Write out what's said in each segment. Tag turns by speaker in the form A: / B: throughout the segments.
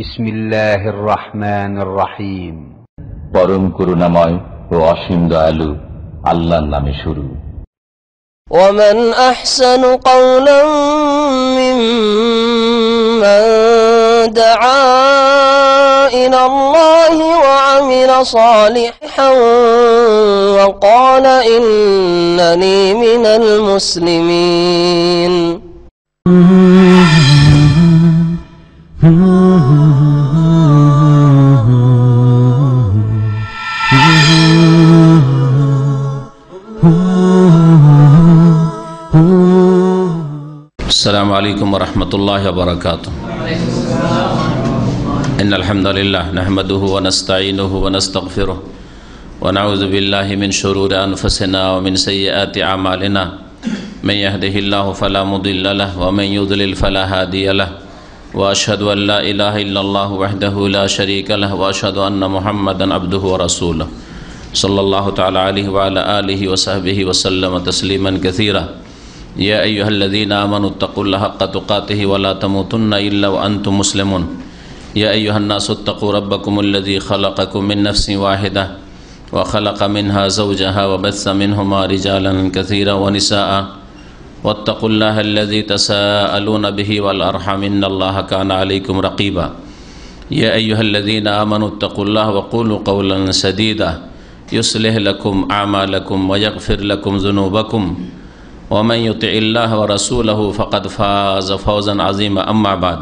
A: বিসমিল্লাহির রহমানির রহিম।
B: পরম করুণাময় ও অসীম দয়ালু আল্লাহর নামে শুরু।
C: ومن أحسن قولا ممن دعا إلى الله وعمل صالحا وقال إنني من المسلمين.
D: السلام عليكم ورحمة الله وبركاته. إن الحمد لله نحمده ونستعينه ونستغفره ونعوذ بالله من شرور أنفسنا ومن سيئات أعمالنا من يهده الله فلا مضل له ومن يضلل فلا هادي له وأشهد أن لا إله إلا الله وحده لا شريك له وأشهد أن محمدا عبده ورسوله صلى الله تعالى عليه وعلى آله وصحبه وسلم تسليما كثيرا. يا أيها الذين آمنوا اتقوا الله حق تقاته ولا تموتن إلا وأنتم مسلمون. يا أيها الناس اتقوا ربكم الذي خلقكم من نفس واحدة وخلق منها زوجها وبث منهما رجالا كثيرا ونساء واتقوا الله الذي تساءلون به والأرحام إن الله كان عليكم رقيبا. يا أيها الذين آمنوا اتقوا الله وقولوا قولا سديدا يصلح لكم أعمالكم ويغفر لكم ذنوبكم ومن يطع الله ورسوله فقد فاز فوزا عظيما. أما بعد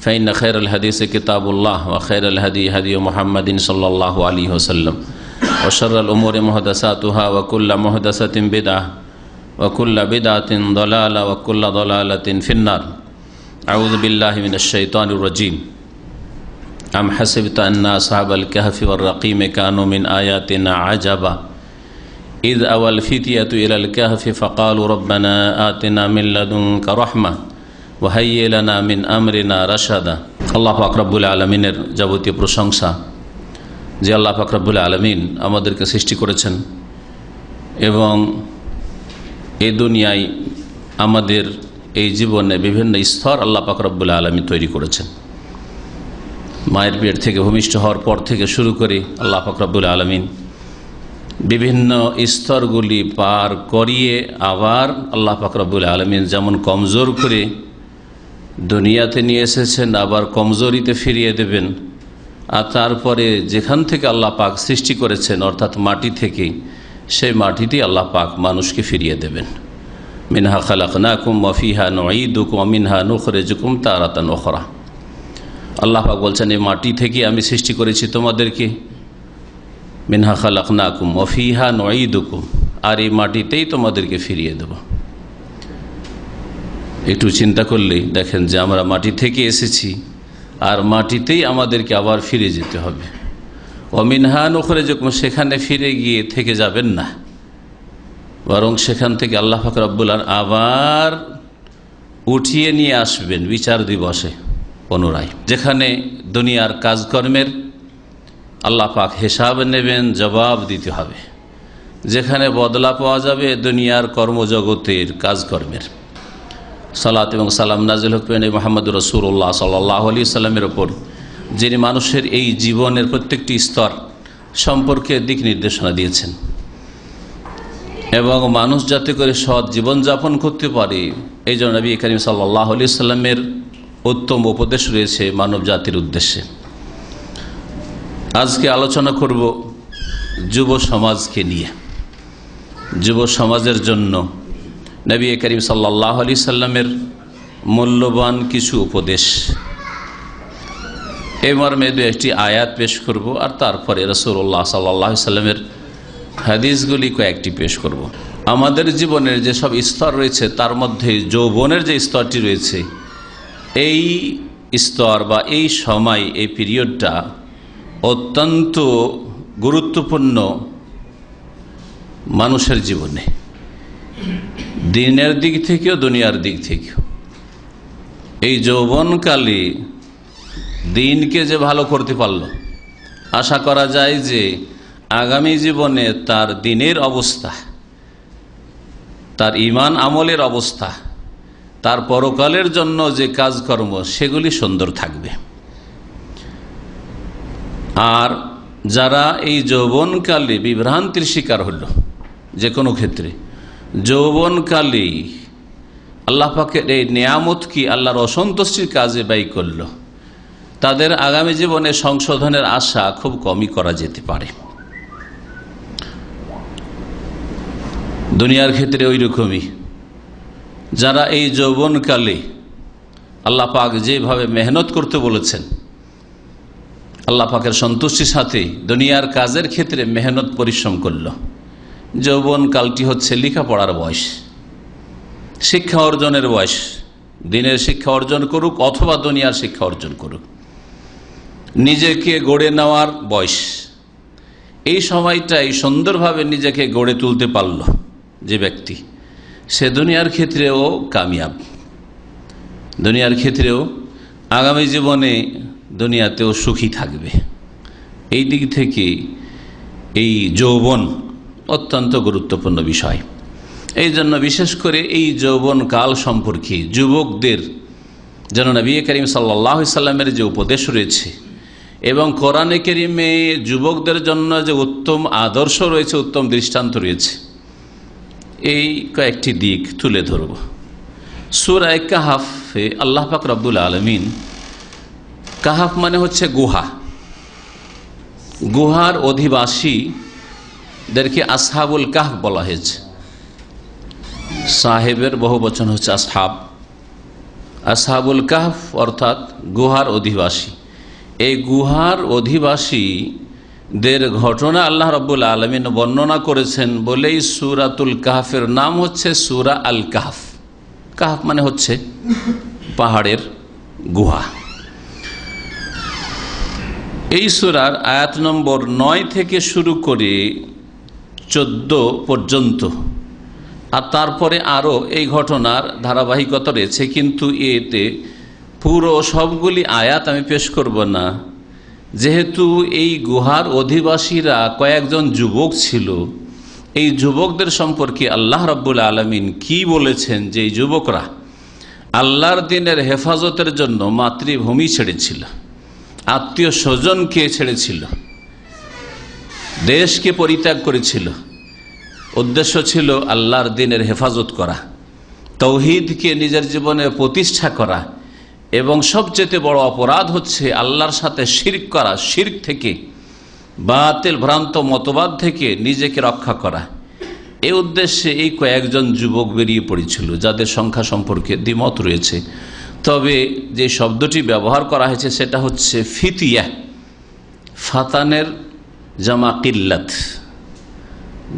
D: فإن خير الحديث كتاب الله وخير الهدي هدي محمد صلى الله عليه وسلم وشر الأمور محدثاتها وكل محدثة بدعة وكل بدعة ضلالة وكل ضلالة في النار. أعوذ بالله من الشيطان الرجيم. أم حسبت أن أصحاب الكهف والرقيم كانوا من آياتنا عجبا إذ أوى الفتية إلى الكهف فقالوا ربنا آتنا من لدنك رحمة وهيئ لنا من أمرنا رشدا. আল্লাহ পাক রব্বুল আলামিনের যাবতীয় প্রশংসা, যে আল্লাহ পাক রব্বুল আলামিন আমাদেরকে সৃষ্টি করেছেন এবং এই দুনিয়ায় আমাদের এই জীবনে বিভিন্ন স্তর আল্লাহ পাক রব্বুল আলামিন তৈরি করেছেন। মায়ের পেট থেকে ভূমিষ্ঠ হওয়ার পর থেকে শুরু করে আল্লাহ পাক রব্বুল আলামিন বিভিন্ন স্তরগুলি পার করিয়ে আবার আল্লাহ পাক রব্বুল আলামিন যেমন কমজোর করে দুনিয়াতে নিয়ে এসেছেন আবার কমজোরিতে ফিরিয়ে দেবেন। আর তারপরে যেখান থেকে আল্লাহ পাক সৃষ্টি করেছেন অর্থাৎ মাটি থেকে, সেই মাটিতেই আল্লাহ পাক মানুষকে ফিরিয়ে দেবেন। মিনহা খালাকনাকুম ওয়া ফিহা নুঈদুকুম ওয়া মিনহা নুখরিজুকুম তারাতান উখরা। আল্লাহ পাক বলছেন এই মাটি থেকে আমি সৃষ্টি করেছি তোমাদেরকে, মিনহা খালাকনাকুম ওয়া ফিহা নুঈদুকুম, আর এই মাটিতেই তোমাদেরকে ফিরিয়ে দেব। একটু চিন্তা করলেই দেখেন যে আমরা মাটি থেকে এসেছি আর মাটিতেই আমাদেরকে আবার ফিরে যেতে হবে। ওয়া মিনহা নুখরিজুকুম, সেখানে ফিরে গিয়ে থেকে যাবেন না, বরং সেখান থেকে আল্লাহ পাক রব্বুল আলামিন আবার উঠিয়ে নিয়ে আসবেন বিচার দিবসে পুনরায়, যেখানে দুনিয়ার কাজকর্মের আল্লাহ পাক হিসাব নেবেন, জবাব দিতে হবে, যেখানে বদলা পাওয়া যাবে দুনিয়ার কর্মজগতের কাজকর্মের। সালাত এবং সালাম নাজিল হোক মুহাম্মদুর রাসূলুল্লাহ সাল্লাল্লাহু আলাইহি ওয়াসাল্লামের ওপর, যিনি মানুষের এই জীবনের প্রত্যেকটি স্তর সম্পর্কে দিক নির্দেশনা দিয়েছেন এবং মানুষ যাতে করে সৎ জীবনযাপন করতে পারে এই জন্য নবী করিম সাল্লাল্লাহু আলাইহি ওয়াসাল্লামের উত্তম উপদেশ রয়েছে মানব জাতির উদ্দেশ্যে। আজকে আলোচনা করব যুব সমাজকে নিয়ে। যুব সমাজের জন্য নবী করিম সাল্লাল্লাহু আলাইহি সাল্লামের মূল্যবান কিছু উপদেশ, এই মর্মে দু একটি আয়াত পেশ করব আর তারপরে রাসূলুল্লাহ সাল্লাল্লাহু আলাইহি সাল্লামের হাদিসগুলি কয়েকটি পেশ করব। আমাদের জীবনের যেসব স্তর রয়েছে তার মধ্যে যৌবনের যে স্তরটি রয়েছে, এই স্তর বা এই সময়, এই পিরিয়ডটা অত্যন্ত গুরুত্বপূর্ণ মানুষের জীবনে, দিনের দিক থেকেও দুনিয়ার দিক থেকেও। এই যৌবনকালে দিনকে যে ভালো করতে পারল, আশা করা যায় যে আগামী জীবনে তার দিনের অবস্থা, তার ঈমান আমলের অবস্থা, তার পরকালের জন্য যে কাজকর্ম সেগুলি সুন্দর থাকবে। আর যারা এই যৌবনকালে বিভ্রান্তির শিকার হল, যে কোনো ক্ষেত্রে যৌবনকালে আল্লাহ পাকের এই নিয়ামত কি আল্লাহর অসন্তুষ্টির কাজে ব্যয় করল, তাদের আগামী জীবনে সংশোধনের আশা খুব কমই করা যেতে পারে। দুনিয়ার ক্ষেত্রে ওই রকমই যারা এই যৌবনকালে আল্লাহ পাক যেভাবে মেহনত করতে বলেছেন, আল্লাহ পাকের সন্তুষ্টির সাথে দুনিয়ার কাজের ক্ষেত্রে মেহনত পরিশ্রম করল। যৌবনকালটি হচ্ছে লেখাপড়ার বয়স, শিক্ষা অর্জনের বয়স। দিনের শিক্ষা অর্জন করুক অথবা দুনিয়ার শিক্ষা অর্জন করুক, নিজেকে গড়ে নেওয়ার বয়স। এই সময়টাই সুন্দরভাবে নিজেকে গড়ে তুলতে পারল যে ব্যক্তি, সে দুনিয়ার ক্ষেত্রেও কামিয়াব, দুনিয়ার ক্ষেত্রেও আগামী জীবনে দুনিয়াতেও সুখী থাকবে। এই দিক থেকে এই যৌবন অত্যন্ত গুরুত্বপূর্ণ বিষয়। এই জন্য বিশেষ করে এই যৌবন কাল সম্পর্কে যুবকদের যেন নবী করিম সাল্লাল্লাহু আলাইহি সাল্লামের যে উপদেশ রয়েছে এবং কোরআনে কারিমে যুবকদের জন্য যে উত্তম আদর্শ রয়েছে, উত্তম দৃষ্টান্ত রয়েছে, এই কয়েকটি দিক তুলে ধরব। সূরা কাহাফে আল্লাহ পাক রব্বুল আলামিন, কাহাফ মানে হচ্ছে গুহা, গুহার অধিবাসীদেরকে আসহাবুল কাহফ বলা হয়েছে। সাহেবের বহু বচন হচ্ছে আসহাব। আসহাবুল কাহফ অর্থাৎ গুহার অধিবাসী। এই গুহার অধিবাসীদের ঘটনা আল্লাহ রাব্বুল আলামিন বর্ণনা করেছেন বলেই সূরাতুল কাহফের নাম হচ্ছে সূরা আল কাহফ। কাহফ মানে হচ্ছে পাহাড়ের গুহা। এই সূরার আয়াত নম্বর 9 থেকে শুরু করে 14 পর্যন্ত, আর তারপরে আরও এই ঘটনার ধারাবাহিকতা রয়েছে, কিন্তু এতে পুরো সবগুলি আয়াত আমি পেশ করব না, যেহেতু এই গুহার অধিবাসীরা কয়েকজন যুবক ছিল। এই যুবকদের সম্পর্কে আল্লাহ রাব্বুল আলামিন কি বলেছেন, যে এই যুবকরা আল্লাহর দ্বীনের হেফাজতের জন্য মাতৃভূমি ছেড়েছিল, আত্মীয় স্বজনকে ছেড়েছিল, দেশকে পরিত্যাগ করেছিল। উদ্দেশ্য ছিল আল্লাহর দ্বীনের হেফাজত করা, তৌহিদকে নিজের জীবনে প্রতিষ্ঠা করা, এবং সবচেয়ে বড় অপরাধ হচ্ছে আল্লাহর সাথে শিরক করা, শিরক থেকে, বাতিল ভ্রান্ত মতবাদ থেকে নিজেকে রক্ষা করা। এই উদ্দেশ্যে এই কয়েকজন যুবক বেরিয়ে পড়েছিল, যাদের সংখ্যা সম্পর্কে দ্বিমত রয়েছে। তবে যে শব্দটি ব্যবহার করা হয়েছে সেটা হচ্ছে ফিতিয়া, ফাতানের জামা কিল্লাত।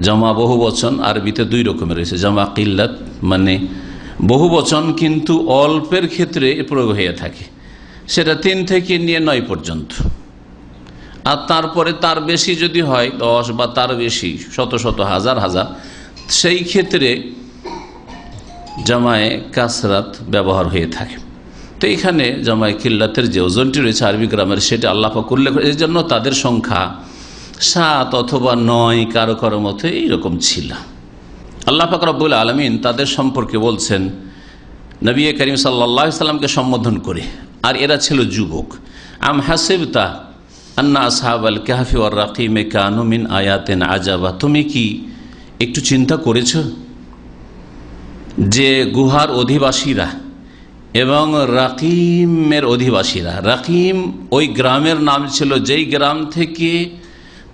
D: জামা বহু বচন আরবিতে দুই রকমের রয়েছে। জামা কিল্লাত মানে বহু বচন, কিন্তু অল্পের ক্ষেত্রে প্রয়োগ হয়ে থাকে, সেটা 3 থেকে নিয়ে 9 পর্যন্ত। আর তারপরে তার বেশি যদি হয় 10 বা তার বেশি, শত শত, হাজার হাজার, সেই ক্ষেত্রে জামায়ে কাসরাত ব্যবহার হয়ে থাকে। তো এখানে জামায়ে কিল্লাতের যে ওজনটি রয়েছে আরবি গ্রামের, সেটা আল্লাহ পাক উল্লেখ করে, এই জন্য তাদের সংখ্যা 7 অথবা 9 কারো কারো মতে এইরকম ছিল। আল্লাহ পাক রব্বুল আলামিন তাদের সম্পর্কে বলছেন নবী করিম সাল্লাল্লাহু আলাইহি সাল্লামকে সম্বোধন করে, আর এরা ছিল যুবক। আম হাসিবতা আন্না আসহাবাল কাহফি ওয়ার রাকিমে কানু মিন আয়াতিনা আজাবা, তুমি কি একটু চিন্তা করেছ যে গুহার অধিবাসীরা এবং রাকিমের অধিবাসীরা, রাকিম ওই গ্রামের নাম ছিল যেই গ্রাম থেকে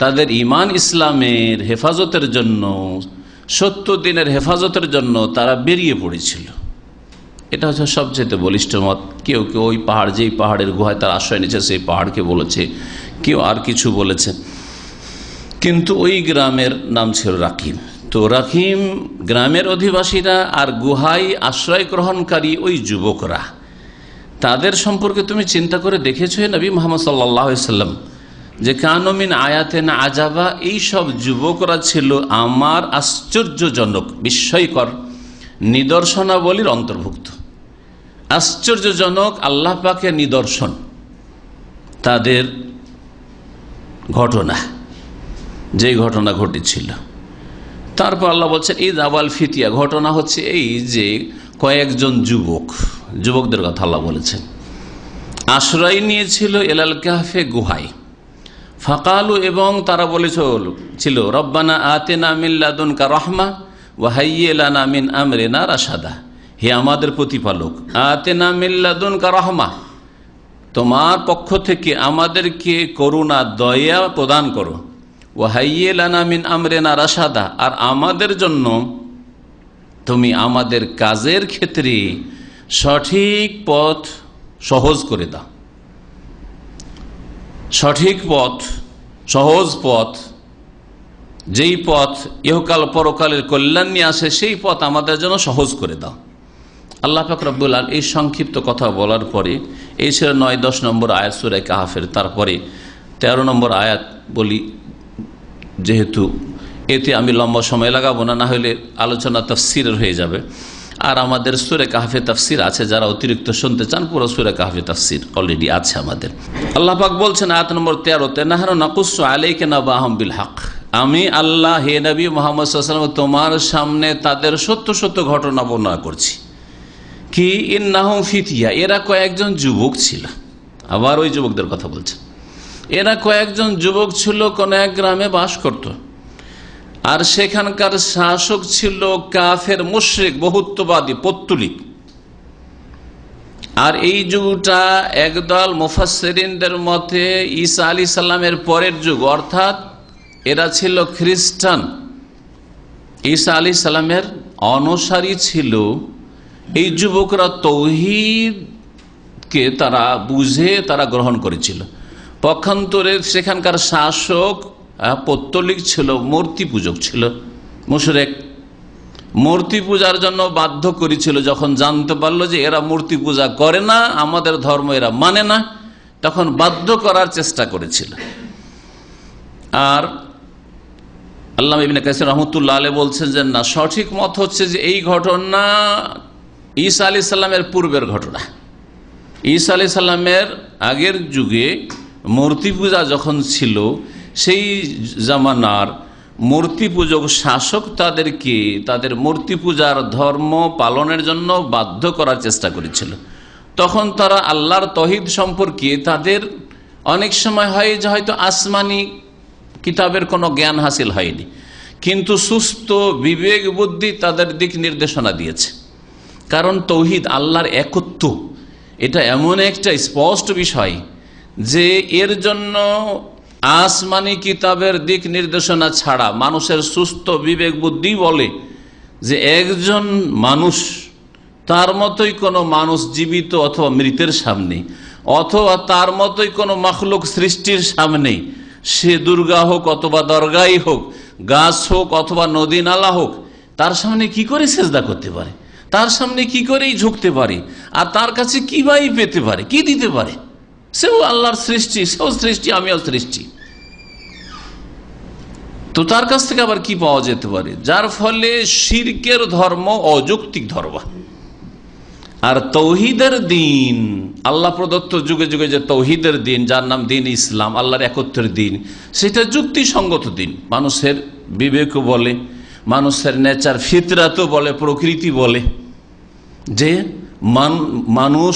D: তাদের ঈমান ইসলামের হেফাজতের জন্য, 70 দিনের হেফাজতের জন্য তারা বেরিয়ে পড়েছিল। এটা হচ্ছে সবচেয়ে বলিষ্ঠ মত। কেউ কেউ ওই পাহাড়, যেই পাহাড়ের গুহায় তার আশ্রয় নিয়েছে সেই পাহাড়কে বলেছে, কেউ আর কিছু বলেছে, কিন্তু ওই গ্রামের নাম ছিল রাকিম। তো রাকিম গ্রামের অধিবাসীরা আর গুহায় আশ্রয় গ্রহণকারী ওই যুবকরা, তাদের সম্পর্কে তুমি চিন্তা করে দেখেছো নবী মুহাম্মদ সাল্লাল্লাহু আলাইহি সাল্লাম, যে কানু মিন আয়াতিনা আজাবা, এই সব যুবকরা ছিল আমার আশ্চর্যজনক, বিস্ময়কর নিদর্শনাবলীর অন্তর্ভুক্ত। আশ্চর্যজনক আল্লাহ পাকের নিদর্শন, তাদের ঘটনা, যেই ঘটনা ঘটেছিল। তারপর আল্লাহ বলছেন ঈদ আওয়াল ফিতিয়া, ঘটনা হচ্ছে এই যে কয়েকজন যুবকদের কথা আল্লাহ বলেছেন, আশ্রয় নিয়েছিল এলাল কাহফে, গুহায়। ফাকালু, এবং তারা বলেছিল রব্বানা আতিনা মিন লাদুনকা রাহমা ওয়া হাইয়্যি লানা মিন আমরিনা রাশাদা, হে আমাদের প্রতিপালক, আতিনা মিন লাদুনকা রাহমা, তোমার পক্ষ থেকে আমাদেরকে করুণা দয়া প্রদান করো, ওয়া হাইয়্যি লানা মিন আমরিনা রাশাদা, আর আমাদের জন্য তুমি আমাদের কাজের ক্ষেত্রে সঠিক পথ সহজ করে দাও। সঠিক পথ, সহজ পথ, যেই পথ ইহকাল পরকালের কল্যাণ নিয়ে আসে, সেই পথ আমাদের জন্য সহজ করে দাও। আল্লাহ পাক রব্বুল আলামিন এই সংক্ষিপ্ত কথা বলার পরে, এই ছিল 9-10 নম্বর আয়াত সূরা কাহফের। তারপরে 13 নম্বর আয়াত বলি, যেহেতু এতে আমি লম্বা সময় লাগাবো না, না হলে আলোচনা তাফসিরের হয়ে যাবে। আর আমাদের সূরা কাহফে তাফসির আছে, যারা অতিরিক্ত শুনতে চান পুরো সূরা কাহফে তাফসির অলরেডি আছে আমাদের। আল্লাহ পাক বলছেন আয়াত নম্বর 13-তে, নাহনু নাকুসু আলাইকা নাবাহুম বিল হক, আমি আল্লাহ হে নবী মুহাম্মদ সাল্লাল্লাহু আলাইহি ওয়াসাল্লাম তোমার সামনে তাদের সত্য সত্য ঘটনা বর্ণনা করছি। কি ইন্নাহুম ফিতিয়া, এরা কয়েকজন যুবক ছিল। আবার ওই যুবকদের কথা বলছেন। এরা কয়েকজন যুবক ছিল, কোন এক গ্রামে বাস করত, আর সেখানকার শাসক ছিল কাফের মুশরিক বহুত্ববাদী পৌত্তলিক। আর এই যুগটা একদল মুফাসসিরিনদের মতে ঈসা আলাইহিস সালামের পরের যুগ, অর্থাৎ এরা ছিল খ্রিস্টান, ঈসা আলাইহিস সালামের অনুসারী ছিল। এই যুবকরা তৌহিদকে তারা বুঝে তারা গ্রহণ করেছিল। পক্ষান্তরে সেখানকার শাসক পৌত্তলিক ছিল, মূর্তি পূজক ছিল, মুশরিক। মূর্তি পূজার জন্য বাধ্য করেছিল। যখন জানতে পারলো যে এরা মূর্তি পূজা করে না, আমাদের ধর্ম এরা মানে না, তখন বাধ্য করার চেষ্টা করেছিল। আর আল্লামা ইবনে কাসির রাহমাতুল্লাহ আলাইহি বলছেন যে না, সঠিক মত হচ্ছে যে এই ঘটনা ঈসা আলাইহিস সালামের পূর্বের ঘটনা। ঈসা আলাইহিস সালামের আগের যুগে মূর্তি পূজা যখন ছিল, সেই জামানার মূর্তি পূজক শাসক তাদেরকে তাদের মূর্তি পূজার ধর্ম পালনের জন্য বাধ্য করার চেষ্টা করেছিল। তখন তারা আল্লাহর তৌহিদ সম্পর্কে তাদের অনেক সময় হয় যে হয়তো আসমানি কিতাবের কোনো জ্ঞান হাসিল হয়নি, কিন্তু সুস্থ বিবেক বুদ্ধি তাদের দিক নির্দেশনা দিয়েছে। কারণ তৌহিদ, আল্লাহর একত্ব, এটা এমন একটা স্পষ্ট বিষয় যে এর জন্য আসমানি কিতাবের দিক নির্দেশনা ছাড়া মানুষের সুস্থ বিবেক বুদ্ধি বলে যে একজন মানুষ, তার মতোই কোনো মানুষ জীবিত অথবা মৃতের সামনে, অথবা তার মতোই কোনো মাখলুক সৃষ্টির সামনে, সে দুর্গা হোক অথবা দরগাই হোক, গাছ হোক অথবা নদী নালা হোক, তার সামনে কি করে সেজদা করতে পারে, তার সামনে কি করেই ঝুঁকতে পারে, আর তার কাছে কি বাই পেতে পারে, কি দিতে পারে? সেও আল্লাহর সৃষ্টি, সেও সৃষ্টি, আমিও সৃষ্টি, তো তার কাছ থেকে আবার কি পাওয়া যেতে পারে? যার ফলে শিরকের ধর্ম অযৌক্তিক ধর্ম। আর তৌহিদের দিন, আল্লাহ প্রদত্ত যুগে যুগে যে তৌহিদের দিন, যার নাম দিন ইসলাম, আল্লাহর একত্রের দিন, সেটা যুক্তিসঙ্গত দিন। মানুষের বিবেকও বলে, মানুষের নেচার ফিতরাতও বলে, প্রকৃতি বলে যে মানুষ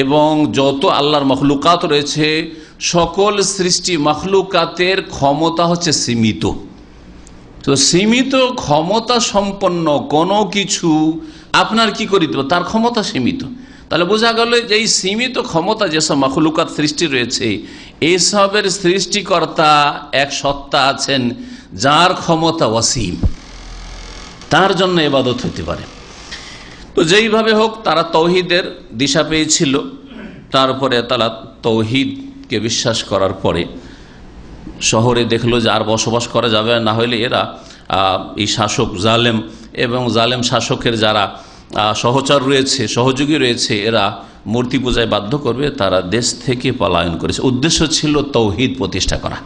D: এবং যত আল্লাহর মখলুকাত রয়েছে, সকল সৃষ্টি মখলুকাতের ক্ষমতা হচ্ছে সীমিত। তো সীমিত ক্ষমতা সম্পন্ন কোনো কিছু আপনার কি করে দেবে, তার ক্ষমতা সীমিত। তাহলে বোঝা গেল যে এই সীমিত ক্ষমতা যেসব মখলুকাত সৃষ্টি রয়েছে, এসবের সৃষ্টিকর্তা এক সত্তা আছেন যার ক্ষমতা অসীম, তার জন্য ইবাদত হতে পারে। তো যেইভাবে হোক তারা তৌহিদের দিশা পেয়েছিল। তারপরে তারা তৌহিদকে বিশ্বাস করার পরে শহরে দেখলো যে আর বসবাস করা যাবে না, হলে এরা এই শাসক জালেম এবং জালেম শাসকের যারা সহচর রয়েছে, সহযোগী রয়েছে, এরা মূর্তি পূজায় বাধ্য করবে। তারা দেশ থেকে পলায়ন করেছে। উদ্দেশ্য ছিল তৌহিদ প্রতিষ্ঠা করা।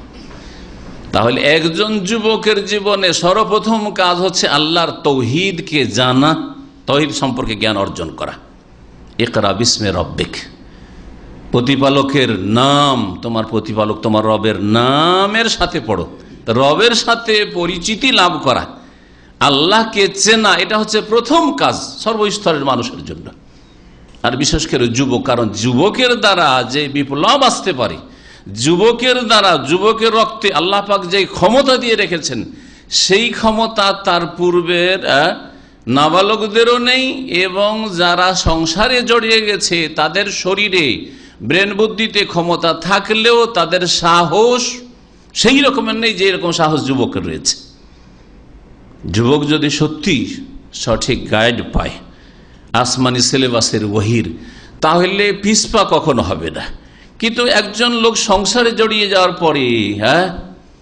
D: তাহলে একজন যুবকের জীবনে সর্বপ্রথম কাজ হচ্ছে আল্লাহর তৌহিদকে জানা, তৌহিদ সম্পর্কে জ্ঞান অর্জন করা। ইকরা বিস্মে রব্বিক, প্রতিপালকের নাম, তোমার প্রতিপালক তোমার রবের নামের সাথে পড়ো। রবের সাথে পরিচিতি লাভ করা, আল্লাহকে চেনা, এটা হচ্ছে প্রথম কাজ সর্বস্তরের মানুষের জন্য, আর বিশেষ করে যুবক। কারণ যুবকের দ্বারা যে বিপ্লব আসতে পারে, যুবকের দ্বারা, যুবকের রক্তে আল্লাহ পাক যে ক্ষমতা দিয়ে রেখেছেন, সেই ক্ষমতা তার পূর্বের নাবালকদেরও নেই, এবং যারা সংসারে জড়িয়ে গেছে তাদের শরীরে ব্রেন বুদ্ধিতে ক্ষমতা থাকলেও তাদের সাহস সেই রকমের নেই যে এরকম সাহস যুবকের রয়েছে। যুবক যদি সত্যি সঠিক গাইড পায় আসমানি সিলেবাসের ওহির, তাহলে পিছপা কখনো হবে না। কিন্তু একজন লোক সংসারে জড়িয়ে যাওয়ার পরে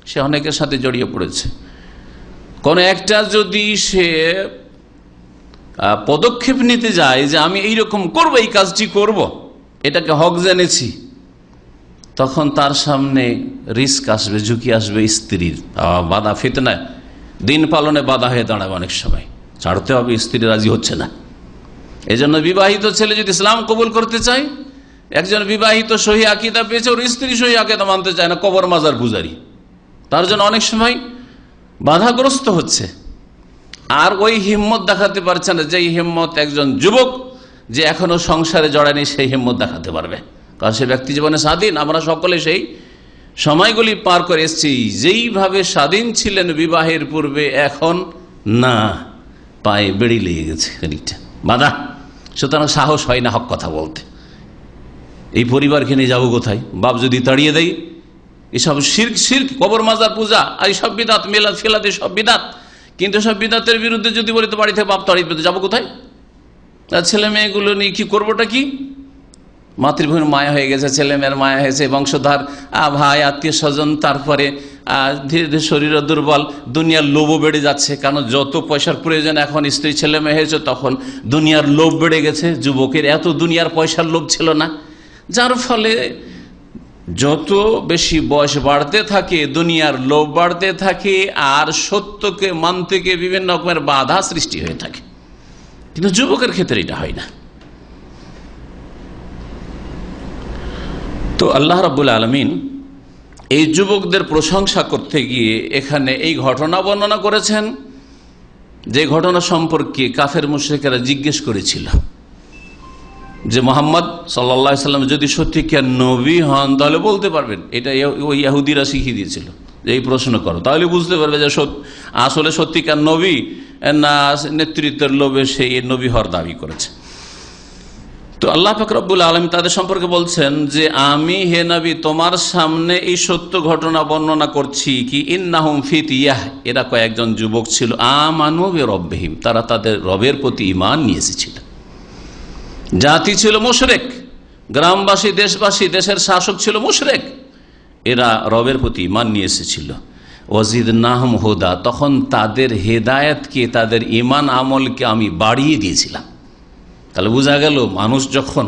D: সে অনেকের সাথে জড়িয়ে পড়েছে, কোন একটা যদি সে পদক্ষেপ নিতে যায় যে আমি এইরকম করব, এই কাজটি করব, এটাকে হক জেনেছি, তখন তার সামনে রিস্ক আসবে, ঝুঁকি আসবে, স্ত্রীর বাধা, ফিতনায় দিন পালনে বাধা হয়ে দাঁড়াবে। অনেক সময় ছাড়তে হবে, স্ত্রী রাজি হচ্ছে না। এজন্য বিবাহিত ছেলে যদি ইসলাম কবুল করতে চায়, একজন বিবাহিত সহি আকীদা পেয়েছে, ওর স্ত্রী সহি আকীদা মানতে চায় না, কবর মাজার পূজারি, তার জন্য অনেক সময় বাধাগ্রস্ত হচ্ছে। আর ওই হিম্মত দেখাতে পারছে না যেই হিম্মত একজন যুবক যে এখনো সংসারে জড়ায়নি সেই হিম্মত দেখাতে পারবে, কারণ সে ব্যক্তি জীবনে স্বাধীন। আমরা সকলে সেই সময়গুলি পার করে এসেছি, যেইভাবে স্বাধীন ছিলেন বিবাহের পূর্বে, এখন না, পায়ে বেড়ি লেগে গেছে খানিকটা বাধা, সুতরাং সাহস হয় না হক কথা বলতে। এই পরিবারকে নিয়ে যাবো কোথায়? বাপ যদি তাড়িয়ে দেয়, এসব শিরক, কবর মাজার পূজা, এই সব বিদাত, মেলাদ ফেলাদ, সব বিদাত। কিন্তু সব বিদাতের বিরুদ্ধে যদি বলি তো বাড়ি থেকে বাপ তাড়িয়ে পেতে যাবো কোথায়? ছেলে মেয়েগুলো নিয়ে কি করবোটা কি? মাতৃভূমির মায়া হয়ে গেছে, ছেলে মেয়ের মায়া হয়েছে, বংশধর, ভাই, আত্মীয় স্বজন, তারপরে ধীরে ধীরে শরীরও দুর্বল, দুনিয়ার লোভও বেড়ে যাচ্ছে। কারণ যত পয়সার প্রয়োজন এখন স্ত্রী ছেলে মেয়ে হয়েছে, তখন দুনিয়ার লোভ বেড়ে গেছে। যুবকের এত দুনিয়ার পয়সার লোভ ছিল না, যার ফলে যত বেশি বয়স বাড়তে থাকে দুনিয়ার লোভ বাড়তে থাকে, আর সত্যকে মানতে গিয়ে বিভিন্ন রকমের বাধা সৃষ্টি হয়ে থাকে। কিন্তু যুবকের ক্ষেত্রে এটা হয় না। তো আল্লাহ রাব্বুল আলামিন এই যুবকদের প্রশংসা করতে গিয়ে এখানে এই ঘটনা বর্ণনা করেছেন, যে ঘটনা সম্পর্কে কাফের মুশরিকেরা জিজ্ঞেস করেছিল যে মুহাম্মদ সাল্লাল্লাহু আলাইহি সাল্লাম যদি সত্যিকার নবী হন তাহলে বলতে পারবেন। এটা ওই ইহুদিরা শিখিয়ে দিয়েছিল যে এই প্রশ্ন করো, তাহলে বুঝতে পারবে যে আসলে সত্যিকার নবী না নেতৃত্বের লোভে সেই নবী হওয়ার দাবি করেছে। তো আল্লাহ পাক রব্বুল আলামিন তাদের সম্পর্কে বলছেন যে আমি হে নবী তোমার সামনে এই সত্য ঘটনা বর্ণনা করছি কি ইন্নাহুম ফিতিয়াহ, এরা কয়েকজন যুবক ছিল, আমানু বিরব্বিহিম, তারা তাদের রবের প্রতি ঈমান নিয়ে এসেছিল। জাতি ছিল মুশরিক, গ্রামবাসী, দেশবাসী, দেশের শাসক ছিল মুশরিক, এরা রবের প্রতি ঈমান নিয়ে এসেছিল। ওয়াজিদনাহুম হুদা, তখন তাদের হেদায়েতকে, তাদের ঈমান আমলকে আমি বাড়িয়ে দিয়েছিলাম। তাহলে বোঝা গেল মানুষ যখন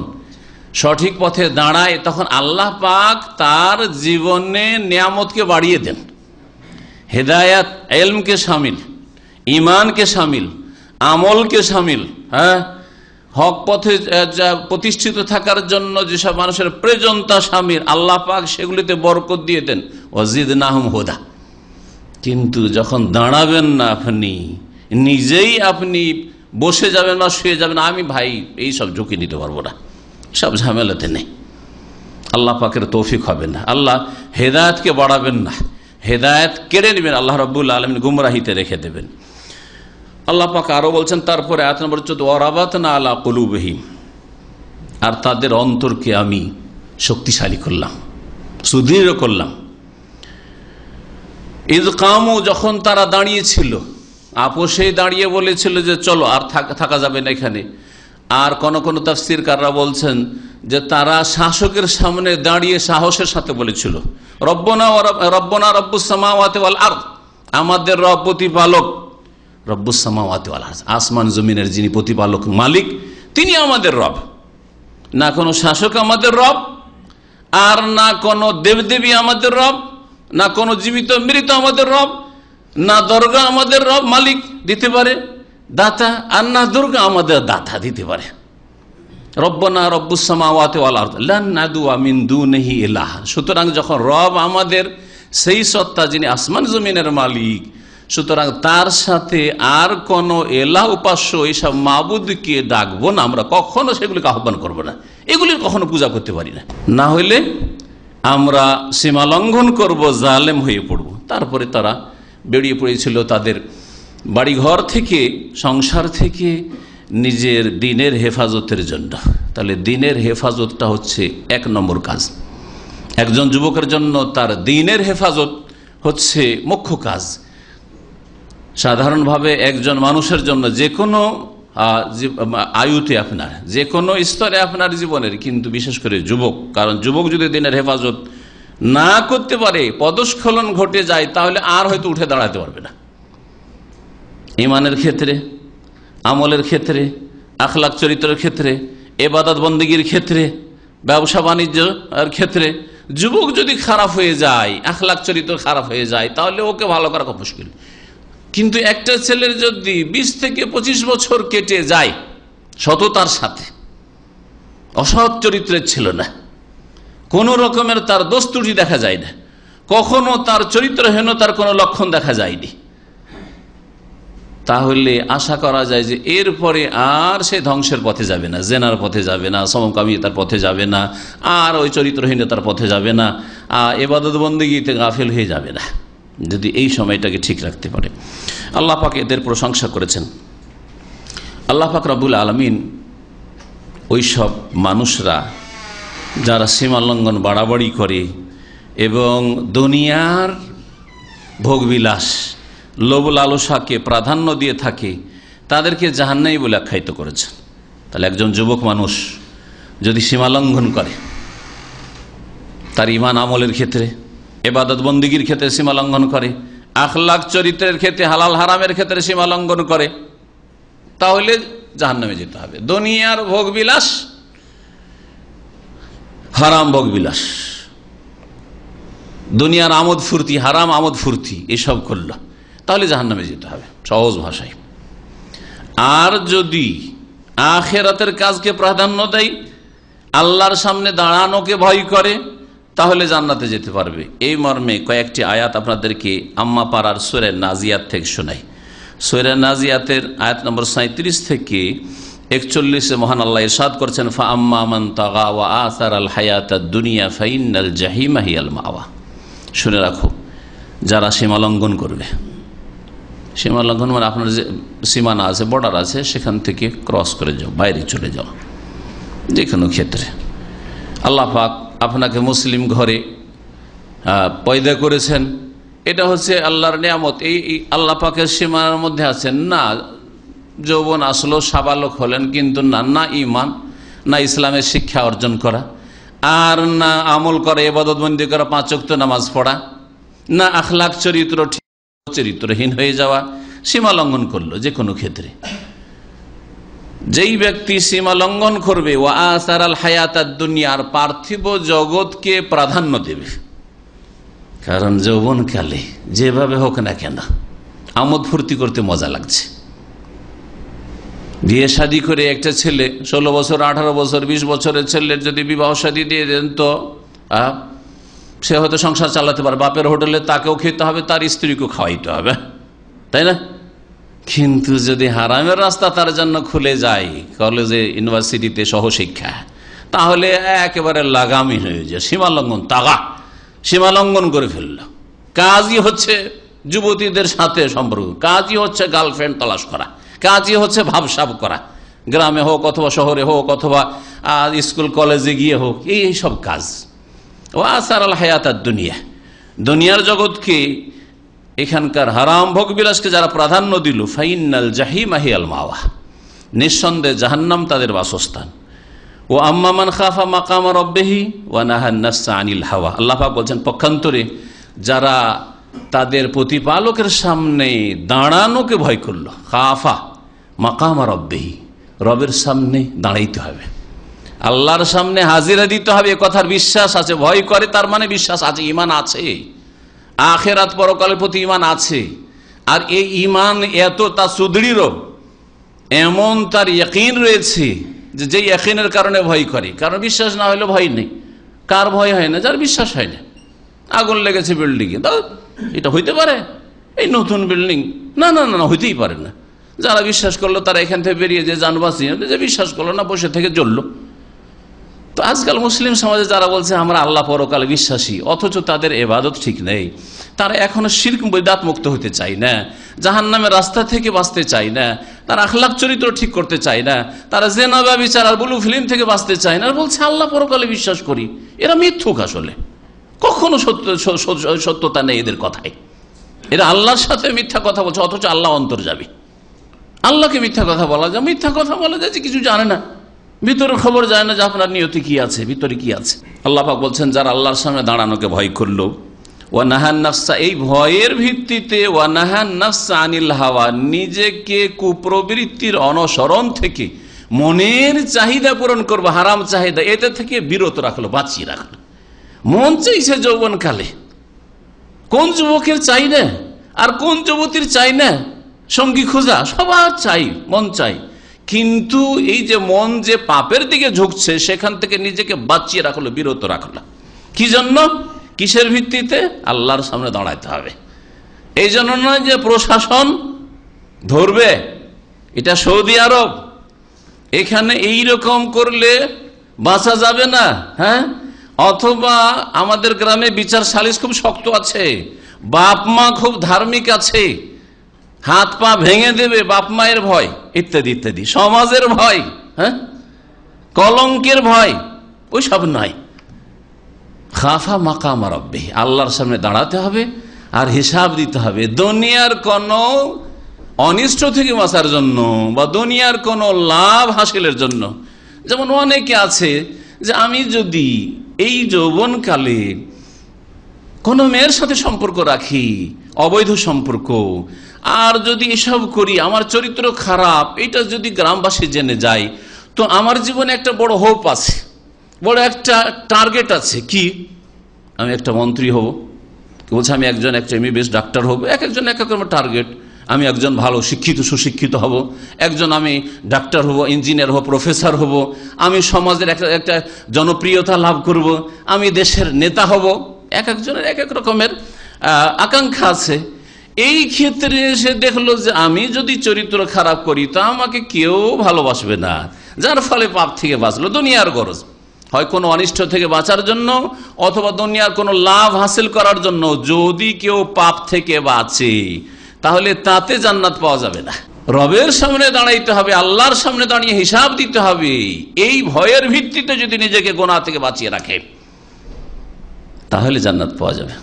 D: সঠিক পথে দাঁড়ায় তখন আল্লাহ পাক তার জীবনে নিয়ামতকে বাড়িয়ে দেন। হেদায়াত ইলমকে শামিল, ঈমানকে শামিল, আমলকে শামিল, হক পথে প্রতিষ্ঠিত থাকার জন্য যেসব মানুষের প্রয়োজন তা শামিল, আল্লাহ পাক সেগুলিতে বরকত দিয়ে দেন। ওয়াজিদনাহুম হুদা। কিন্তু যখন দাঁড়াবেন না, আপনি নিজেই আপনি বসে যাবেন বা শুয়ে যাবেন, আমি ভাই এই সব ঝুঁকি নিতে পারবো না, সব ঝামেলাতে নেই, আল্লাহ পাকের তৌফিক হবে না। আল্লাহ হেদায়েতকে বাড়াবেন না, হেদায়েত কেড়ে নেবেন, আল্লাহ রাব্বুল আলামিন গুমরাহিতে রেখে দেবেন। আল্লাহ পাক আরো বলছেন তারপরে আয়াত নম্বর 14, ওয়ারাবাতনা আলা কুলুবিহিম, আর তাদের অন্তরকে আমি শক্তিশালী করলাম, সুদৃঢ় করলাম। ইয কামু, যখন তারা দাঁড়িয়েছিল, আপোষেই দাঁড়িয়ে বলেছিল যে চলো আর থাকা যাবে না এখানে। আর কোন কোন তাফসীরকাররা বলছেন যে তারা শাসকের সামনে দাঁড়িয়ে সাহসের সাথে বলেছিল রব্বনা রব্বুস সামাওয়াতি ওয়াল আরদ, আমাদের রব প্রতিপালক, রব্বুস সামাওয়াতি ওয়াল আরদ, আসমান জমিনের যিনি প্রতিপালক মালিক তিনি আমাদের রব। না কোনো শাসক আমাদের রব, আর না কোনো দেবদেবী আমাদের রব, না কোনো জীবিত মৃত আমাদের রব, না দরগা আমাদের রব মালিক দিতে পারে দাতা, আর না দুর্গা আমাদের দাতা দিতে পারে। রব্বনা রব্বুস সামাওয়াতি ওয়াল আরদ লান নাদুয়া মিন দুনিহি ইলাহা। সুতরাং যখন রব আমাদের সেই সত্তা যিনি আসমান জমিনের মালিক, সুতরাং তার সাথে আর কোন এলাহ উপাস্য এইসব মাবুদকে ডাকবো না, আমরা কখনো সেগুলিকে আহ্বান করবো না, এগুলির কখনো পূজা করতে পারি না। না হইলে আমরা সীমা লঙ্ঘন করব, জালেম হয়ে পড়ব। তারপরে তারা বেরিয়ে পড়েছিল তাদের বাড়িঘর থেকে, সংসার থেকে নিজের দিনের হেফাজতের জন্য। তাহলে দিনের হেফাজতটা হচ্ছে 1 নম্বর কাজ। একজন যুবকের জন্য তার দিনের হেফাজত হচ্ছে মুখ্য কাজ। সাধারণভাবে একজন মানুষের জন্য যে কোনো আয়ুতে, আপনার যে কোনো স্তরে আপনার জীবনের, কিন্তু বিশেষ করে যুবক, কারণ যুবক যদি দিনের হেফাজত না করতে পারে, পদস্খলন ঘটে যায়, তাহলে আর হয়তো উঠে দাঁড়াতে পারবে না। ইমানের ক্ষেত্রে, আমলের ক্ষেত্রে, আখলাক চরিত্রের ক্ষেত্রে, ইবাদত বন্দেগীর ক্ষেত্রে, ব্যবসা বাণিজ্যের ক্ষেত্রে যুবক যদি খারাপ হয়ে যায়, আখলাক চরিত্র খারাপ হয়ে যায়, তাহলে ওকে ভালো করা খুব মুশকিল। কিন্তু একটা ছেলের যদি 20 থেকে 25 বছর কেটে যায় সততার সাথে, অসৎ চরিত্রের ছিল না, কোন রকমের তার দোষ ত্রুটি দেখা যায় না, কখনো তার চরিত্রহীনতার কোনো লক্ষণ দেখা যায়নি, তাহলে আশা করা যায় যে এরপরে আর সে ধ্বংসের পথে যাবে না, জেনার পথে যাবে না, সমকামিতার পথে যাবে না, আর ওই চরিত্রহীনতার পথে যাবে না, ইবাদত বন্দেগীতে গাফেল হয়ে যাবে না, যদি এই সময়টাকে ঠিক রাখতে পারে। আল্লাহ পাক এদের প্রশংসা করেছেন। আল্লাহ পাক রব্বুল আলামিন ওই সব মানুষরা যারা সীমা লঙ্ঘন বাড়াবাড়ি করে এবং দুনিয়ার ভোগবিলাস, লোভ লালসাকে প্রাধান্য দিয়ে থাকে, তাদেরকে জাহান্নামী বলে আখ্যায়িত করেছেন। তাহলে একজন যুবক মানুষ যদি সীমা লঙ্ঘন করে, তার ঈমান আমলের ক্ষেত্রে, ইবাদত বন্দেগীর ক্ষেত্রে সীমা লঙ্ঘন করে, আখলাক চরিত্রের ক্ষেত্রে, হালাল হারামের ক্ষেত্রে সীমা লঙ্ঘন করে, তাহলে জাহান্নামে যেতে হবে। দুনিয়ার ভোগবিলাস, হারাম ভোগবিলাস, দুনিয়ার আমোদ ফুর্তি, হারাম আমোদ ফুর্তি এসব করল, তাহলে জাহান্নামে যেতে হবে সহজ ভাষায়। আর যদি আখিরাতের কাজকে প্রাধান্য দেয়, আল্লাহর সামনে দাঁড়ানোকে ভয় করে, তাহলে জান্নাতে যেতে পারবে। এই মর্মে কয়েকটি আয়াত আপনাদেরকে আম্মা পাড়ার সূরা নাজিয়াত থেকে শোনাই। সূরা নাজিয়াতের আয়াত নম্বর 37 থেকে 41 মহান আল্লাহ ইরশাদ করছেন, ফা আম্মা মান তাগা ওয়া আসারাল হায়াতাদ দুনিয়া ফাইনাল জাহিমা হিয়াল মাওয়া। শুনে রাখো, যারা সীমা লঙ্ঘন করবে, সীমা লঙ্ঘন মানে আপনার যে সীমানা আছে, বর্ডার আছে, সেখান থেকে ক্রস করে যাও, বাইরে চলে যাও, যে কোনো ক্ষেত্রে। আল্লাহ পাক আপনাকে মুসলিম ঘরে পয়দা করেছেন, এটা হচ্ছে আল্লাহর নিয়ামত। এই আল্লাহ পাকের সীমার মধ্যে আছেন না, যৌবন আসলো, সাবালক হলেন, কিন্তু না ঈমান, না ইসলামের শিক্ষা অর্জন করা, আর না আমল করা, ইবাদত বন্দেগী করা, 5 ওয়াক্ত নামাজ পড়া, না আখলাক চরিত্র ঠিক, চরিত্রহীন হয়ে যাওয়া, সীমা লঙ্ঘন করলো যে কোনো ক্ষেত্রে। যেই ব্যক্তি সীমা লঙ্ঘন করবে, ওয়া আসারাল হায়াতাদ দুনিয়ার পার্থিব জগৎকে প্রাধান্য দেবে, কারণ যৌবনকালে যেভাবে হোক না কেন আমোদ ফুর্তি করতে মজা লাগছে। বিয়ে শাদী করে একটা ছেলে 16 বছর, 18 বছর, 20 বছরের ছেলের যদি বিবাহ শাদী দিয়ে দেন, তো সে হয়তো সংসার চালাতে পারে, বাপের হোটেলে তাকেও খেতে হবে, তার স্ত্রীকেও খাওয়াইতে হবে, তাই না? কিন্তু যদি হারামের রাস্তা তার জন্য খুলে যায়, কলেজে, ইউনিভার্সিটিতে সহশিক্ষা, তাহলে একেবারে লাগামই হয়ে যায়, সীমালঙ্ঘন, তাগা, সীমালঙ্ঘন করে ফেলল। কাজই হচ্ছে যুবতীদের সাথে সম্পর্ক, কাজই হচ্ছে গার্লফ্রেন্ড তালাশ করা, কাজই হচ্ছে ভাবসাব করা, গ্রামে হোক অথবা শহরে হোক অথবা স্কুল কলেজে গিয়ে হোক, এই সব কাজ। ও আসারাল হায়াতাদ দুনিয়া, দুনিয়ার জগৎকে, এখানকার হারাম ভোগবিলাসকে যারা প্রাধান্য দিল, ফাইনাল জাহিমা হিয়াল মাওয়া, নিঃসন্দেহে জাহান্নাম তাদের বাসস্থান। ও আম্মা মান খাফা মাকাম রাব্বিহি ওয়া নাহান নাফসা আনিল হাওয়া। আল্লাহ পাক বলছেন, পক্ষান্তরে যারা তাদের প্রতিপালকের সামনে দাঁড়ানোকে ভয় করলো, খাফা মাকাম রাব্বিহি, রবের সামনে দাঁড়াইতে হবে, আল্লাহর সামনে হাজিরা দিতে হবে, কথার বিশ্বাস আছে, ভয় করে তার মানে বিশ্বাস আছে, ঈমান আছে, আখিরাত পরকালের প্রতি ঈমান আছে। আর এই ঈমান এত তা সুদৃঢ়, এমন তার ইয়াকিন রয়েছে যে ইয়াকিনের কারণে ভয় করে, কারণ বিশ্বাস না হলে ভয় নেই। কার ভয় হয় না? যার বিশ্বাস হয় না। আগুন লেগেছে বিল্ডিংয়ে, এটা হইতে পারে, এই নতুন বিল্ডিং, না না না হইতেই পারে না। যারা বিশ্বাস করলো তারা এখান থেকে বেরিয়ে যে যানবাসী, যে বিশ্বাস করলো না বসে থেকে জ্বললো, তো আজকাল মুসলিম সমাজে যারা বলছে আমরা আল্লাহ পরকালে বিশ্বাসী, অথচ তাদের ইবাদত ঠিক নেই, তারা এখনো শিরক বিদআত মুক্ত হতে চায় না, জাহান্নামের রাস্তা থেকে বাঁচতে চায় না, তারা আখলাক চরিত্র ঠিক করতে চায় না, তারা জিনা ব্যভিচার আর ব্লু ফিল্ম থেকে বাঁচতে চায় না, আর বলছে আল্লাহ পরকালে বিশ্বাস করি। এরা মিথ্যুক, আসলে কখনো সত্যতা নেই এদের কথায়। এরা আল্লাহর সাথে মিথ্যা কথা বলছে, অথচ আল্লাহ অন্তর্যামী। আল্লাহকে মিথ্যা কথা বলা যায়, মিথ্যা কথা বলা যায় যে কিছু জানে না, ভিতরের খবর যায় না যে আপনার নিয়তি কি আছে, ভিতরে কি আছে। আল্লাহ পাক বলছেন যারা আল্লাহর সামনে দাঁড়ানোকে ভয় করলো, ওয়ানাহান নাফসা, এই ভয়ের ভিত্তিতে ওয়ানাহান নাফসা আনিল হাওয়া, নিজেকে কুপ্রবৃত্তির অনুসরণ থেকে মনের চাহিদা পূরণ করবো, হারাম চাহিদা, এতে থেকে বিরত রাখলো, বাঁচিয়ে রাখলো। মন চাইছে যৌবনকালে, কোন যুবকের চাই না আর কোন যুবতীর চাই না সঙ্গী খোঁজা, সবার চাই, মন চাই, কিন্তু এই যে মন যে পাপের দিকে ঝুঁকছে সেখান থেকে নিজেকে বাঁচিয়ে রাখলো, বিরত রাখলো। কি জন্য? কিসের ভিত্তিতে? আল্লাহর সামনে দাঁড়াইতে হবে। এই জন্য নয় যে প্রশাসন ধরবে, এটা সৌদি আরব, এখানে এই রকম করলে বাঁচা যাবে না, হ্যাঁ, অথবা আমাদের গ্রামে বিচার সালিশ খুব শক্ত আছে, বাপ মা খুব ধার্মিক আছে, হাত পা ভেঙে দেবে বাপ মায়ের ভয়, ইত্যাদি ইত্যাদি, সমাজের ভয়, হ্যাঁ, কলঙ্কের ভয়, ওই সব নয়। খাফা মাকাম রাব্বিহি, আল্লাহর সামনে দাঁড়াতে হবে আর হিসাব দিতে হবে। দুনিয়ার কোন অনিষ্ট থেকে বাঁচার জন্য বা দুনিয়ার কোন লাভ হাসিলের জন্য। যেমন অনেকে আছে যে আমি যদি এই যৌবনকালে কোনো মেয়ের সাথে সম্পর্ক রাখি, অবৈধ সম্পর্ক, আর যদি এসব করি আমার চরিত্র খারাপ, এটা যদি গ্রামবাসী জেনে যায়, তো আমার জীবনে একটা বড় হোপ আছে, বড় একটা টার্গেট আছে। কি? আমি একটা মন্ত্রী হব, বলছে আমি একজন একটা এমবিবিএস ডাক্তার হব, এক একজন এক এক রকমের টার্গেট। আমি একজন ভালো শিক্ষিত সুশিক্ষিত হব, একজন আমি ডাক্তার হব, ইঞ্জিনিয়ার হব, প্রফেসর হব, আমি সমাজের একটা জনপ্রিয়তা লাভ করব, আমি দেশের নেতা হব। এক একজনের এক এক রকমের আকাঙ্ক্ষা আছে। এই ক্ষেত্রে সে দেখলো যে আমি যদি চরিত্র খারাপ করি তা আমাকে কেউ ভালোবাসবে না, যার ফলে পাপ থেকে বাঁচলো। দুনিয়ার গরজ, হয় কোনো অনিষ্ট থেকে বাঁচার জন্য অথবা দুনিয়ার কোনো লাভ হাসিল করার জন্য। যদি কেউ পাপ থেকে বাঁচে তাহলে তাতে জান্নাত পাওয়া যাবে না। রবের সামনে দাঁড়াইতে হবে, আল্লাহর সামনে দাঁড়িয়ে হিসাব দিতে হবে। এই ভয়ের ভিত্তিতে যদি নিজেকে গুনাহ থেকে বাঁচিয়ে রাখে তাহলে জান্নাত পাওয়া যাবে।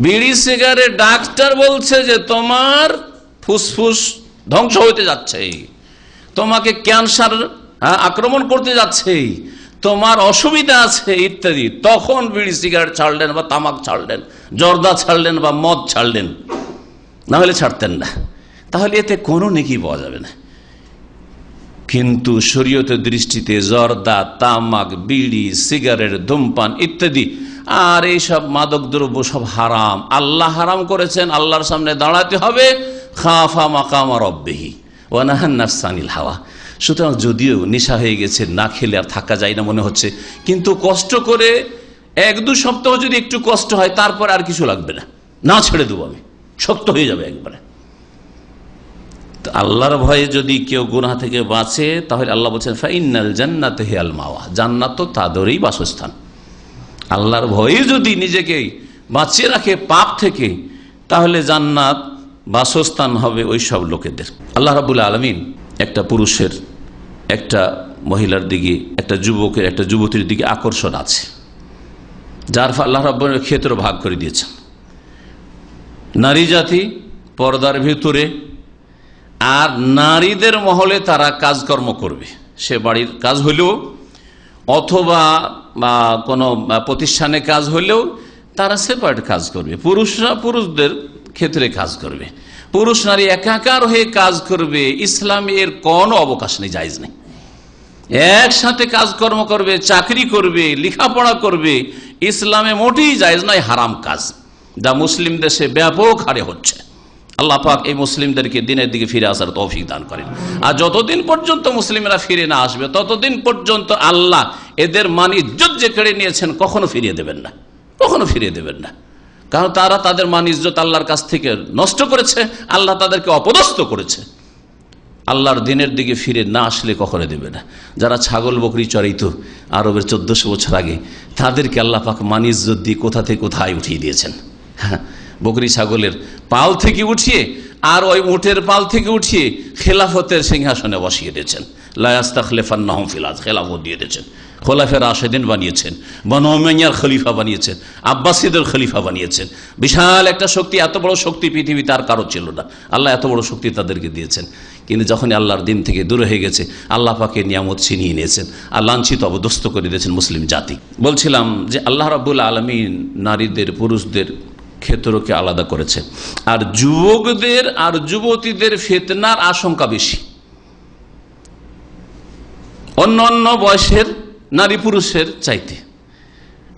D: বিড়ি সিগারেট, ডাক্তার বলছে যে তোমার ফুসফুস ধ্বংস হতে যাচ্ছে, তোমাকে ক্যান্সার আক্রমণ করতে যাচ্ছে, তোমার অসুবিধা আছে ইত্যাদি, তখন বিড়ি সিগারেট ছাড়লেন বা তামাক ছাড়লেন, জর্দা ছাড়লেন বা মদ ছাড়লেন, না হলে ছাড়তেন না। তাহলে এতে কোনো নেকি পাওয়া যাবে না। কিন্তু শরীয়তের দৃষ্টিতে জর্দা, তামাক, বিড়ি, সিগারেট, ধূমপান ইত্যাদি আর এইসব মাদক দ্রব্য সব হারাম, আল্লাহ হারাম করেছেন। আল্লাহর সামনে দাঁড়াতে হবে, খাফা মাকাম রাব্বিহি ওয়া নাহান নাফসা আনিল হাওয়া। সুতরাং যদিও নেশা হয়ে গেছে, না খেলে আর থাকা যায় না মনে হচ্ছে, কিন্তু কষ্ট করে 1-2 সপ্তাহ যদি একটু কষ্ট হয় তারপর আর কিছু লাগবে না, না ছেড়ে দেবো আমি, শক্ত হয়ে যাবে একবারে। তো আল্লাহর ভয়ে যদি কেউ গুনাহ থেকে বাঁচে তাহলে আল্লাহ বলছেন ফাইন্নাল জান্নাতা হিয়াল মাওয়া, জান্নাত তো তাদেরই বাসস্থান। আল্লাহর ভয়ে যদি নিজেকে বাঁচিয়ে রাখে পাপ থেকে তাহলে জান্নাত বাসস্থান হবে ওই সব লোকেদের। আল্লাহ রাব্বুল আলামিন একটা পুরুষের, একটা মহিলার দিকে, একটা যুবকের, একটা যুবতীর দিকে আকর্ষণ আছে, যার ফলে আল্লাহ রাব্বুল ক্ষেত্র ভাগ করে দিয়েছেন। নারী জাতি পর্দার ভিতরে, আর নারীদের মহলে তারা কাজকর্ম করবে, সে বাড়ির কাজ হলেও অথবা কোনো প্রতিষ্ঠানে কাজ হলেও তারা সেপারেট কাজ করবে। পুরুষরা পুরুষদের ক্ষেত্রে কাজ করবে, পুরুষ নারী একাকার হয়ে কাজ করবে। ইসলামে এর কোনো অবকাশ নেই, জায়েজ নেই। একসাথে কাজকর্ম করবে, চাকরি করবে, লেখাপড়া করবে, ইসলামে মোটেই জায়েজ নয়, হারাম কাজ, যা মুসলিম দেশে ব্যাপক হারে হচ্ছে। আল্লাহ পাক এই মুসলিমদেরকে দিনের দিকে ফিরে আসার তৌফিক দান করেন। আর যতদিন পর্যন্ত মুসলিমরা ফিরে না আসবে ততদিন পর্যন্ত আল্লাহ এদের মান ইজ্জত যে কেড়ে নিয়েছেন কখনো ফিরিয়ে দেবেন না, কখনো ফিরিয়ে দেবেন না। কারণ তারা তাদের মান ইজ্জত আল্লাহর কাছ থেকে নষ্ট করেছে, আল্লাহ তাদেরকে অপদস্থ করেছে। আল্লাহর দিনের দিকে ফিরে না আসলে কখনো দেবে না। যারা ছাগল বকরি চড়াইতো আরবের 1400 বছর আগে, তাদেরকে আল্লাহ পাক মানিজ্জত দিয়ে কোথা থেকে কোথায় উঠিয়ে দিয়েছেন। বকরি ছাগলের পাল থেকে উঠিয়ে আর ওই উটের পাল থেকে উঠিয়ে খেলাফতের সিংহাসনে বসিয়ে দিয়েছেন। লা ইস্তাখলিফান্নাহুম ফিল আরদ, খেলাফত দিয়ে দিয়েছেন। খোলাফে রাশেদিন বানিয়েছেন, বনু উমাইয়ার খলিফা বানিয়েছেন, আব্বাসীদের খলিফা বানিয়েছেন। বিশাল একটা শক্তি, এত বড় শক্তি পৃথিবীতে আর কারো ছিল না। আল্লাহ এত বড় শক্তি তাদেরকে দিয়েছেন। কিন্তু যখন আল্লাহর দিন থেকে দূরে হয়ে গেছে, আল্লাহ পাকের নিয়ামত ছিনিয়ে নিয়েছেন আর লাঞ্ছিত অবদস্ত করে দিয়েছেন মুসলিম জাতি। বলছিলাম যে আল্লাহ রাব্বুল আলামিন নারীদের পুরুষদের ক্ষেত্রকে আলাদা করেছে, আর যুবকদের আর যুবতীদের ফিতনার আশঙ্কা বেশি অন্য অন্য বয়সের নারী পুরুষের চাইতে।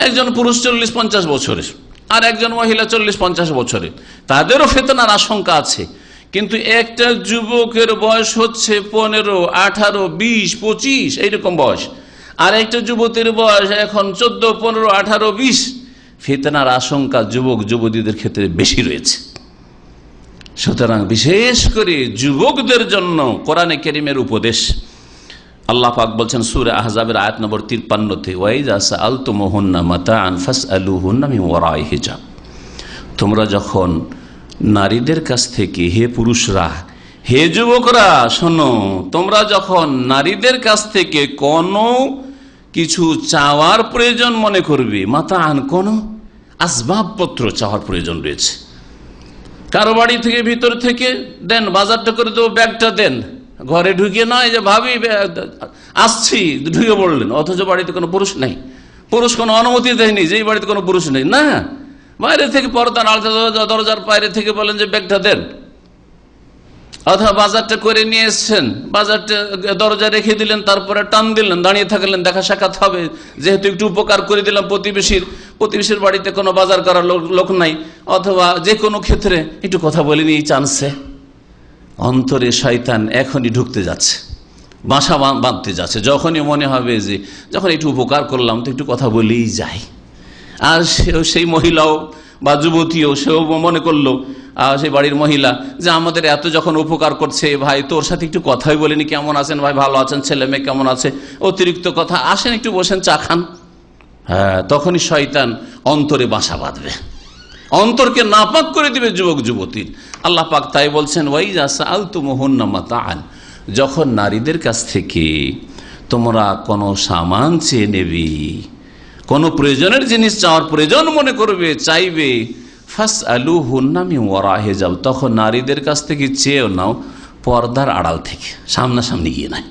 D: একজন পুরুষ 40-50 বছরের আর একজন মহিলা 40-50 বছরের, তাদেরও ফিতনার আশঙ্কা আছে। কিন্তু একটা যুবকের বয়স হচ্ছে 15, 18, 20, 25 এইরকম বয়স, আর একটা যুবতীর বয়স এখন 14, 15, 18, 20। ফিতনার আশঙ্কা যুবক যুবতীদের ক্ষেত্রে বেশি রয়েছে। সুতরাং বিশেষ করে যুবকদের জন্য কোরআনে কারীমের উপদেশ। আল্লাহ পাক বলছেন সূরা আহজাবের আয়াত নম্বর 53-তে, ওয়াইজা সাআলতুমুহুন্না মাতাআন ফাসআলুহুন্না মিন ওয়ারাই হিজাব। তোমরা যখন নারীদের কাছ থেকে, হে পুরুষরা, হে যুবকরা শোনো, তোমরা যখন নারীদের কাছ থেকে কোনো কিছু চাওয়ার প্রয়োজন মনে করবে, মাতাআন কোনো আসবাবপত্র চাওয়ার প্রয়োজন রয়েছে, কারো বাড়ি থেকে ভিতর থেকে দেন, বাজারটা করে দেবো, ব্যাগটা দেন, ঘরে ঢুকিয়ে নয় যে ভাবি আসছি ঢুকে পড়লেন, অথচ বাড়িতে কোনো পুরুষ নেই, পুরুষ কোনো অনুমতি দেয়নি, যেই বাড়িতে কোনো পুরুষ নেই, না বাইরে থেকে পর্দার আলতা দরজার বাইরে থেকে বলেন যে ব্যাগটা দেন, অথবা বাজারটা করে নিয়ে এসছেন, বাজারটা দরজা রেখে দিলেন, তারপরে টান দিলেন, দাঁড়িয়ে থাকলেন, দেখা সাক্ষাৎ হবে, যেহেতু একটু উপকার করে দিলাম প্রতিবেশীর বাড়িতে কোনো বাজার করার লোক নাই, অথবা যে কোনো ক্ষেত্রে একটু কথা বলে নিয়ে চান্সে অন্তরে শয়তান এখনই ঢুকতে যাচ্ছে, বাসা বাঁধতে যাচ্ছে। যখনই মনে হবে যে যখন একটু উপকার করলাম তো একটু কথা বলেই যাই, আর সেই মহিলাও বা যুবতীও সেও মনে করলো, সেই বাড়ির মহিলা, যে আমাদের এত যখন উপকার করছে, ভাই তোর সাথে একটু কথাই বলিনি, কেমন আছেন ভাই, ভালো আছেন, ছেলে মেয়ে কেমন আছে, অতিরিক্ত কথা, আসেন একটু বসেন, চা খান। হ্যাঁ, তখনই শয়তান অন্তরে বাসা বাঁধবে, অন্তরকে নাপাক করে দিবে যুবক যুবতীর। আল্লাহ পাক তাই বলছেন, ওয়াইজা সাআলতুমুহুন্না মাতাআন, যখন নারীদের কাছ থেকে তোমরা কোনো সামান চেয়ে নেবে, কোনো প্রয়োজনের জিনিস চাওয়ার প্রয়োজন মনে করবে, চাইবে, ফাসআলুহুন্না মিন ওয়ারাই হিজাব, তখন নারীদের কাছ থেকে চেয়েও নাও পর্দার আড়াল থেকে, সামনাসামনি গিয়ে নাই,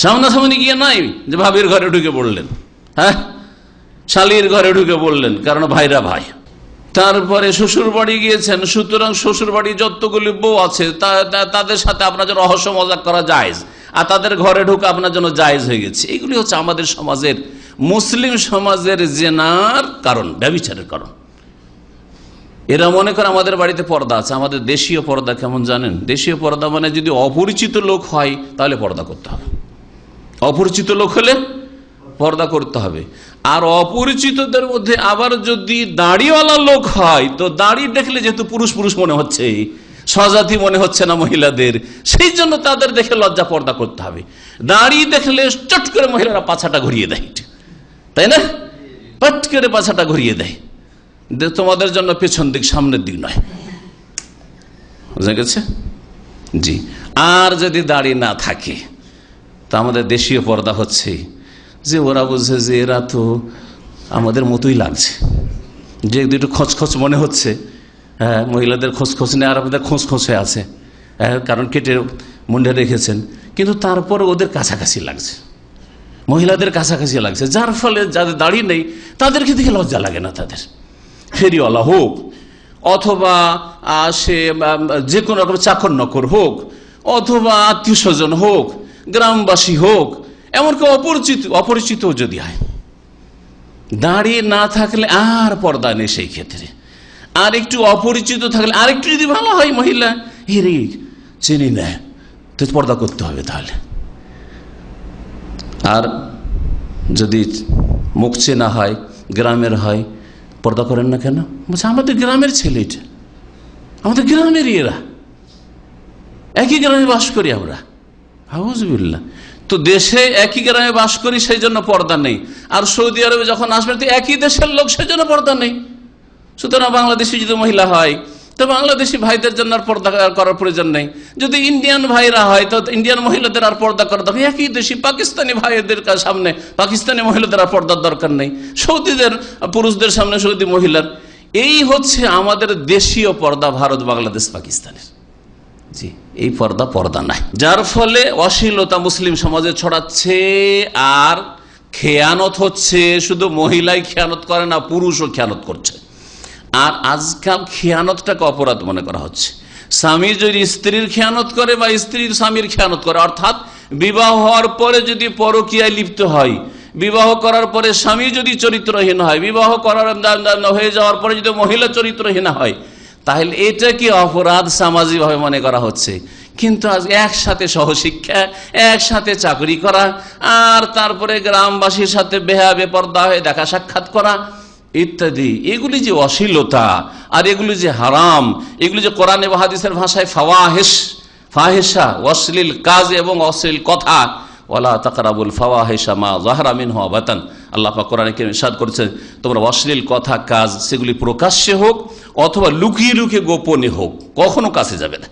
D: সামনাসামনি গিয়ে নাই যে ভাবির ঘরে ঢুকে পড়লেন, হ্যাঁ শালির ঘরে ঢুকে পড়লেন, কারণ ভাইরা ভাই। তারপরে শ্বশুর বাড়ি গিয়েছেন, সুতরাং শ্বশুর বাড়ি যতগুলি বউ আছে তাদের সাথে আপনার জন্য রহস্য মজাক করা জায়েজ, আর তাদের ঘরে ঢুকে আপনার জন্য জায়েজ হয়ে গেছে। এগুলি হচ্ছে আমাদের সমাজের, মুসলিম সমাজের জেনার কারণ, ব্যভিচারের কারণ। এরা মনে করে আমাদের বাড়িতে পর্দা আছে। আমাদের দেশীয় পর্দা কেমন জানেন? দেশীয় পর্দা মানে যদি অপরিচিত লোক হয় তাহলে পর্দা করতে হবে, অপরিচিত লোক হলে পর্দা করতে হবে। আর অপরিচিতদের মধ্যে আবার যদি দাড়িওয়ালা লোক হয়, তো দাড়ি দেখলে যেহেতু পুরুষ পুরুষ মনে হচ্ছে, স্বজাতি মনে হচ্ছে না মহিলাদের, সেই জন্য তাদের দেখে লজ্জা পর্দা করতে হবে। দাড়ি দেখলে চট করে মহিলারা পাছাটা ঘুরিয়ে দেয়, তাই না? পট করে পাছাটা ঘুরিয়ে দেয়, তোমাদের জন্য পেছন দিক সামনের দিক নয়, বুঝা গেছে? জি। আর যদি দাড়ি না থাকে, তা আমাদের দেশীয় পর্দা হচ্ছে যে ওরা বুঝে যে এরা তো আমাদের মতোই লাগছে, যে একটু খচখচ মনে হচ্ছে, হ্যাঁ মহিলাদের খোঁজখোঁজ নেই, আর আমাদের খোঁজখোঁজে আছে, কারণ কেটে মুন্ডে রেখেছেন, কিন্তু তারপরে ওদের কাছাকাছি লাগছে, মহিলাদের কাছাকাছি লাগছে, যার ফলে যাদের দাড়ি নেই তাদেরকে দেখে লজ্জা লাগে না। তাদের ফেরিওয়ালা হোক, অথবা সে যে কোনো রকম চাকর নকর হোক, অথবা আত্মীয় স্বজন হোক, গ্রামবাসী হোক, এমনকি অপরিচিত যদি হয়, দাঁড়িয়ে না থাকলে আর পর্দা নেই সেই ক্ষেত্রে। আর একটু অপরিচিত থাকলে, আর একটু যদি ভালো হয় মহিলা, রে চিনি না, তো পর্দা করতে হবে তাহলে। আর যদি মুখ চেনা হয়, গ্রামের হয়, পর্দা করেন না কেন? বলছে আমাদের গ্রামের ছেলে, এটা আমাদের গ্রামেরই, এরা একই গ্রামে বাস করি আমরা। আউযুবিল্লাহ। তো দেশে একই গ্রামে বাস করি সেই জন্য পর্দা নেই, আর সৌদি আরবে যখন আসবেন তো একই দেশের লোক সেই জন্য পর্দা নেই। সুতরাং বাংলাদেশি যদি মহিলা হয় তো বাংলাদেশি ভাইদের জন্য আর পর্দা করার প্রয়োজন নেই। যদি ইন্ডিয়ান ভাইরা হয় তো ইন্ডিয়ান মহিলাদের আর পর্দা করার দরকার, একই দেশি পাকিস্তানি ভাইদের সামনে পাকিস্তানি মহিলাদের আর পর্দার দরকার নেই, সৌদিদের পুরুষদের সামনে সৌদি মহিলার। এই হচ্ছে আমাদের দেশীয় পর্দা, ভারত, বাংলাদেশ, পাকিস্তানের। জি, এই পর্দা নাই, যার ফলে অশ্লীলতা মুসলিম সমাজে ছড়াচ্ছে আর খেয়ানত হচ্ছে। শুধু মহিলাই খেয়ানত করে না, পুরুষও খেয়ানত করছে। আর আজকাল খেয়ানতটাকে অপরাধ মনে করা হচ্ছে। স্বামী যদি স্ত্রীর খেয়ানত করে বা স্ত্রীর স্বামীর খেয়ানত করে, অর্থাৎ বিবাহ হওয়ার পরে যদি পরকীয়ায় লিপ্ত হয়, বিবাহ করার পরে স্বামী যদি চরিত্রহীন হয়, বিবাহ করার হয়ে যাওয়ার পরে যদি মহিলা চরিত্রহীন হয়, তাহলে এটা কি অপরাধ সামাজিকভাবে মনে করা হচ্ছে। কিন্তু আজ একসাথে সহশিক্ষা, একসাথে চাকরি করা, আর তারপরে গ্রামবাসীর সাথে বেপরদা হয়ে দেখা সাক্ষাৎ করা ইত্যাদি, এগুলি যে অশ্লীলতা আর এগুলি যে হারাম, এগুলি যে কোরআন এবং হাদিসের ভাষায় ফাহেসা, অশ্লীল কাজ এবং অশ্লীল কথা, ওয়ালা তাকরাবুল ফাওয়াহিশা মা যাহারা মিনহু ওয়া বাতান। আল্লাহ পাক কোরআনে কারীমে ইরশাদ করেছেন, তোমরা অশ্লীল কথা কাজ সেগুলি প্রকাশ্যে হোক অথবা লুকিয়ে লুকিয়ে গোপনে হোক, কখনো কাছে যাবে না,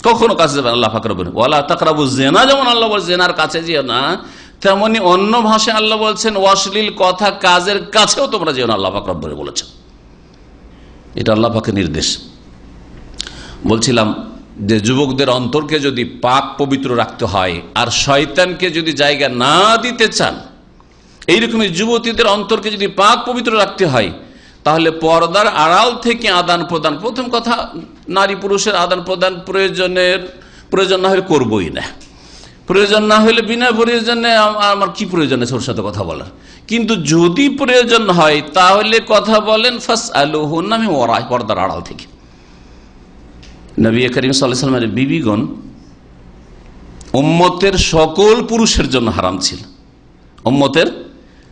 D: কখনো কাছে যাবে না। আল্লাহ পাক বলেন ওয়ালা তাকরাবুজ জিনা, যেমন আল্লাহ বলেন জিনার কাছে যেও না, তেমনি অন্য ভাষায় আল্লাহ বলছেন অশ্লীল কথা কাজের কাছেও তোমরা যেও না, আল্লাহ পাক রব্বুল বলেছেন। এটা আল্লাহ পাকের নির্দেশ। বলছিলাম যে যুবকদের অন্তরকে যদি পাক পবিত্র রাখতে হয় আর শয়তানকে যদি জায়গা না দিতে চান, এইরকমই যুবতীদের অন্তরকে যদি পাক পবিত্র রাখতে হয়, তাহলে পর্দার আড়াল থেকে আদান প্রদান, প্রথম কথা নারী পুরুষের আদান প্রদান প্রয়োজন না হলে করবই না, প্রয়োজন না হলে বিনা প্রয়োজনে আমার কি প্রয়োজন আছে ওর সাথে কথা বলার। কিন্তু যদি প্রয়োজন হয় তাহলে কথা বলেন ফাসআলুহুন্না মিন ওয়ারাই, পর্দার আড়াল থেকে। নবী করিম সাল্লাল্লাহু আলাইহি ওয়াসাল্লামের বিবিগণ উম্মতের সকল পুরুষের জন্য হারাম ছিল, উম্মতের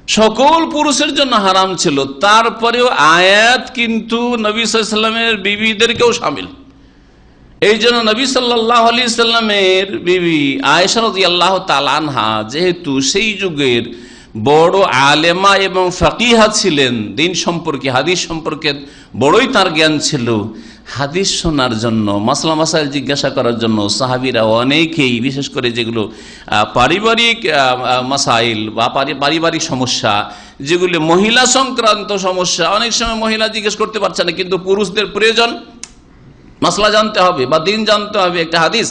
D: সকল পুরুষের জন্য হারাম ছিল। তারপরেও আয়াত কিন্তু নবী সাল্লাল্লাহু আলাইহি ওয়াসাল্লামের বিবিদেরকেও শামিল। এই জন্য নবী সাল্লাল্লাহু আলাইহি সাল্লামের বিবি আয়েশা রাদিয়াল্লাহু তাআলা আনহা যেহেতু সেই যুগের বড় আলেমা এবং ফাকিহা ছিলেন, দিন সম্পর্কে হাদিস সম্পর্কে বড়ই তার জ্ঞান ছিল, হাদিস শোনার জন্য, মাসলা মাসাইল জিজ্ঞাসা করার জন্য সাহাবীরা অনেকেই, বিশেষ করে যেগুলো পারিবারিক মাসাইল বা পারিবারিক সমস্যা, যেগুলো মহিলা সংক্রান্ত সমস্যা, অনেক সময় মহিলা জিজ্ঞেস করতে পারছে না কিন্তু পুরুষদের প্রয়োজন মাসলা জানতে হবে বা দিন জানতে হবে। একটা হাদিস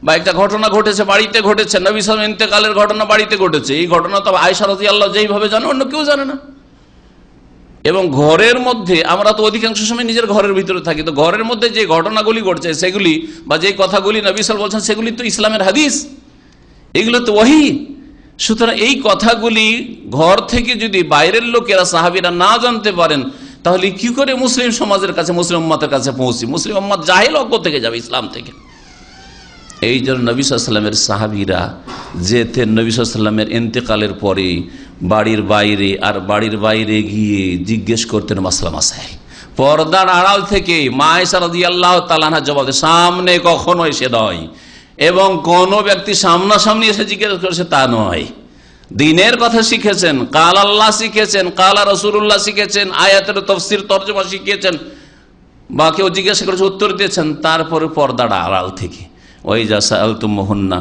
D: বা একটা ঘটনা ঘটেছে, বাড়িতে ঘটেছে, নবী সাল্লাল্লাহু আলাইহি ওয়াসাল্লাম ইন্তেকালের ঘটনা বাড়িতে ঘটেছে, এই ঘটনা তো আয়েশা রাদিয়াল্লাহু যেইভাবে জানে অন্য কেউ জানে না। এবং ঘরের মধ্যে আমরা তো অধিকাংশ সময় নিজের ঘরের ভিতরে থাকি, তো ঘরের মধ্যে যে ঘটনাগুলি ঘটছে সেগুলি বা যে কথাগুলি নবী সাল্লাল্লাহু আলাইহি ওয়াসাল্লাম বলছেন সেগুলি তো ইসলামের হাদিস, এগুলো তো ওহী। সুতরাং এই কথাগুলি ঘর থেকে যদি বাইরের লোকেরা সাহাবীরা না জানতে পারেন তাহলে কি করে মুসলিম সমাজের কাছে, মুসলিম উম্মতের কাছে পৌঁছি? মুসলিম উম্মত জাহেল অজ্ঞ থেকে যাবে ইসলাম থেকে। এই জন্য নবী সাল্লাল্লাহু আলাইহি ওয়াসাল্লামের সাহাবীরা যেতেন নবী সাল্লাল্লাহু আলাইহি ওয়াসাল্লামের ইন্তেকালের পরে বাড়ির বাইরে গিয়ে জিজ্ঞেস করতেন মাসলা মাসাইল, পর্দার আড়াল থেকে। মা আয়েশা রাদিয়াল্লাহু তাআলা আনহা জবাব দেন, সামনে কখনো এসে নয়, এবং কোন ব্যক্তি সামনাসামনি এসে জিজ্ঞেস করেছে তা নয়। দিনের কথা শিখেছেন, কাল আল্লাহ শিখেছেন, কাল রাসূলুল্লাহ শিখেছেন, আয়াতের তাফসীর তরজমা শিখিয়েছেন, বা কেউ জিজ্ঞাসা করেছে উত্তর দিয়েছেন, তারপরে পর্দার আড়াল থেকে। ওয়াইজা সাআলতুমুহুন্না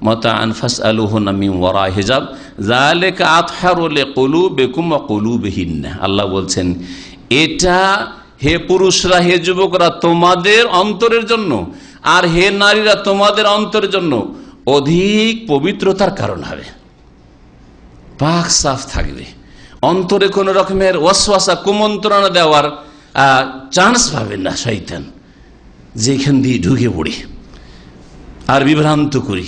D: মাতাআন ফাসআলুহুন্না মিন ওয়ারাই হিজাব যালিকা আতহারু লিকুলুবিকুম ওয়া কুলুবিহিন্না। আল্লাহ বলছেন এটা হে পুরুষরা, হে যুবকরা তোমাদের অন্তরের জন্য, আর হে নারীরা তোমাদের অন্তরের জন্য অধিক পবিত্রতার কারণ হবে, পাক সাফ থাকবে, অন্তরে কোন রকমের ওয়াসওয়াসা কুমন্ত্রণা দেওয়ার চান্স পাবে না শয়তান, যেখান দিয়ে ঢুকে পড়ি আর বিভ্রান্ত করি,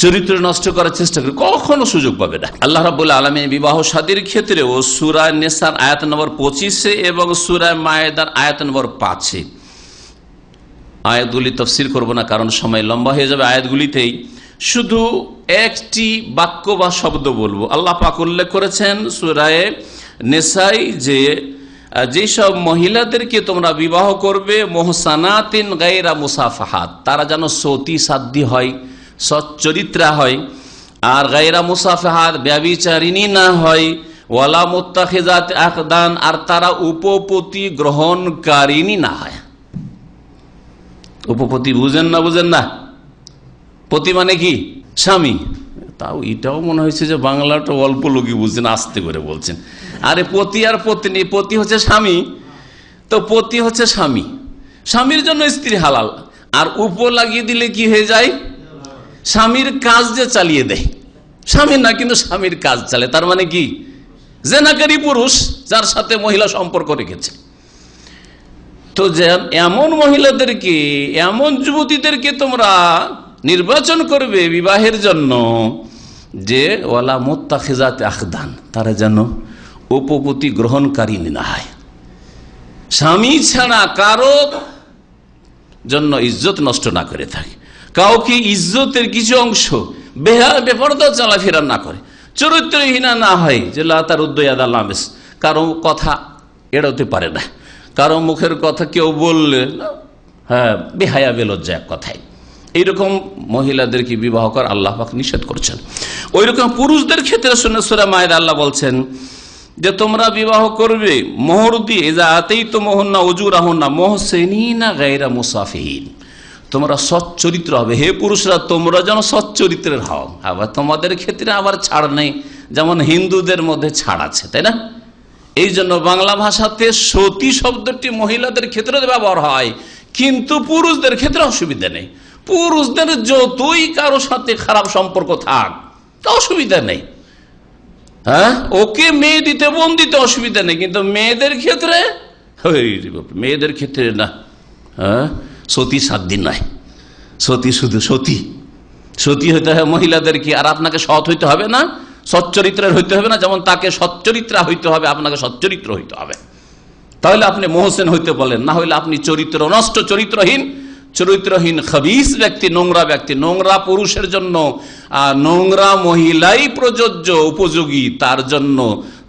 D: চরিত্র নষ্ট করার চেষ্টা করি, কখনো সুযোগ পাবে না। আল্লাহ রাব্বুল আলামিন বিবাহ শাদীর ক্ষেত্রে ও সূরা নিসার আয়াত নম্বর 25 এবং সূরা মায়েদার আয়াত নম্বর 5 আয়াতগুলি তাফসীর করব না কারণ সময় লম্বা হয়ে যাবে। আয়াতগুলিতেই শুধু একটি বাক্য বা শব্দ বলবো। আল্লাহ পাক উল্লেখ করেছেন সূরা নিসাই যে যেসব মহিলাদেরকে তোমরা বিবাহ করবে মুহসানাতিন গায়রা মুসাফাহাত, তারা যেন সতী সাধ্য হয়, সচ্চরিত্রা হয়, আর গায়রা মুসাফিহাত ব্যভিচারিণী না হয়, ওয়ালা মুত্তাখিজাত আখদান আর তারা উপপতি গ্রহণকারিণী না হয়। উপপতি বুঝেন না? পতি মানে কি? স্বামী। তাও এটাও মনে হয়েছে যে বাংলাটা অল্প লোকই বুঝছেন, আস্তে করে বলছেন। আরে পতি আর পত্নী, পতি হচ্ছে স্বামী, তো পতি হচ্ছে স্বামী, স্বামীর জন্য স্ত্রী হালাল। আর উপ লাগিয়ে দিলে কি হয়ে যায়? স্বামীর কাজ যে চালিয়ে দেয়, স্বামীর না কিন্তু স্বামীর কাজ চালে, তার মানে কি? জেনাকারী পুরুষ যার সাথে মহিলা সম্পর্ক রেখেছে। তো এমন মহিলাদেরকে, এমন যুবতীদেরকে তোমরা নির্বাচন করবে বিবাহের জন্য যে ওয়ালা মুত্তাখিজাত আখদান, তারা যেন উপপতি গ্রহণকারী না হয়, স্বামী ছাড়া কারো জন্য ইজ্জত নষ্ট না করে থাকে, কাউকে ইজ্জতের কিছু অংশ বেপরদা চলাফেরা না করে, চরিত্রহীনা না হয়, যে লাতার উদ্দয়াদ আলামেস, কারো কথা এড়াতে পারে না, কারো মুখের কথা কেউ বললে হ্যাঁ বেহায়া বেলজ্জা এক কথায়, এইরকম মহিলাদেরকে বিবাহ করা আল্লাহ পাক নিষেধ করছেন। ওইরকম পুরুষদের ক্ষেত্রে সূরা মায়েদা আল্লাহ বলছেন যে তোমরা বিবাহ করবে মোহর দিয়ে, যা আতেই তো মোহন্না উজুরাহুন্না মুহসিনিনা গায়রা মুসাফিহিন, তোমরা সচ্চরিত্র হবে। হে পুরুষরা, তোমরা যেন সচ্চরিত্রের হও। আবার তোমাদের ক্ষেত্রে আবার ছাড় নেই, যেমন হিন্দুদের মধ্যে ছাড় আছে, তাই না? এই জন্য বাংলা ভাষাতে সতী শব্দটি মহিলাদের ক্ষেত্রে ব্যবহার হয়, কিন্তু পুরুষদের ক্ষেত্রে অসুবিধা নেই। পুরুষদের যতই কারো সাথে খারাপ সম্পর্ক থাক, অসুবিধা নেই, হ্যাঁ, ওকে মেয়ে দিতে বোন দিতে অসুবিধা নেই, কিন্তু মেয়েদের ক্ষেত্রে না। হ্যাঁ, সতী 7 দিন নয়, সতী শুধু সতী হইতে হবে মহিলাদেরকে। আর আপনাকে সৎ হইতে হবে না, সচ্চরিত্রের হইতে হবে না, যেমন তাকে সচ্চরিত্রা হইতে হবে, আপনাকে সচ্চরিত্র হইতে হবে, তাহলে আপনি মোহসেন হইতে বলেন। না হইলে আপনি চরিত্র নষ্ট, চরিত্রহীন খবিস ব্যক্তি, নোংরা ব্যক্তি। নোংরা পুরুষের জন্য নোংরা মহিলাই প্রযোজ্য, উপযোগী, তার জন্য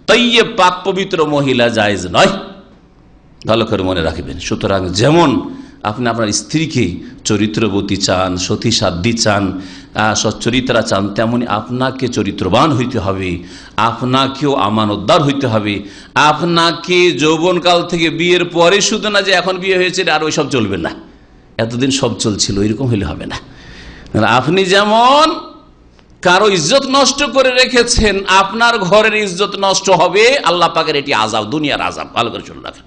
D: তাইয়্যিব পাক পবিত্র মহিলা জায়েজ নয়, ভালো করে মনে রাখবেন। সুতরাং যেমন আপনি আপনার স্ত্রীকে চরিত্রবতী চান, সতী সাধ্বী চান, সচ্চরিত্রা চান, তেমনি আপনাকে চরিত্রবান হইতে হবে, আপনাকেও আমানতদার হইতে হবে। আপনাকে যৌবনকাল থেকে বিয়ের পরে শুধু না যে এখন বিয়ে হয়েছে আর ওইসব চলবে না, এতদিন সব চলছিল, এরকম হইলে হবে না। আপনি যেমন কারো ইজ্জত নষ্ট করে রেখেছেন, আপনার ঘরের ইজ্জত নষ্ট হবে। আল্লাহ পাকের এটি আযাব, দুনিয়ার আযাব, ভালো করে শুনে রাখেন।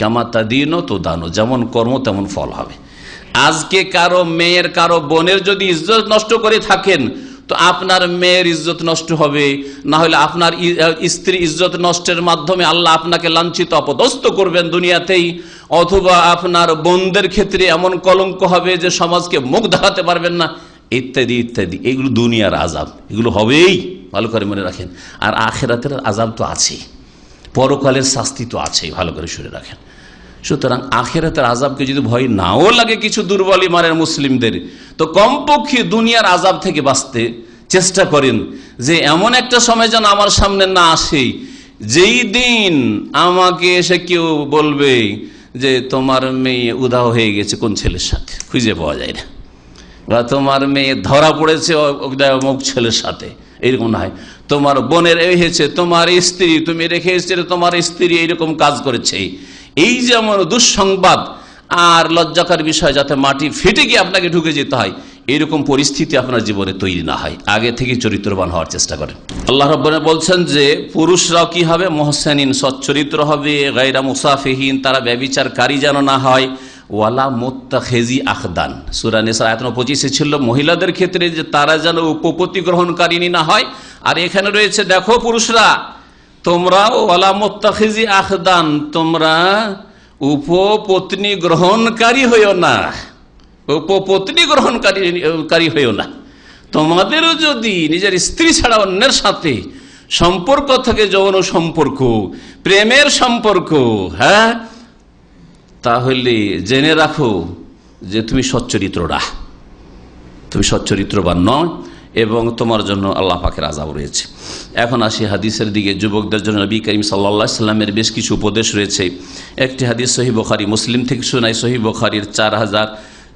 D: কামাতা দিনও তো দানো, যেমন কর্ম তেমন ফল হবে। আজকে কারো মেয়ের, কারো বোনের যদি ইজ্জত নষ্ট করে থাকেন, তো আপনার মেয়ের ইজ্জত নষ্ট হবে, না হলে আপনার স্ত্রী ইজ্জত নষ্টের মাধ্যমে আল্লাহ আপনাকে লাঞ্ছিত অপদস্থ করবেন দুনিয়াতেই, অথবা আপনার বোনদের ক্ষেত্রে এমন কলঙ্ক হবে যে সমাজকে মুখ দেখাতে পারবেন না, ইত্যাদি ইত্যাদি। এগুলো দুনিয়ার আযাব, এগুলো হবেই, ভালো করে মনে রাখেন। আর আখিরাতের আযাব তো আছেই, পরকালের শাস্তি তো আছেই, ভালো করে শুনে রাখেন। সুতরাং আখিরাতের আযাবকে যদি ভয় নাও লাগে কিছু দুর্বল ইমানের মুসলিমদের, তো কমপক্ষে দুনিয়ার আযাব থেকে বাঁচতে চেষ্টা করেন, যে এমন একটা সময় যেন আমার সামনে না আসে যেই দিন আমাকে এসে কেউ বলবে যে তোমার মেয়ে উধাও হয়ে গেছে কোন ছেলের সাথে, খুঁজে পাওয়া যায় না, বা তোমার মেয়ে ধরা পড়েছে অমুক ছেলের সাথে, এরকম না হয়। তোমার বোনের এই হয়েছে, তোমার স্ত্রী, তুমি রেখে এসেছিলে তোমার স্ত্রী এইরকম কাজ করেছে, এই যে আমার দুঃসংবাদ আর লজ্জাকার বিষয়, যাতে মাটি ফেটে গিয়ে আপনাকে ঢুকে যেতে হয়, এইরকম পরিস্থিতি আপনার জীবনে তৈরি না হয়, আগে থেকে চরিত্রবান হওয়ার চেষ্টা করেন। আল্লাহ রাব্বুল বলছেন যে পুরুষরাও কি হবে? মুহসিনিন, সচ্চরিত্র হবে, গায়রা মুসাফিহিন, তারা ব্যভিচারকারী যেন না হয়, ওয়ালা মুত্তাখিজি আখদান। সূরা নিসা আয়াত 25 ছিল মহিলাদের ক্ষেত্রে যে তারা যেন উপপতি গ্রহণকারিনী না হয়। আর এখানে রয়েছে দেখো পুরুষরা, তোমরা ওয়ালা মুত্তাখিজি আখদান, তোমরা উপপত্নী গ্রহণকারী হইও না, উপপত্নী গ্রহণকারী হইও না। তোমাদেরও যদি নিজের স্ত্রী ছাড়া অন্যের সাথে সম্পর্ক থাকে, যৌন সম্পর্ক, প্রেমের সম্পর্ক, হ্যাঁ, তাহলে জেনে রাখো যে তুমি সচ্চরিত্ররা, তুমি সচ্চরিত্রবান নয়, এবং তোমার জন্য আল্লাহ পাকের আযাব রয়েছে। এখন আসি হাদিসের দিকে। যুবকদের জন্য নবী করিম সাল্লাল্লাহু আলাইহি সাল্লামের বেশ কিছু উপদেশ রয়েছে। একটি হাদিস সহিহ বুখারী মুসলিম থেকে শোনাই, সহিহ বুখারীর 4000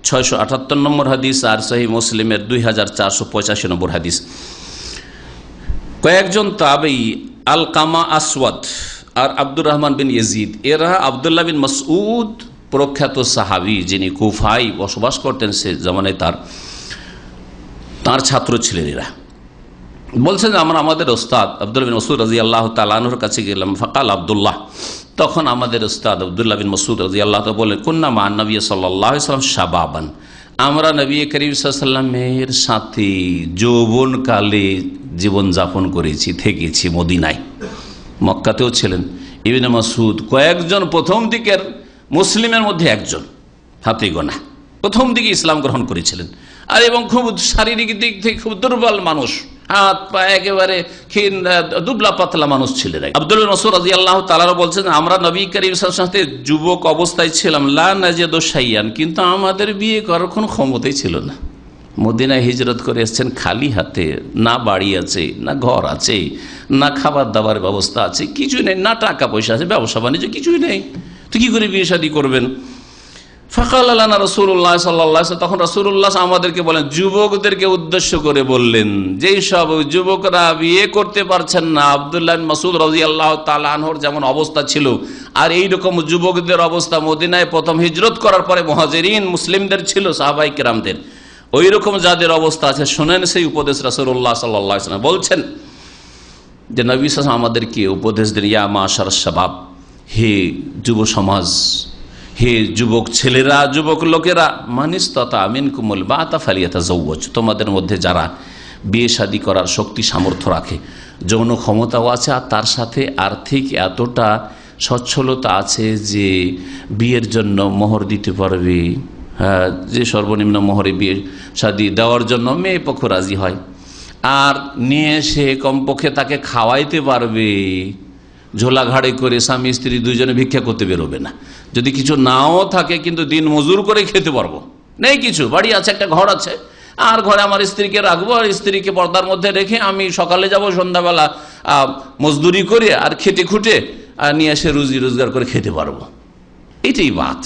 D: 678 নম্বর হাদিস আর সহিহ মুসলিমের 2485 নম্বর হাদিস। কয়েকজন তাবেঈ আলকামা আসওয়াদ আর আব্দুর রহমান বিন ইয়াজিদ, এরা আব্দুল্লাহ বিন মাসউদ প্রখ্যাত সাহাবী, যিনি কুফায় বসবাস করতেন সে জামানায়, তার ছাত্র ছিলেন। এরা বলছেন যে আমরা আমাদের ওস্তাদ আব্দুল্লাহ বিন মাসউদ রাদিয়াল্লাহু তাআলা আনহুর কাছে গেলাম। ফাকাল আব্দুল্লাহ, তখন আমাদের ওস্তাদ আব্দুল্লাহ বিন মাসউদ রাদিয়াল্লাহু তাআলা বলেন, কুন্না মা নবী সাল্লাল্লাহু আলাইহি ওয়াসাল্লাম শাবাবান, আমরা নবী করিম সাল্লাল্লাহু আলাইহি ওয়াসাল্লামের সাথে যৌবনকালে জীবনযাপন করেছি, থেকেছি মদিনায়, মক্কাতেও ছিলেন। ইবনে মাসউদ কয়েকজন প্রথম দিকের মুসলিমের মধ্যে একজন, হাতে গোনা, প্রথম দিকে ইসলাম গ্রহণ করেছিলেন। আর এবং খুব শারীরিক দিক থেকে খুব দুর্বল মানুষ, হাত পা একেবারে ক্ষীণ দুবলা পাতলা মানুষ ছিলেন। আব্দুল মাসউদ রাদিয়াল্লাহু তাআলা বলছেন, আমরা নবী করিম সাল্লাল্লাহু আলাইহি ওয়াসাল্লামের সাথে যুবক অবস্থায় ছিলাম, লা নাজিদু শাইয়ান, কিন্তু আমাদের বিয়ে করার কোনো ক্ষমতাই ছিল না। মদিনায় হিজরত করে এসেছেন খালি হাতে, না বাড়ি আছে, না ঘর আছে, না খাবার দাবার ব্যবস্থা আছে, কিছুই নেই, না টাকা পয়সা আছে, ব্যবসা বাণিজ্য কিছুই নেই, তো কি করে বিয়ে শাদী করবেন? ফাকাল লানা রাসূলুল্লাহ সাল্লাল্লাহু আলাইহি ওয়াসাল্লাম, তখন রাসূলুল্লাহ আমাদেরকে বলেন, যুবকদেরকে উদ্দেশ্য করে বললেন, যেই সব যুবকরা বিয়ে করতে পারছেন না, আব্দুল্লাহ বিন মাসউদ রাদিয়াল্লাহু তাআলা আনহুর যেমন অবস্থা ছিল, আর এই রকম যুবকদের অবস্থা মদিনায় প্রথম হিজরত করার পরে মুহাজিরিন মুসলিমদের ছিল, সাহাবায়ে কেরামদের, ওই রকম যাদের অবস্থা আছে, শোনেন সেই উপদেশ রাসূলুল্লাহ সাল্লাল্লাহু আলাইহি ওয়াসাল্লাম বলছেন যে নবী সাল্লাল্লাহু আলাইহি ওয়াসাল্লাম আমাদেরকে উপদেশ দেন, ইয়া মাশার শাবাব, হে যুব সমাজ, হে যুবক ছেলেরা, যুবক লোকেরা, মানিস্তাতা মিনকুমুল বাতা ফালিয়াতাজাওয়াজ, তোমাদের মধ্যে যারা বিয়ে শাদী করার শক্তি সামর্থ্য রাখে, যৌন ক্ষমতাও আছে, আর তার সাথে আর্থিক এতটা সচ্ছলতা আছে যে বিয়ের জন্য মোহর দিতে পারবে, যে সর্বনিম্ন মোহরে বিয়ে শাদী দেওয়ার জন্য মেয়ে পক্ষ রাজি হয়, আর নিয়ে এসে কমপক্ষে তাকে খাওয়াইতে পারবে, ঝোলা ঘাড়ে করে স্বামী স্ত্রী দুইজনে ভিক্ষা করতে বেরোবে না, যদি কিছু নাও থাকে কিন্তু দিন মজুর করে খেতে পারবো, নেই কিছু, বাড়ি আছে, একটা ঘর আছে, আর ঘরে আমার স্ত্রীকে রাখবো, আর স্ত্রীকে পর্দার মধ্যে রেখে আমি সকালে যাব, সন্ধ্যাবেলা মজদুরি করে আর খেটে খুঁটে নিয়ে এসে রুজি রোজগার করে খেতে পারবো, এটাই বাত।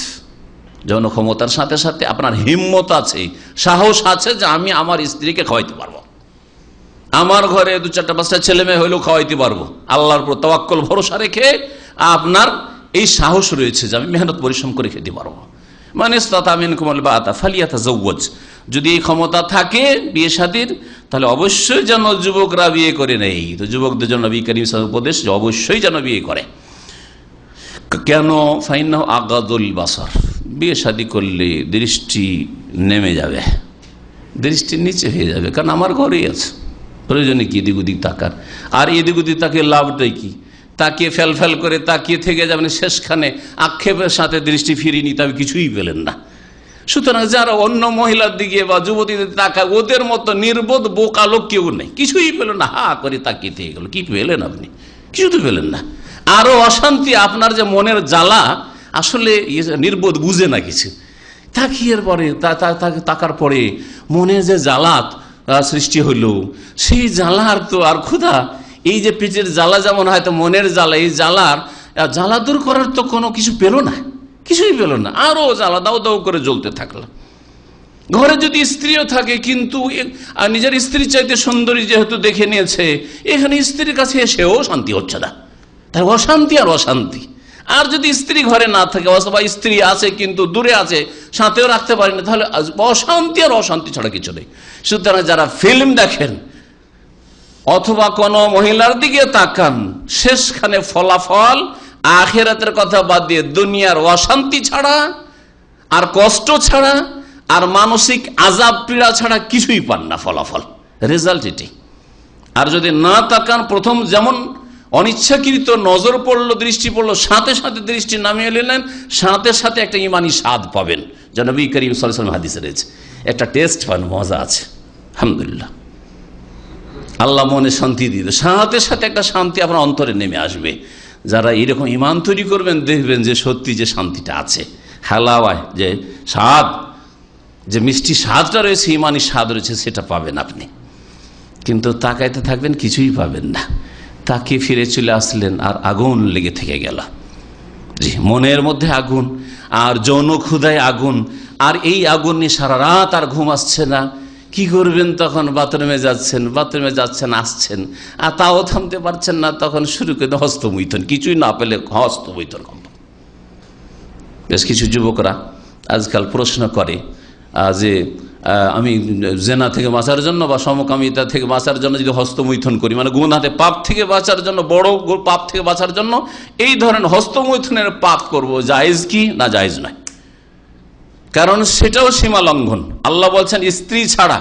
D: যৌন ক্ষমতার সাথে সাথে আপনার হিম্মত আছে, সাহস আছে যে আমি আমার স্ত্রীকে খাওয়াইতে পারবো, আমার ঘরে 2-4-5টা ছেলে মেয়ে হইলেও খাওয়াইতে পারবো, আল্লাহর উপর তাওয়াক্কুল ভরসা রেখে আপনার এই সাহস রয়েছে যে আমি মেহনত পরিশ্রম করে খেতে পারবো। মানিস্তাতা মিনকুমুল বাতা ফালিয়াতাজাওয়াজ, যদি এই ক্ষমতা থাকে বিয়ে শাদীর, তাহলে অবশ্যই যেন যুবকরা বিয়ে করে নেই। তো যুবকদের জন্য নবী করিম সাল্লাল্লাহু আলাইহি ওয়াসাল্লাম উপদেশ যে অবশ্যই যেন বিয়ে করে। কেন? ফাইন্নাহু আগাদুল বাসার, বিয়ে শাদী করলে দৃষ্টি নেমে যাবে, দৃষ্টি নিচে হয়ে যাবে, কারণ আমার ঘরেই আছে, প্রয়োজনে কি এদিক ওদিক তাকার, আর এদিক ওদিক তাকিয়ে লাভটাই কি? তাকিয়ে ফেল ফেল করে তাকিয়ে থেকে যাবেন, শেষখানে আক্ষেপের সাথে দৃষ্টি ফিরিয়ে নিতে হবে, কিছুই পেলেন না। সুতরাং যারা অন্য মহিলার দিকে বা যুবতীদের তাকায়, ওদের মতো নির্বোধ বোকা লোক কেউ নেই, কিছুই পেলেন না, হা করে তাকিয়ে থেকে গেল, কি পেলেন আপনি? কিছু তো পেলেন না। আরো অশান্তি, আপনার যে মনের জ্বালা, আসলে নির্বোধ বুঝে না কিছু, তাকিয়ে পরে তাকার পরে মনে যে জ্বালাত সৃষ্টি হইল, সেই জ্বালার তো আর ক্ষুধা, এই যে পেটের জ্বালা যেমন হয়তো মনের জ্বালা, এই জ্বালা দূর করার তো কোনো কিছু পেল না, কিছুই পেল না, আরো জ্বালা দাও দাও করে জ্বলতে থাকলো। ঘরে যদি স্ত্রীও থাকে, কিন্তু নিজের স্ত্রীর চাইতে সুন্দরী যেহেতু দেখে নিয়েছে, এখানে স্ত্রীর কাছে এসেও শান্তি হচ্ছে না, তাই অশান্তি আর অশান্তি। আর যদি স্ত্রী ঘরে না থাকে, অথবা স্ত্রী আছে কিন্তু দূরে আছে, সাথেও রাখতে পারি না, তাহলে অশান্তি আর অশান্তি ছাড়া কিছু নেই। সুতরাং যারা ফিল্ম দেখেন অথবা কোন মহিলার দিকে তাকান, শেষখানে ফলাফল আখিরাতের কথা বাদ দিয়ে দুনিয়ার অশান্তি ছাড়া আর কষ্ট ছাড়া আর মানসিক আযাব পীড়া ছাড়া কিছুই পান না, ফলাফল রেজাল্ট এটি। আর যদি না তাকান, প্রথম যেমন অনিচ্ছাকৃত নজর পড়লো, দৃষ্টি পড়লো, সাথে সাথে দৃষ্টি নামিয়ে নিলেন, সাথে সাথে একটা ইমানি স্বাদ পাবেন, যা নবী করিম সাল্লাল্লাহু আলাইহি ওয়াসাল্লাম হাদিসে রয়েছে, একটা টেস্ট পান, মজা আছে, আলহামদুলিল্লাহ। আল্লাহ মনে শান্তি দিয়ে, সাথে সাথে একটা শান্তি আপনার অন্তরে নেমে আসবে। যারা এইরকম ইমান তৈরি করবেন, দেখবেন যে সত্যি যে শান্তিটা আছে, হালাওয়ায় যে স্বাদ, যে মিষ্টি স্বাদটা রয়েছে, ইমানি স্বাদ রয়েছে, সেটা পাবেন আপনি। কিন্তু তাকাইতে থাকবেন, কিছুই পাবেন না। তাকে ফিরে চলে আসলেন, আর আগুন লেগে থেকে গেল। জি, মনের মধ্যে আগুন আর যৌন ক্ষুধায় আগুন, আর এই আগুন নিয়ে সারা রাত আর ঘুম আসছে না। কি করবেন তখন? বাথরুমে যাচ্ছেন আসছেন, আর তাও থামতে পারছেন না, তখন শুরু করে হস্তমৈথুন। কিছুই না পেলে হস্তমৈথুন। বেশ কিছু যুবকরা আজকাল প্রশ্ন করে যে আমি জেনা থেকে বাঁচার জন্য বা সমকামিতা থেকে বাঁচার জন্য যদি হস্তমৈথুন করি, মানে গুনাহে পাপ থেকে বাঁচার জন্য, বড় পাপ থেকে বাঁচার জন্য এই ধরনের হস্তমৈথুনের পাপ করব, জায়েজ কি না জায়েজ নয়? কারণ সেটাও সীমা লঙ্ঘন। আল্লাহ বলছেন স্ত্রী ছাড়া,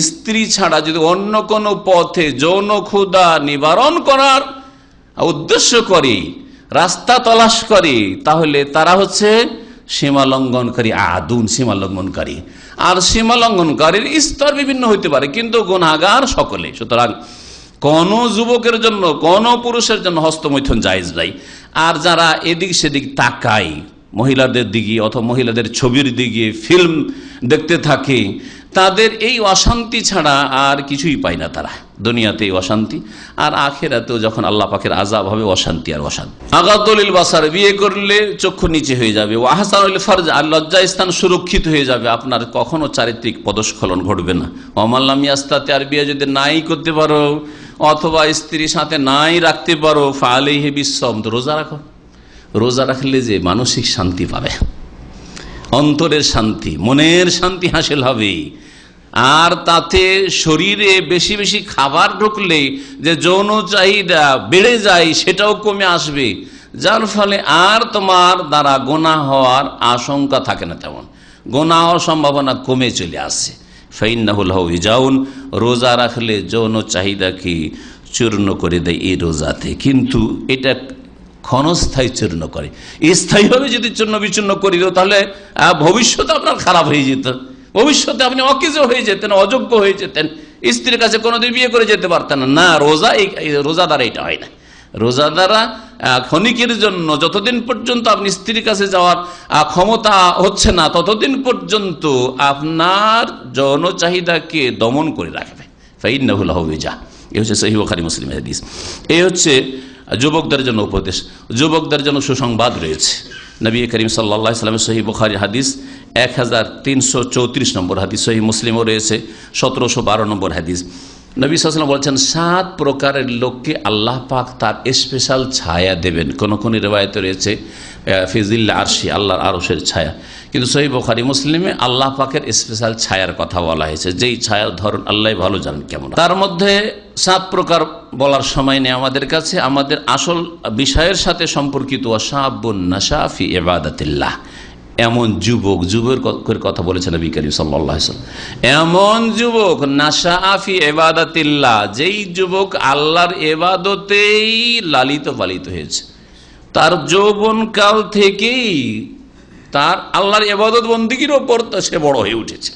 D: স্ত্রী ছাড়া যদি অন্য কোন পথে যৌন ক্ষুধা নিবারণ করার উদ্দেশ্য করে রাস্তা তলাশ করে, তাহলে তারা হচ্ছে সীমা লঙ্ঘনকারী, আদুন সীমা লঙ্ঘনকারী। আর সীমা লঙ্ঘনকারীর স্তর বিভিন্ন হইতে পারে, কিন্তু গুনাহগার সকলে। সুতরাং কোন যুবকের জন্য, কোন পুরুষের জন্য হস্তমৈথুন জায়েজ নাই। আর যারা এদিক সেদিক তাকায়, মহিলাদের দিকে অথবা মহিলাদের ছবির দিকে ফিল্ম দেখতে থাকে, তাদের এই অশান্তি ছাড়া আর কিছুই পায় না তারা। দুনিয়াতে অশান্তি, আর আখিরাতেও যখন আল্লাহ পাকের আযাব হবে অশান্তি আর অশান্তি। আগাদুলিল বাসার, বিয়ে করলে চক্ষু নিচে হয়ে যাবে। ওয়াহসানুল ফারজ, আর লজ্জা স্থান সুরক্ষিত হয়ে যাবে, আপনার কখনো চারিত্রিক পদস্খলন ঘটবে না। ওমাল্লাম ইয়াস্তাতি, আর বিয়ে যদি নাই করতে পারো অথবা স্ত্রীর সাথে নাই রাখতে পারো, ফালাইহি বিসসাম, রোজা রাখো। রোজা রাখলে যে মানসিক শান্তি পাবে, অন্তরের শান্তি, মনের শান্তি হাসিল হবে। আর তাতে শরীরে বেশি বেশি খাবার ঢুকলে যে যৌন চাহিদা বেড়ে যায় সেটাও কমে আসবে, যার ফলে আর তোমার দ্বারা গোনা হওয়ার আশঙ্কা থাকে না, তেমন গোনা হওয়ার সম্ভাবনা কমে চলে আসছে। ফাইন্নাহু লাহু উইজাউন, রোজা রাখলে যৌন চাহিদাকে চূর্ণ করে দেয় এই রোজাতে। কিন্তু এটা ক্ষণস্থায়ী চূর্ণ করে, স্থায়ীভাবে যদি চূর্ণ বিচূর্ণ করে দিত তাহলে ভবিষ্যতে আপনার খারাপ হয়ে যেত, ভবিষ্যতে আপনি অকেজ হয়ে যেতেন, অযোগ্য হয়ে যেতেন, স্ত্রীর কাছে কোনোদিন বিয়ে করে যেতে পারতেন না। রোজা দ্বারা এটা হয় না। রোজা দ্বারা ক্ষণিকের জন্য, যতদিন পর্যন্ত আপনি স্ত্রীর কাছে যাওয়ার ক্ষমতা হচ্ছে না, ততদিন পর্যন্ত আপনার যৌন চাহিদাকে দমন করে রাখবে। ফাইন্নাহু লাহু উইজা, এই হচ্ছে সহিহ বুখারী মুসলিমের হাদিস। এই হচ্ছে যুবকদের জন্য উপদেশ। যুবকদের জন্য সুসংবাদ রয়েছে। নবী করিম সাল্লাল্লাহু আলাইহি ওয়াসাল্লামের সহিহ বুখারী হাদিস 1334 নম্বর হাদিস, সহিহ মুসলিমও রয়েছে 1712 নম্বর হাদিস। নবী সাল্লাল্লাহু আলাইহি ওয়াসাল্লাম বলছেন 7 প্রকারের লোককে আল্লাহ পাক তার স্পেশাল ছায়া দেবেন। কোন কোন রিওয়ায়াতে রয়েছে ফিজিল আরশি, আল্লাহর আরশের ছায়া, কিন্তু সহিহ বুখারী মুসলিমে আল্লাহ পাকের স্পেশাল ছায়ার কথা বলা হয়েছে, যেই ছায়ার ধরন আল্লাহ ভালো জানেন কেমন। তার মধ্যে 7 প্রকার বলার সময় নেই আমাদের কাছে, আমাদের আসল বিষয়ের সাথে সম্পর্কিত। ওয়াশাবুন নাশা ফি ইবাদাতিল্লাহ, এমন যুবকের কথা বলেছেন নবী করিম সাল্লাল্লাহু আলাইহি ওয়াসাল্লাম। এমন যুবক নাশা ফি ইবাদাতিল্লাহ, যেই যুবক আল্লাহর ইবাদতেই লালিত পালিত হয়েছে, তার যৌবনকাল থেকেই তার আল্লাহর ইবাদত বন্দেগীর ওপর সে বড় হয়ে উঠেছে।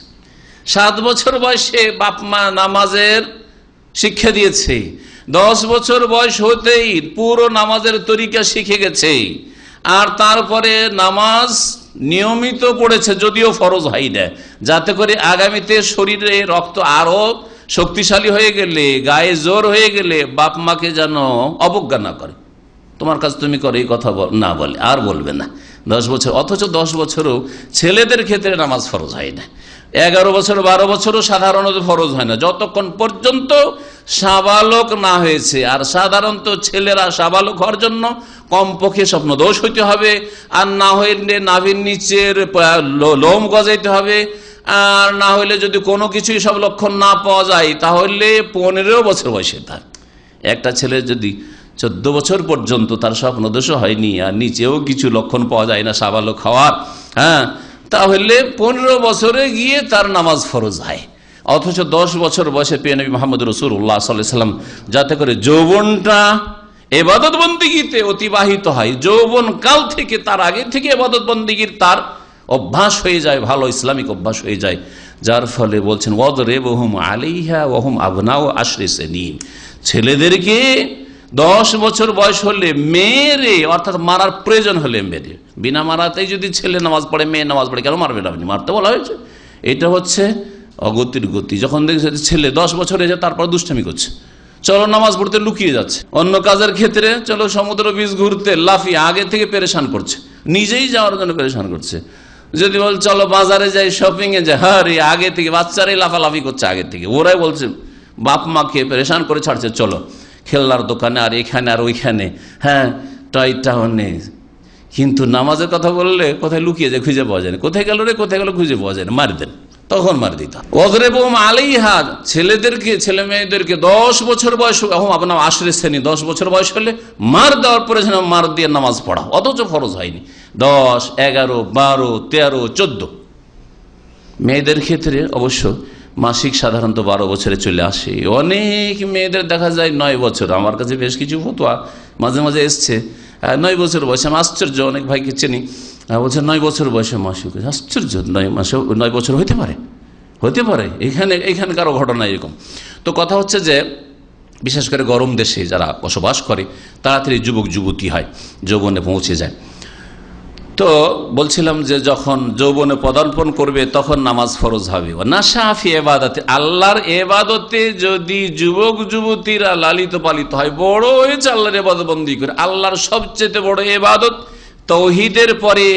D: 7 বছর বয়সে বাপ মা নামাজের শিক্ষা দিয়েছে, 10 বছর বয়স হতেই পুরো নামাজের তরিকা শিখে গেছে, আর তারপরে নামাজ নিয়মিত পড়েছে, যদিও ফরজ হয় না, যাতে করে আগামীতে শরীরে রক্ত আরো শক্তিশালী হয়ে গেলে, গায়ে জোর হয়ে গেলে বাপ মাকে যেন অবজ্ঞা না করে, তোমার কাজ তুমি করে এই কথা না বলে, আর বলবে না। 10 বছর, অথচ 10 বছরও ছেলেদের ক্ষেত্রে নামাজ ফরজ হয় না। 11 বছর 12 বছরও সাধারণত ফরজ হয় না, যতক্ষণ পর্যন্ত সাবালক না হয়েছে। আর সাধারণত ছেলেরা সাবালক হওয়ার জন্য কমপক্ষে স্বপ্নদোষ হইতে হবে, আর না হইলে নাভির নিচের লোম গজাইতে হবে, আর না হইলে যদি কোনো কিছুই সব লক্ষণ না পাওয়া যায় তাহলে 15 বছর বয়সে তার। একটা ছেলে যদি 14 বছর পর্যন্ত তার স্বপ্নদোষ হয়নি আর নিচেও কিছু লক্ষণ পাওয়া যায় না সাবালক হওয়ার, তাহলে 15 বছরে গিয়ে তার নামাজ ফরজ হয়। অথচ 10 বছর বয়সে প্রিয় নবী মুহাম্মদ রাসূলুল্লাহ সাল্লাল্লাহু আলাইহি ওয়াসাল্লাম যাতে করে যৌবনটা ইবাদত বন্দেগীতে অতিবাহিত হয়, যৌবন কাল থেকে, তার আগে থেকে ইবাদত বন্দেগীর তার অভ্যাস হয়ে যায়, ভালো ইসলামিক অভ্যাস হয়ে যায়, যার ফলে বলছেন ওয়াদরিবহুম আলাইহা ওয়া হুম আবনাউ 10 সিনিন, ছেলেদেরকে 10 বছর বয়স হলে মেরে, অর্থাৎ মারার প্রয়োজন হলে মেরে, বিনা মারাতেই যদি ছেলে নামাজ পড়ে, মেয়ে নামাজ পড়ে, কেন মারবেন আপনি? মারতে বলা হয়েছে। এটা হচ্ছে অগতির গতি। যখন দেখছে ছেলে 10 বছর হয়ে যায় তারপর দুষ্টামি করছে, চলো নামাজ পড়তে লুকিয়ে যাচ্ছে, অন্য কাজের ক্ষেত্রে চলো সমুদ্র বীচ ঘুরতে লাফিয়ে আগে থেকে পেরেশান করছে, নিজেই যাওয়ার জন্য পেরেশান করছে। যদি বল চলো বাজারে যাই, শপিং এ যাই, হ্যাঁ রে আগে থেকে বাচ্চারাই লাফালাফি করছে আগে থেকে, ওরাই বলছে বাপ মাকে পেরেশান করে ছাড়ছে, চলো খেলনার দোকানে আর এখানে আর ওইখানে, হ্যাঁ টয় টাউনে। কিন্তু নামাজের কথা বললে কোথায় লুকিয়ে যায় খুঁজে পাওয়া যায় না, কোথায় গেল রে কোথায় গেল খুঁজে পাওয়া যায় না, মার দেন, তখন মার দিত। ওগরেবুম আলাইহা, ছেলেদেরকে ছেলে মেয়েদেরকে 10 বছর বয়স, আপনার আশরের শ্রেণী 10 বছর বয়স হলে মার দেওয়ার পরে যেন মার দিয়ে নামাজ পড়া, অথচ ফরজ হয়নি। 10, 11, 12, 13, 14। মেয়েদের ক্ষেত্রে অবশ্য মাসিক সাধারণত 12 বছরে চলে আসে। অনেক মেয়েদের দেখা যায় 9 বছর। আমার কাছে বেশ কিছু ফতোয়া মাঝে মাঝে এসছে 9 বছর বয়সে। আমি আশ্চর্য, অনেক ভাইকে চিনি বলছে 9 বছর বয়সে মাসিক। আশ্চর্য, 9 বছর হতে পারে এখানকারও ঘটনা এরকম। তো কথা হচ্ছে যে বিশেষ করে গরম দেশে যারা বসবাস করে তাড়াতাড়ি যুবক যুবতী হয়, যৌবনে পৌঁছে যায়। তো বলছিলাম যে যখন যৌবনে পদার্পণ করবে তখন নামাজ ফরজ হবে। না শাফি এবাদতে, আল্লাহর এবাদতে যদি যুবক যুবতীরা লালিত পালিত হয়, বড় হয়েছে আল্লাহর এবাদত বন্দী করে, আল্লাহর সবচেয়ে বড় এবাদত তৌহিদের পরে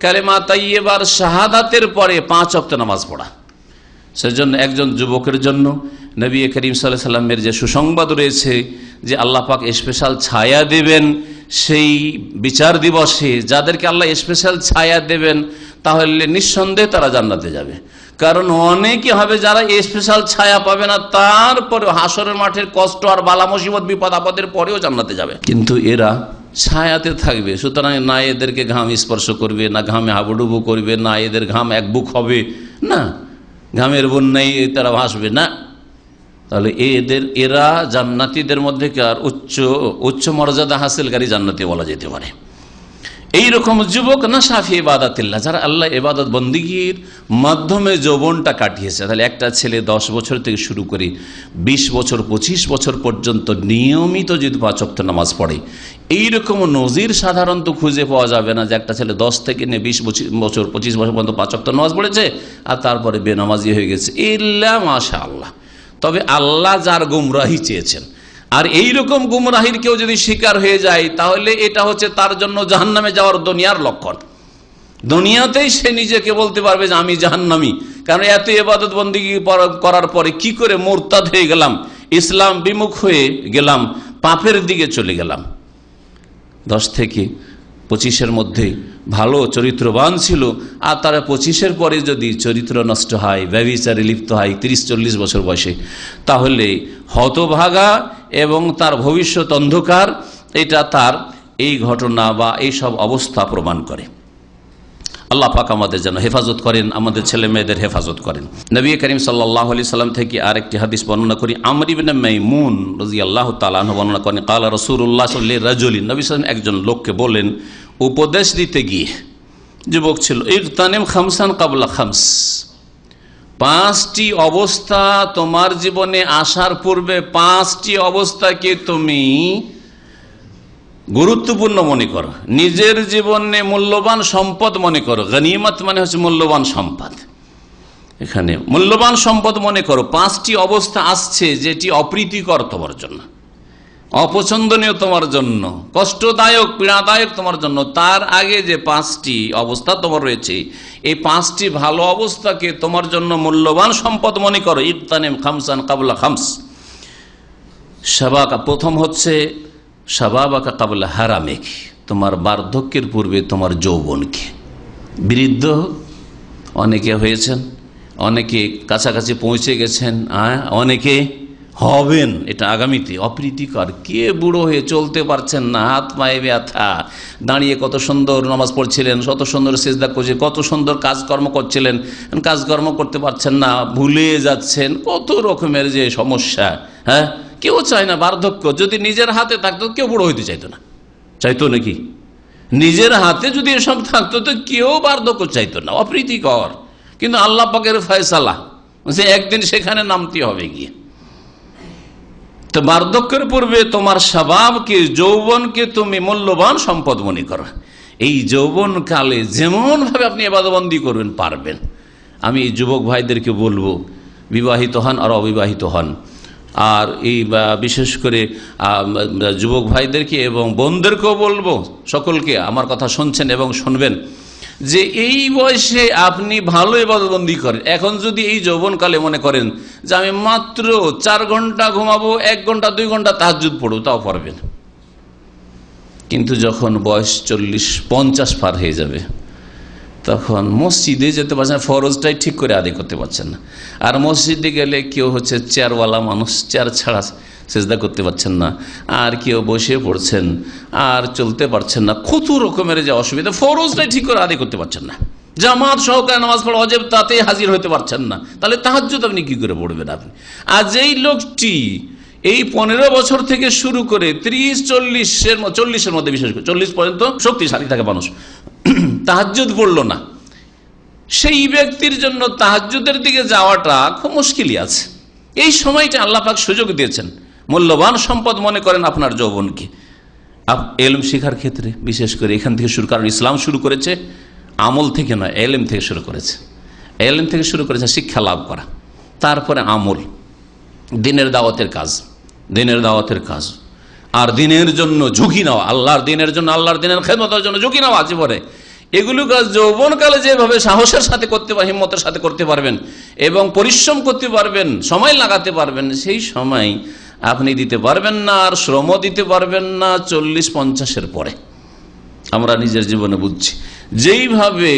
D: কালেমা তাইয়্যিবার শাহাদাতের পরে 5 ওয়াক্ত নামাজ পড়া। সেজন্য একজন যুবকের জন্য নবী করিম সাল্লাল্লাহু আলাইহি সাল্লামের যে সুসংবাদ রয়েছে যে আল্লাহ পাক স্পেশাল ছায়া দেবেন সেই বিচার দিবসে, যাদেরকে আল্লাহ স্পেশাল ছায়া দেবেন তাহলে নিঃসন্দেহে তারা জান্নাতে যাবে। কারণ অনেকে হবে যারা স্পেশাল ছায়া পাবে না, তারপরে হাসরের মাঠের কষ্ট আর বালা মুসিবত বিপদ আপদের পরেও জান্নাতে যাবে, কিন্তু এরা ছায়াতে থাকবে। সুতরাং না এদেরকে ঘাম স্পর্শ করবে, না ঘামে হাবুডুবু করবে, না এদের ঘাম এক বুক হবে, না ঘামের বন্যায় তারা ভাসবে না। তাহলে এরা জান্নাতীদের মধ্যে কার উচ্চ মর্যাদা হাসিলকারী জান্নাতি বলা যেতে পারে। এইরকম যুবক না শাফি ইবাদাতিল্লাহ, যারা আল্লাহ ইবাদত বন্দিগির মাধ্যমে যৌবনটা কাটিয়েছে। তাহলে একটা ছেলে 10 বছর থেকে শুরু করে 20 বছর 25 বছর পর্যন্ত নিয়মিত যদি 5 ওয়াক্ত নামাজ পড়ে, এইরকম নজির সাধারণত খুঁজে পাওয়া যাবে না যে একটা ছেলে 10 থেকে 20 বছর 25 বছর পর্যন্ত 5 ওয়াক্ত নামাজ পড়েছে আর তারপরে বেনামাজি হয়ে গেছে, ইল্লা মাশাআল্লাহ। তবে আল্লাহ যার গুমরাহি চেয়েছেন, আর এইরকম গুমরাহির কেউ যদি শিকার হয়ে যায় তাহলে এটা হচ্ছে তার জন্য জাহান্নামে যাওয়ার দুনিয়ার লক্ষণ। দুনিয়াতেই সে নিজেকে বলতে পারবে যে আমি জাহান্নামী, কারণ এত ইবাদত বন্দেগী করার পরে কি করে মুরতাদ হয়ে গেলাম, ইসলাম বিমুখ হয়ে গেলাম, পাপের দিকে চলে গেলাম। 10 থেকে 25-এর মধ্যে ভালো চরিত্রবান ছিল, আর তারা 25-এর পরে যদি চরিত্র নষ্ট হয়, ব্যভিচারে লিপ্ত হয় 30-40 বছর বয়সে, তাহলে হতভাগা এবং তার ভবিষ্যৎ অন্ধকার, এটা তার এই ঘটনা বা এই সব অবস্থা প্রমাণ করে। আল্লাহ পাক আমাদের যেন হেফাজত করেন, আমাদের ছেলে মেয়েদের হেফাজত করেন। নবী করিম সাল্লাল্লাহু আলাইহি সাল্লাম থেকে আরেকটি হাদিস বর্ণনা করি। আমর ইবনে মাইমুন রাদিয়াল্লাহু তাআলা আনহু বর্ণনা করেন, ক্বালা রাসূলুল্লাহ সাল্লাল্লাহু আলাইহি রাজুলিন, নবী সাল্লাল্লাহু আলাইহি ওয়াসাল্লাম একজন লোককে বলেন, উপদেশ দিতে গিয়ে, যুবক ছিল, ইগতানিম খামসান ক্বাবলা খামস, 5টি অবস্থা তোমার জীবনে আসার পূর্বে 5টি অবস্থাকে তুমি গুরুত্বপূর্ণ মনে করো, নিজের জীবনে মূল্যবান সম্পদ মনে করো। গনিমত মানে হচ্ছে মূল্যবান সম্পদ, এখানে মূল্যবান সম্পদ মনে করো। 5টি অবস্থা আসছে যেটি অপ্রীতিকর তোমার জন্য, অপছন্দনীয় তোমার জন্য, কষ্টদায়ক পীড়াদায়ক তোমার জন্য। তার আগে যে 5টি অবস্থা তোমার রয়েছে, এই 5টি ভালো অবস্থাকে তোমার জন্য মূল্যবান সম্পদ মনে করো। ইবতানিম খামসান ক্বাবলা খামস, শাবাকা, প্রথম হচ্ছে শাবাবাকা ক্বাবলা হারামেক, তোমার বার্ধক্যের পূর্বে তোমার যৌবনকে। বৃদ্ধ অনেকে হয়েছেন, অনেকে কাছাকাছি পৌঁছে গেছেন, অনেকে হবেন, এটা আগামীতে অপ্রীতিকর। কে বুড়ো হয়ে চলতে পারছেন না, হাত পায়ে ব্যথা, দাঁড়িয়ে কত সুন্দর নামাজ পড়ছিলেন, কত সুন্দর সিজদা করছে, কত সুন্দর কাজকর্ম করছিলেন, কাজকর্ম করতে পারছেন না, ভুলে যাচ্ছেন, কত রকমের যে সমস্যা। হ্যাঁ, কেউ চায় না বার্ধক্য। যদি নিজের হাতে থাকতো কেউ বুড়ো হইতে চাইতো না, চাইতো নাকি? নিজের হাতে যদি এসব থাকতো তো কেউ বার্ধক্য চাইতো না, অপ্রীতিকর। কিন্তু আল্লাহ পাকের ফয়সালা যে একদিন সেখানে নামতে হবে গিয়ে। তো বার্ধক্যের পূর্বে তোমার শাবাবকে, যৌবনকে তুমি মূল্যবান সম্পদ মনে করো। এই যৌবন কালে যেমন ভাবে আপনি ইবাদতবন্দি করবেন পারবেন। আমি যুবক ভাইদেরকে বলবো, বিবাহিত হন আর অবিবাহিত হন, আর এই বিশেষ করে যুবক ভাইদেরকে এবং বোনদেরকেও বলবো, সকলকে আমার কথা শুনছেন এবং শুনবেন, যে এই বয়সে আপনি ভালো ইবাদতবন্দি করেন। এখন যদি এই যৌবনকালে মনে করেন যে আমি মাত্র 4 ঘন্টা ঘুমাবো, 1 ঘন্টা 2 ঘন্টা তাহাজ্জুদ পড়বো, তাও পারবেন। কিন্তু যখন বয়স 40-50 পার হয়ে যাবে, তখন মসজিদে যেতে পারছেন না, ফরজটাই ঠিক করে আদায় করতে পারছেন না। আর মসজিদে গেলে কেউ হচ্ছে চেয়ারওয়ালা মানুষ, চেয়ার ছাড়া সেজদা করতে পারছেন না, আর কেউ বসে পড়ছেন, আর চলতে পারছেন না, কত রকমের যে অসুবিধা, ফরজটাই ঠিক করে আদায় করতে পারছেন না, জামাত সহকারে নামাজ পড়া অজেব তাতে হাজির হতে পারছেন না, তাহলে তাহাজ্জুদ আপনি কি করে পড়বেন আপনি? আর যেই লোকটি এই 15 বছর থেকে শুরু করে 30-40-এর মধ্যে, বিশেষ করে 40 পর্যন্ত শক্তিশালী থাকে মানুষ, তাহাজ্জুদ পড়লো না, সেই ব্যক্তির জন্য তাহাজ্জুদের দিকে যাওয়াটা খুব মুশকিলই আছে। এই সময়টা আল্লাহ পাক সুযোগ দিয়েছেন, মূল্যবান সম্পদ মনে করেন আপনার যৌবনকে এলম শিখার ক্ষেত্রে, বিশেষ করে এখান থেকে শুরু, কারণ ইসলাম শুরু করেছে আমল থেকে নয়, এলম থেকে শুরু করেছে। এলম থেকে শুরু করেছে শিক্ষা লাভ করা, তারপরে আমল, দিনের দাওয়াতের কাজ, আর দিনের জন্য ঝুঁকি নেওয়া, আল্লাহর দিনের জন্য, আল্লাহর দিনের খেদমতের জন্য ঝুঁকি নেওয়া জীবনে। এগুলো কাজ যৌবনকালে যেভাবে সাহসের সাথে করতে পারবেন, হিম্মতের সাথে করতে পারবেন এবং পরিশ্রম করতে পারবেন, সময় লাগাতে পারবেন, সেই সময় আপনি দিতে পারবেন না, আর শ্রম দিতে পারবেন না 40-50-এর পরে। আমরা নিজের জীবনে বুঝছি, যেইভাবে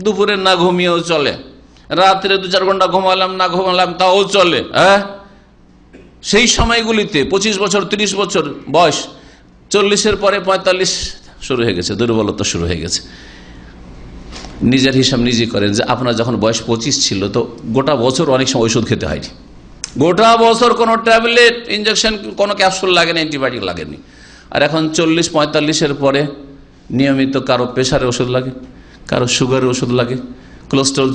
D: দুপুরে না ঘুমিয়েও চলে, রাত্রে 2-4 ঘন্টা ঘুমালাম না ঘুমালাম তাও চলে, সেই সময়গুলিতে 25 বছর 30 বছর বয়স, 40-এর পরে 45 শুরু হয়ে গেছে, দুর্বলতা শুরু হয়ে গেছে। নিজের হিসাব নিজে করেন যে আপনার যখন বয়স 25 ছিল, তো গোটা বছর অনেক সময় ওষুধ খেতে হয়নি, গোটা বছর কোনো ট্যাবলেট, ইঞ্জেকশন, কোনো ক্যাপসুল লাগেনি, অ্যান্টিবায়োটিক লাগেনি। আর এখন 40-45-এর পরে নিয়মিত কারো প্রেশারের ওষুধ লাগে, কারো সুগারের ওষুধ লাগে, কোলেস্ট্রল,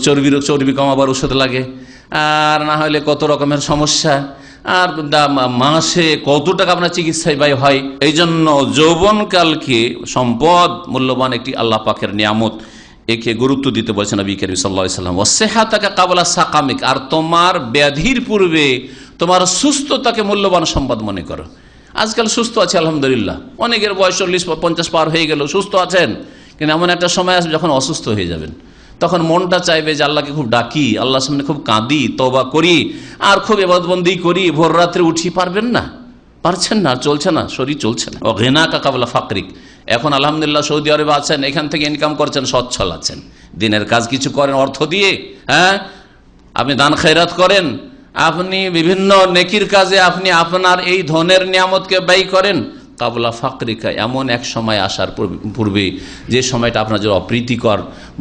D: চর্বি কমাবার ওষুধ লাগে, আর না হলে কত রকমের সমস্যা, আর মাসে কত টাকা আপনার চিকিৎসায় ব্যয় হয়। এই জন্য যৌবনকালকে সম্পদ, মূল্যবান একটি আল্লাহ পাকের নিয়ামত, একে গুরুত্ব দিতে বলছেন নবী করিম সাল্লাল্লাহু আলাইহি ওয়াসাল্লাম। ওয়াসিহাতাকা ক্বাবলা সাকামিক, আর তোমার ব্যাধির পূর্বে তোমার সুস্থতাকে মূল্যবান সম্পদ মনে করো। আজকাল সুস্থ আছে আলহামদুলিল্লাহ, অনেকের বয়স 40-50 পার হয়ে গেল, সুস্থ আছেন, কিন্তু এমন একটা সময় আসবে যখন অসুস্থ হয়ে যাবেন, তখন মনটা চাইবে যে আল্লাহকে খুব ডাকি, আল্লাহর সামনে খুব কাঁদি, তওবা করি, আর খুব ইবাদতবন্দি করি, ভোর রাত্রে উঠি, পারবেন না, পারছেন না, চলছে না, শরীর চলছে না। ও গিনাকা ক্বাবলা ফাকরিক, এখন আলহামদুলিল্লাহ সৌদি আরবে আছেন, এখান থেকে ইনকাম করছেন, সচ্ছল আছেন, দিনের কাজ কিছু করেন অর্থ দিয়ে, আপনি দান খয়রাত করেন, আপনি বিভিন্ন নেকির কাজে আপনি আপনার এই ধনের নিয়ামতকে ব্যয় করেন। কাবলা ফাকরিকা, এমন এক সময় আসার পূর্বে যে সময়টা আপনার জন্য অপ্রীতিকর,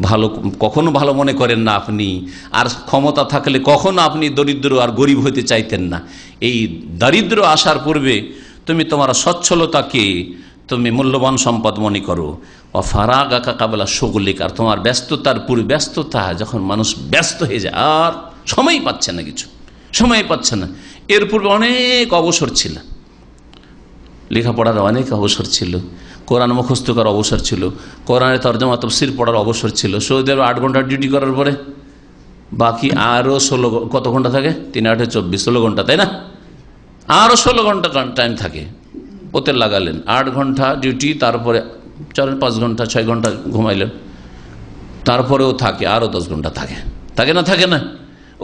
D: ভালো, কখনো ভালো মনে করেন না আপনি, আর ক্ষমতা থাকলে কখনো আপনি দরিদ্র আর গরিব হইতে চাইতেন না। এই দারিদ্র আসার পূর্বে তুমি তোমার সচ্ছলতাকে তুমি মূল্যবান সম্পদ মনে করো। ফারাগাকা কাবলা শুগলিক, আর তোমার ব্যস্ততার পূর্বে, ব্যস্ততা যখন মানুষ ব্যস্ত হয়ে যায় আর সময় পাচ্ছে না, কিছু সময় পাচ্ছে না, এর পূর্বে অনেক অবসর ছিল, লেখাপড়ার অনেক অবসর ছিল, কোরআন মুখস্থ করার অবসর ছিল, কোরআনের তরজমা তাফসীর পড়ার অবসর ছিল। সৌদি আরবে 8 ঘন্টা ডিউটি করার পরে বাকি আরও 16, কত ঘন্টা থাকে? 3-8 24, 16 ঘন্টা, তাই না? আরও 16 ঘন্টা টাইম থাকে, ওতে লাগালেন 8 ঘন্টা ডিউটি, তারপরে 4-5 ঘন্টা 6 ঘন্টা ঘুমাইলেন, তারপরেও থাকে আরও 10 ঘন্টা থাকে, থাকে না? থাকে না?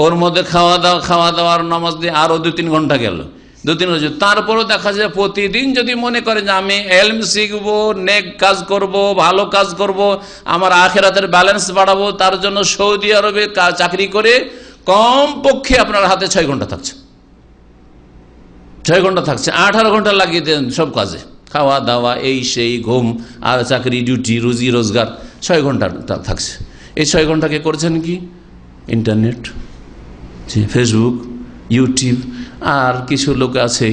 D: ওর মধ্যে খাওয়া দাওয়ার নামাজ দিয়ে আরও 2-3 ঘন্টা গেল, 2-3 ঘন্টা। তারপরেও দেখা যায় প্রতিদিন যদি মনে করে যে আমি এলম শিখবো, নেক কাজ করব, ভালো কাজ করব, আমার আখিরাতের ব্যালেন্স বাড়াবো, তার জন্য সৌদি আরবে চাকরি করে কমপক্ষে আপনার হাতে 6 ঘন্টা থাকছে, 6 ঘন্টা থাকছে, 18 ঘন্টা লাগিয়ে দেন সব কাজে, খাওয়া দাওয়া, এই সেই, ঘুম, আর চাকরি, ডিউটি, রুজি রোজগার, 6 ঘন্টা থাকছে। এই 6 ঘন্টাকে করছেন কি? ইন্টারনেট, ফেসবুক, ইউটিউব, আর কিছু লোক আছে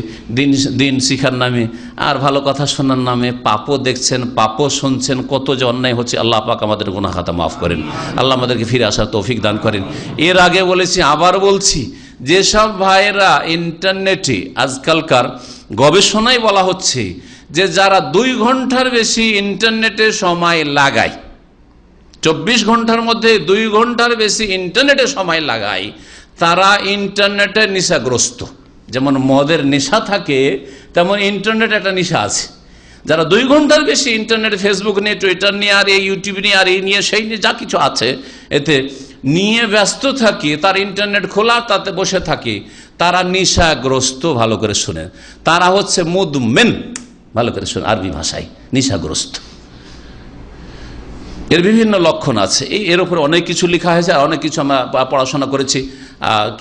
D: দিন শিখার নামে আর ভালো কথা শোনার নামে পাপও দেখছেন, পাপও শুনছেন, কত যে অন্যায় হচ্ছে। আল্লাহ পাক আমাদের গুনাহ খাতা মাফ করেন, আল্লাহ আমাদেরকে ফিরে আসার তৌফিক দান করেন। এর আগে বলেছি, আবার বলছি, যেসব ভাইয়েরা ইন্টারনেটে, আজকালকার গবেষণায় বলা হচ্ছে যে যারা 2 ঘন্টার বেশি ইন্টারনেটে সময় লাগায়, 24 ঘন্টার মধ্যে 2 ঘন্টার বেশি ইন্টারনেটে সময় লাগায়, তারা ইন্টারনেটের নেশাগ্রস্ত, যেমন মদের নেশা থাকে তেমন ইন্টারনেট একটা নেশা আছে। যারা 2 ঘন্টার বেশি ইন্টারনেট, ফেসবুক নিয়ে, টুইটার নিয়ে, আর এই ইউটিউব নিয়ে, আর এই নিয়ে, সেই নিয়ে, যা কিছু আছে এতে নিয়ে ব্যস্ত থাকে, তার ইন্টারনেট খোলা, তাতে বসে থাকে, তারা নেশাগ্রস্ত। ভালো করে শুনেন, তারা হচ্ছে মুদমেন। ভালো করে শুনেন, আরবি ভাষায় নেশাগ্রস্ত। এর বিভিন্ন লক্ষণ আছে। এর উপরে অনেক কিছু লেখা হয়েছে, আর অনেক কিছু আমরা পড়াশোনা করেছি,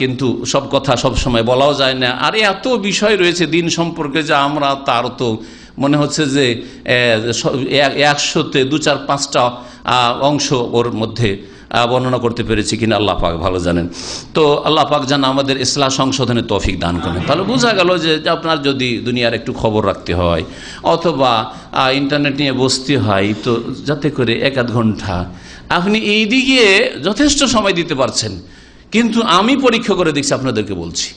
D: কিন্তু সব কথা সব সময় বলাও যায় না। আর এত বিষয় রয়েছে দিন সম্পর্কে, যা আমরা তার তো মনে হচ্ছে যে 100-তে 2-4-5টা অংশ ওর মধ্যে বর্ণনা করতে পেরেছি কিনা আল্লাহ পাক ভালো জানেন। তো আল্লাহ পাক যেন আমাদের ইসলাহ সংশোধনের তৌফিক দান করেন। তাহলে বোঝা গেল যে আপনার যদি দুনিয়ার একটু খবর রাখতে হয় অথবা ইন্টারনেট নিয়ে বসতে হয়, তো যাতে করে 1-2 ঘন্টা আপনি এই দিকে যথেষ্ট সময় দিতে পারছেন। কিন্তু আমি পরীক্ষা করে দেখছি, আপনাদেরকে বলছি,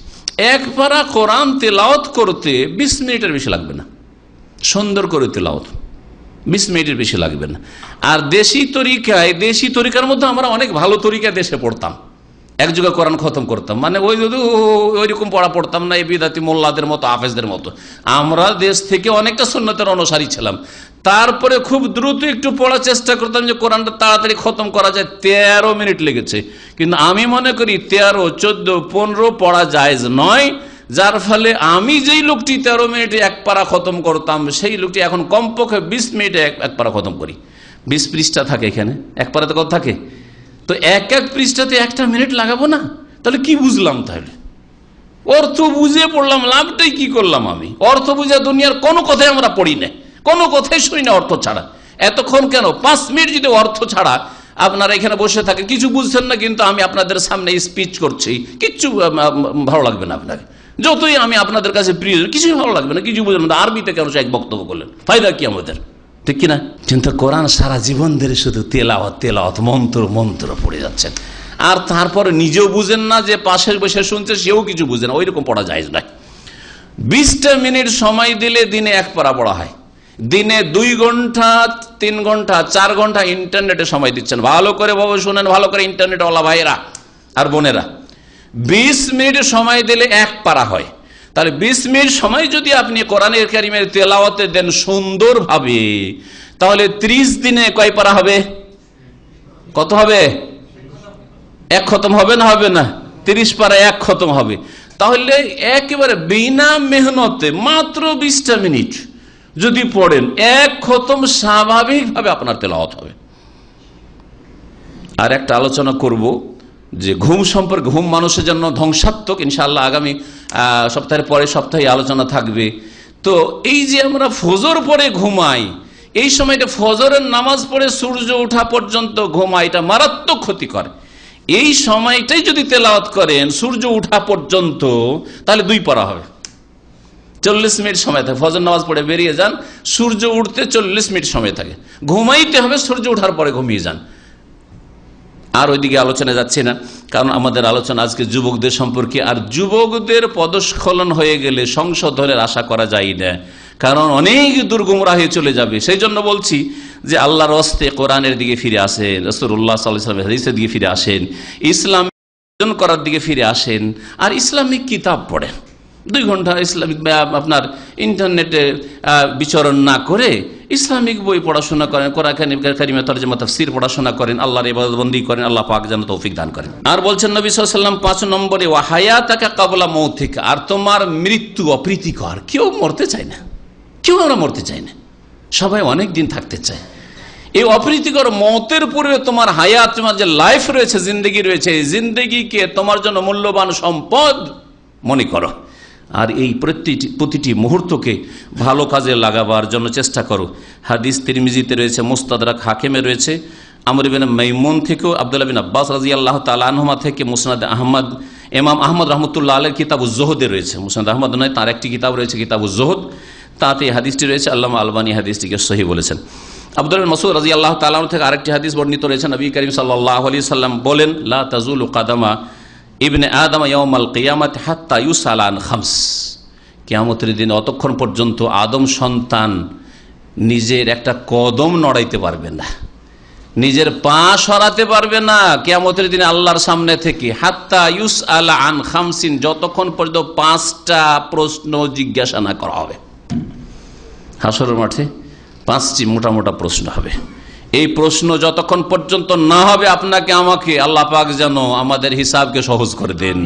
D: 1 পারা কোরআন তেলাওয়াত করতে 20 মিনিটের বেশি লাগবে না। সুন্দর করে তেলাওয়াত 20 মিনিটের বেশি লাগবে না। আর দেশি তরিকার মধ্যে আমরা অনেক ভালো তরিকা দেশে পড়তাম, এক যুগে কোরআন খতম করতাম, মানে ওইরকম পড়া পড়তাম না এই বিদাতি মোল্লাদের মতো, হাফেজদের মতো। আমরা দেশ থেকে অনেকটা সুন্নতের অনুসারী ছিলাম। তারপরে খুব দ্রুত একটু পড়ার চেষ্টা করতাম যে কোরআনটা তাড়াতাড়ি খতম করা যায়। 13 মিনিট লেগেছে। কিন্তু আমি মনে করি 13, 14, 15 পড়া জায়েজ নয়। যার ফলে আমি যেই লোকটি 13 মিনিটে 1 পারা খতম করতাম, সেই লোকটি এখন কমপক্ষে 20 মিনিটে 1 পারা খতম করি। 20 পৃষ্ঠা থাকে এখানে, 1 পারাতে কত থাকে? তো 1 পৃষ্ঠাতে 1টা মিনিট লাগাবো না? তাহলে কি বুঝলাম? তাহলে অর্থ বুঝে পড়লাম, লাভটাই কি করলাম? আমি অর্থ বুঝে দুনিয়ার কোনো কথাই আমরা পড়ি না, কোনো কথাই শুনি না অর্থ ছাড়া। এতক্ষণ কেন 5 মিনিট যদি অর্থ ছাড়া আপনারা এখানে বসে থাকেন, কিছু বুঝছেন না, কিন্তু আমি আপনাদের সামনে স্পিচ করছি, কিচ্ছু ভালো লাগবে না আপনাকে। যতই আমি আপনাদের কাছে প্রিয়, কিছুই ভালো লাগবে না, কিছু বুঝলেন না। আরবিতে কেন এক বক্তব্য করলেন, ফায়দা কি আমাদের? ঠিক কিনা? কিন্তু কোরআন সারা জীবন ধরে শুধু তেলাওয়াত মন্ত্র পড়ে যাচ্ছেন, আর তারপরে নিজেও বুঝেন না, যে পাশে বসে শুনছে সেও কিছু বুঝে না। ওইরকম পড়া যায় না। 20টা মিনিট সময় দিলে দিনে 1 পারা পড়া হয়। দিনে 2 ঘন্টা, 3 ঘন্টা, 4 ঘন্টা ইন্টারনেটে সময় দিচ্ছেন। ভালো করে বাবু শুনেন, ভালো করে ইন্টারনেটওয়ালা ভাইয়েরা আর বোনেরা, 20 মিনিট সময় দিলে 1 পারা হয়। তাহলে 20 মিনিট সময় যদি আপনি কোরআনের কারিমের তেলাওয়াতে দেন সুন্দরভাবে, তাহলে 30 দিনে কয় পারা হবে? কত হবে? 1 খতম হবে না? হবে না? 30 পারা 1 খতম হবে। তাহলে একেবারে বিনা মেহনতে মাত্র 20টা মিনিট যদি পড়েন, 1 খতম স্বাভাবিকভাবে আপনার তেলাওয়াত হবে। আর একটা আলোচনা করব যে ঘুম সম্পর্কে। ঘুম মানুষের জন্য ধ্বংসাত্মক। ইনশাআল্লাহ আগামী সপ্তাহের পরের সপ্তাহে আলোচনা থাকবে। তো এই যে আমরা ফজর পরে ঘুমাই, এই সময়টা ফজরের নামাজ পড়ে সূর্য ওঠা পর্যন্ত ঘুমাই, এটা মারাত্মক ক্ষতিকর। এই সময়টাই যদি তেলাওয়াত করেন সূর্য ওঠা পর্যন্ত, তাহলে 2 পারা হবে। 40 মিনিট সময় থাকে। ফজর নামাজ পড়ে বেরিয়ে যান, সূর্য উঠতে 40 মিনিট সময় থাকে। ঘুমাইতে হবে, সূর্য ওঠার পরে ঘুমিয়ে যান। আর ওইদিকে আলোচনা যাচ্ছে না, কারণ আমাদের আলোচনা আজকে যুবকদের সম্পর্কে। আর যুবকদের পদস্খলন হয়ে গেলে সংশোধনের আশা করা যায় না, কারণ অনেক দূর গুমরাহ হয়ে চলে যাবে। সেই জন্য বলছি যে আল্লাহর হস্তে কোরআনের দিকে ফিরে আসেন, রাসূলুল্লাহ সাল্লাল্লাহু আলাইহি ওয়াসাল্লামের হাদিসের দিকে ফিরে আসেন, ইসলাম অর্জন করার দিকে ফিরে আসেন, আর ইসলামিক কিতাব পড়েন। 2 ঘন্টা ইসলামিক আপনার ইন্টারনেটে বিচরণ না করে ইসলামিক বই পড়াশোনা করেন, কোরআন কারিমের তরজমা তাফসীর পড়াশোনা করেন, আল্লাহর ইবাদতবন্দি করেন। আল্লাহ পাক যেন তৌফিক দান করেন। আর বলছেন নবী সাল্লাল্লাহু আলাইহি ওয়াসাল্লাম 5 নম্বরে, ওয়া হায়াতাকা ক্বাবলা মাউতিকা, আর তোমার মৃত্যু অপ্রীতিকর। কেউ মরতে চায় না, কেউ আমরা মরতে চাই না, সবাই অনেক দিন থাকতে চায়। এই অপ্রীতিকর মতের পূর্বে তোমার হায়াত, তোমার যে লাইফ রয়েছে, জিন্দেগি রয়েছে, এই জিন্দেগিকে তোমার জন্য মূল্যবান সম্পদ মনে করো। আর এই প্রতিটি মুহূর্তকে ভালো কাজে লাগাবার জন্য চেষ্টা করো। হাদিস তিরমিজিতে রয়েছে, মুস্তাদরাক হাকিমে রয়েছে, আমর ইবনে মাইমুন থেকেও, আব্দুল্লাহ বিন আব্বাস রাদিয়াল্লাহু তাআলা আনহুমা থেকে, মুসনাদ আহমদ, ইমাম আহমদ রাহমাতুল্লাহ আলাইহির কিতাবুজ জুহুদে রয়েছে। মুসনাদ আহমদ নয়, তার একটি কিতাব রয়েছে কিতাবুজ জুহুদ, তাতে এই হাদিসটি রয়েছে। আল্লামা আলবানী হাদিসটিকে সহিহ বলেছেন। আব্দুল্লাহ বিন মাসউদ রাদিয়াল্লাহু তাআলা আনহু থেকে আরেকটি হাদিস বর্ণিত রয়েছে। নবী করিম সাল্লাল্লাহু আলাইহি সাল্লাম বলেন, লা তাজুলু কাদামা ইবনে আদম ইয়াউমাল কিয়ামাতি হাত্তা ইউসালা আন খামস। কিয়ামতের দিন অতক্ষণ পর্যন্ত আদম সন্তান নিজের একটা কদম নড়াইতে পারবে না। নিজের পা সরাতে পারবে না কিয়ামতের দিনে আল্লাহর সামনে থেকে, হাত্তা ইউসআলা আন খামসিন, যতক্ষণ পর্যন্ত 5টা প্রশ্ন জিজ্ঞাসা না করা হবে। হাসরের মাঠে 5টি মোটা মোটা প্রশ্ন হবে। এই প্রশ্ন যতক্ষণ পর্যন্ত না হবে আপনাকে আমাকে, আল্লাহ পাক যেন আমাদের হিসাবকে সহজ করে দেন,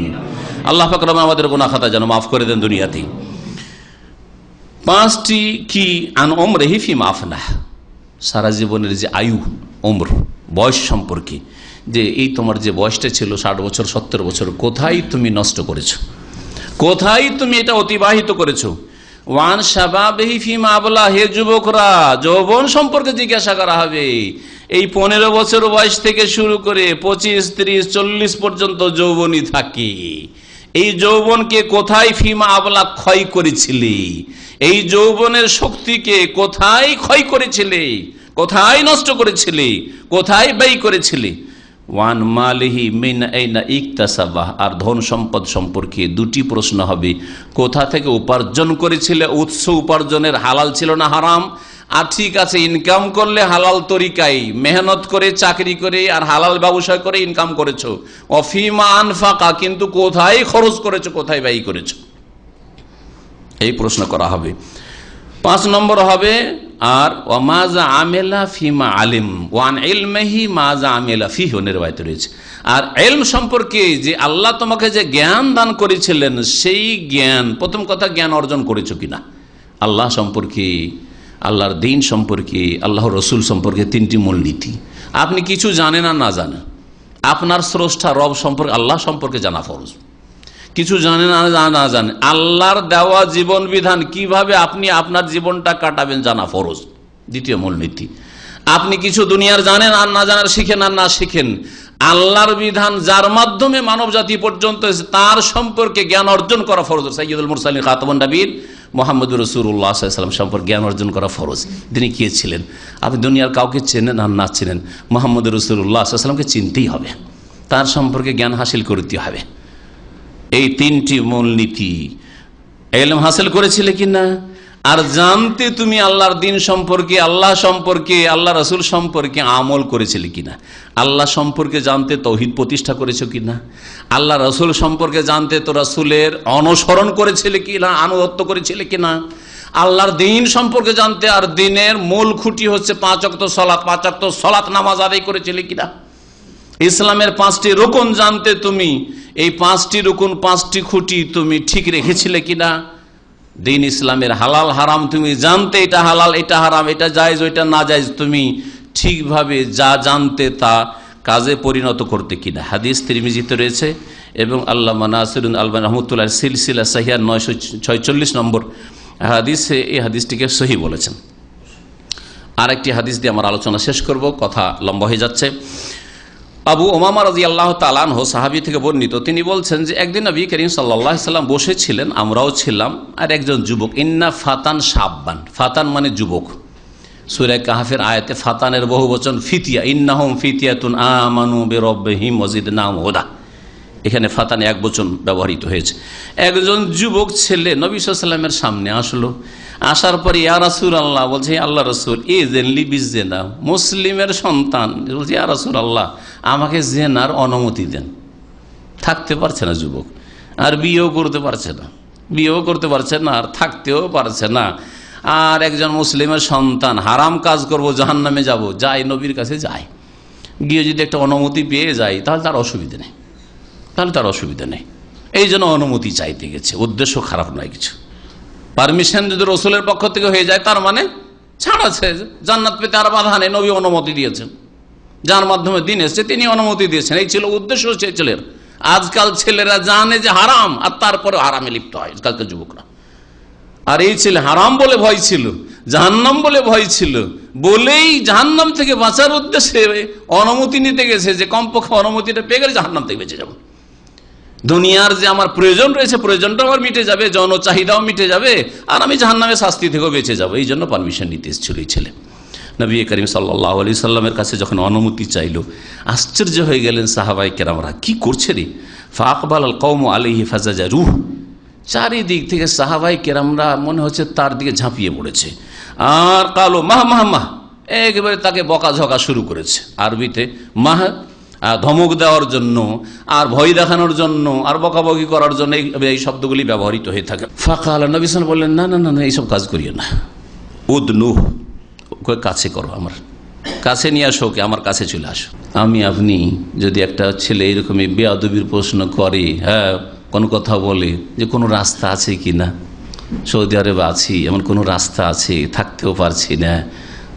D: আল্লাহ পাক আমাদের গুনাহ খাতা যেন মাফ করে দেন দুনিয়াতেই। 5টি কি? আন উমরিহি ফিমা আফনাহ, সারা জীবনের যে আয়ু, উমর, বয়স সম্পর্কে, যে এই তোমার যে বয়সটা ছিল 60 বছর 70 বছর, কোথায় তুমি নষ্ট করেছো, কোথায় তুমি এটা অতিবাহিত করেছো। ওয়ান শাবাবিহি ফিমা আবলা, হে যুবকরা, যৌবন সম্পর্কে জিজ্ঞাসা করা হবে। এই 15 বছর বয়স থেকে শুরু করে 25, 30, 40 পর্যন্ত যৌবনই থাকে। এই যৌবনকে কোথায় ফিমা আবলা ক্ষয় করেছিলি, এই যৌবনের শক্তিকে কোথায় ক্ষয় করেছিলি, কোথায় নষ্ট করেছিলি, কোথায় ব্যয় করেছিলি। ওয়ান মালিহি মিন আইনা ইকতাসাবাহ, আর ধন সম্পদ সম্পর্কে 2টি প্রশ্ন হবে। কোথা থেকে উপার্জন করেছিলে, উৎস উপার্জনের হালাল ছিল না হারাম। আর ঠিক আছে, ইনকাম করলে হালাল তরিকায় মেহনত করে, চাকরি করে আর হালাল ব্যবসা করে ইনকাম করেছো। অফিমা আনফাকা, কিন্তু কোথায় খরচ করেছো, কোথায় ব্যয় করেছো, এই প্রশ্ন করা হবে। 5 নম্বর হবে আর ওয়ামাযা আমেলা ফিমা আলিম ওয়ান ইলমিহি মাযা আমেলা ফিহি, নির্বাহিত রয়েছে। আর ইলম সম্পর্কে, যে আল্লাহ তোমাকে যে জ্ঞান দান করেছিলেন, সেই জ্ঞান, প্রথম কথা জ্ঞান অর্জন করেছো কিনা আল্লাহ সম্পর্কে, আল্লাহর দ্বীন সম্পর্কে, আল্লাহর রসুল সম্পর্কে। 3টি মূলনীতি। আপনি কিছু জানেন আর না জানেন, আপনার স্রষ্টা রব সম্পর্কে, আল্লাহ সম্পর্কে জানা ফরজ। কিছু জানেন আর না জানেন, আল্লাহর দেওয়া জীবন বিধান কিভাবে আপনি আপনার জীবনটা কাটাবেন জানা ফরজ, 2য় মূলনীতি। আপনি কিছু দুনিয়ার জানেন আর না জানার, শিখেন আর না শিখেন, আল্লাহর বিধান যার মাধ্যমে মানব জাতি পর্যন্ত তার সম্পর্কে জ্ঞান অর্জন করা ফরজ। সাইয়্যিদুল মুরসালিন খাতামুন নবীর মুহাম্মদুর রাসূলুল্লাহ সাল্লাল্লাহু আলাইহি ওয়াসাল্লাম সম্পর্কে জ্ঞান অর্জন করা ফরজ। তিনি কে ছিলেন? আপনি দুনিয়ার কাউকে চেনেন আর না চেনেন, মুহাম্মদুর রাসূলুল্লাহ সাল্লাল্লাহু আলাইহি ওয়াসাল্লামকে চিনতেই হবে, তার সম্পর্কে জ্ঞান হাসিল করতে হবে। এই 3টি মূলনীতি। ইলম হাসিল করেছিলে কিনা, আর জানতে তুমি আল্লাহর দ্বীন সম্পর্কে, আল্লাহ সম্পর্কে, আল্লাহ রাসূল সম্পর্কে আমল করেছিলে কিনা। আল্লাহ সম্পর্কে জানতে তাওহীদ প্রতিষ্ঠা করেছো কিনা, আল্লাহ রাসূল সম্পর্কে জানতে তো রাসূলের অনুসরণ করেছিলে কিনা, আনুগত্য করেছিলে কিনা। আল্লাহর দ্বীন সম্পর্কে জানতে, আর দ্বীনের মূল খুঁটি হচ্ছে 5 ওয়াক্ত সালাত, 5 ওয়াক্ত সালাত নামাজ আদায় করেছিলে কিনা। ইসলামের 5টি রুকন জানতে তুমি এই 5টি রুকন, 5টি খুঁটি তুমি ঠিক রেখেছিলে কিনা। দ্বীন ইসলামের হালাল হারাম তুমি জানতে, এটা হালাল, এটা হারাম, এটা জায়েজ, ওইটা না জায়েজ, তুমি ঠিকভাবে যা জানতে তা কাজে পরিণত করতে কিনা। হাদিস তিরমিজিতে রয়েছে এবং আল্লামা নাসিরুদ্দিন আলবানী রাহমাতুল্লাহ সিলসিলা সহিহা 946 নম্বর হাদিসে এই হাদিসটিকে সহিহ বলেছেন। আরেকটি হাদিস দিয়ে আমার আলোচনা শেষ করব, কথা লম্বা হয়ে যাচ্ছে। আবু উমামা রাদিয়াল্লাহু তাআলা আনহু, সাহাবী থেকে বর্ণিত, তিনি বলছেন যে একদিন নবী করিম সাল্লাল্লাহু আলাইহি সাল্লাম বসেছিলেন, আমরাও ছিলাম, আর একজন যুবক, ইন্না ফাতান শাব্বান, ফাতান মানে যুবক। সূরা কাহফের আয়াতে ফাতানের বহুবচন ফিতিয়া, ইন্নাহুম ফিতিয়াতুন আমানু বিরাব্বিহিম ওয়াজিদনাহুম হুদা, এখানে ফাতান একবচন ব্যবহৃত হয়েছে। একজন যুবক ছেলে নবী সাল্লাল্লাহু আলাইহি ওয়াসাল্লামের সামনে আসলো, আসার পরে ইয়া রাসূলুল্লাহ, বলছে আল্লাহ রাসূল, ইযিনলি বিজ্জিনা, মুসলিমের সন্তান, বলছে ইয়া রাসূলুল্লাহ, আমাকে জেনার অনুমতি দেন। থাকতে পারছে না যুবক, আর বিয়েও করতে পারছে না, বিয়েও করতে পারছে না, আর থাকতেও পারছে না। আর একজন মুসলিমের সন্তান, হারাম কাজ করব, জাহান্নামে যাব, যাই নবীর কাছে যাই, গিয়ে যদি একটা অনুমতি পেয়ে যাই তাহলে তার অসুবিধা নেই, তাহলে তার অসুবিধা নেই। এই জন্য অনুমতি চাইতে গেছে, উদ্দেশ্য খারাপ নয় কিছু। পারমিশন যদি রসুলের পক্ষ থেকে হয়ে যায় তার মানে ছাড় আছে, জান্নাত পেতে আর বাধা নেই, নবী অনুমতি দিয়েছেন, যার মাধ্যমে দিন এসছে তিনি অনুমতি দিয়েছেন, এই ছিল উদ্দেশ্য ছেলের। আজকাল ছেলেরা জানে যে হারাম, আর তারপরে হারামে লিপ্ত হয় আজকালকার যুবকরা। আর এই ছেলে হারাম বলে ভয় ছিল, জাহান্নাম বলে ভয় ছিল, বলেই জাহান্নাম থেকে বাঁচার উদ্দেশ্যে অনুমতি নিতে গেছে, যে কমপক্ষে অনুমতিটা পেয়ে গেলে জাহান্নাম থেকে বেঁচে যাব। দুনিয়ার যে আমার প্রয়োজন রয়েছে, প্রয়োজনটা আমার মিটে যাবে, যৌন চাহিদাও মিটে যাবে, আর আমি জাহান্নামের শাস্তি থেকেও বেঁচে যাবো, এই জন্য পারমিশন নিতে এসেছিল এই ছেলে। নবী করিম সাল্লাল্লাহু আলাইহি সাল্লামের কাছে যখন অনুমতি চাইল, আশ্চর্য হয়ে গেলেন সাহাবায়ে কেরামরা, কি করছে রে। ফাকবাল আল কওম আলাইহি ফাজাজারুহ, চারিদিক থেকে সাহাবায়ে কেরামরা মনে হচ্ছে তার দিকে ঝাঁপিয়ে পড়েছে, আর কালো মাহ মাহ মাহ, একেবারে তাকে বকাঝকা শুরু করেছে আরবিতে, ধমক দেওয়ার জন্য আর ভয় দেখানোর জন্য আর বকাবকি করার জন্য এই শব্দগুলি ব্যবহৃত হয়ে থাকে। ফাকাল নবী সাল্লাল্লাহু আলাইহি ওয়াসাল্লাম বললেন, না না না, এইসব কাজ করিও না, উদনু, কাছে করো, আমার কাছে নিয়ে আসো, আমার কাছে চলে আসো। আমি আপনি যদি একটা ছেলে এরকমই বেয়াদবির প্রশ্ন করে, হ্যাঁ, কোনো কথা বলে যে কোনো রাস্তা আছে কি না, সৌদি আরবে আছি, এমন কোনো রাস্তা আছে, থাকতেও পারছি না,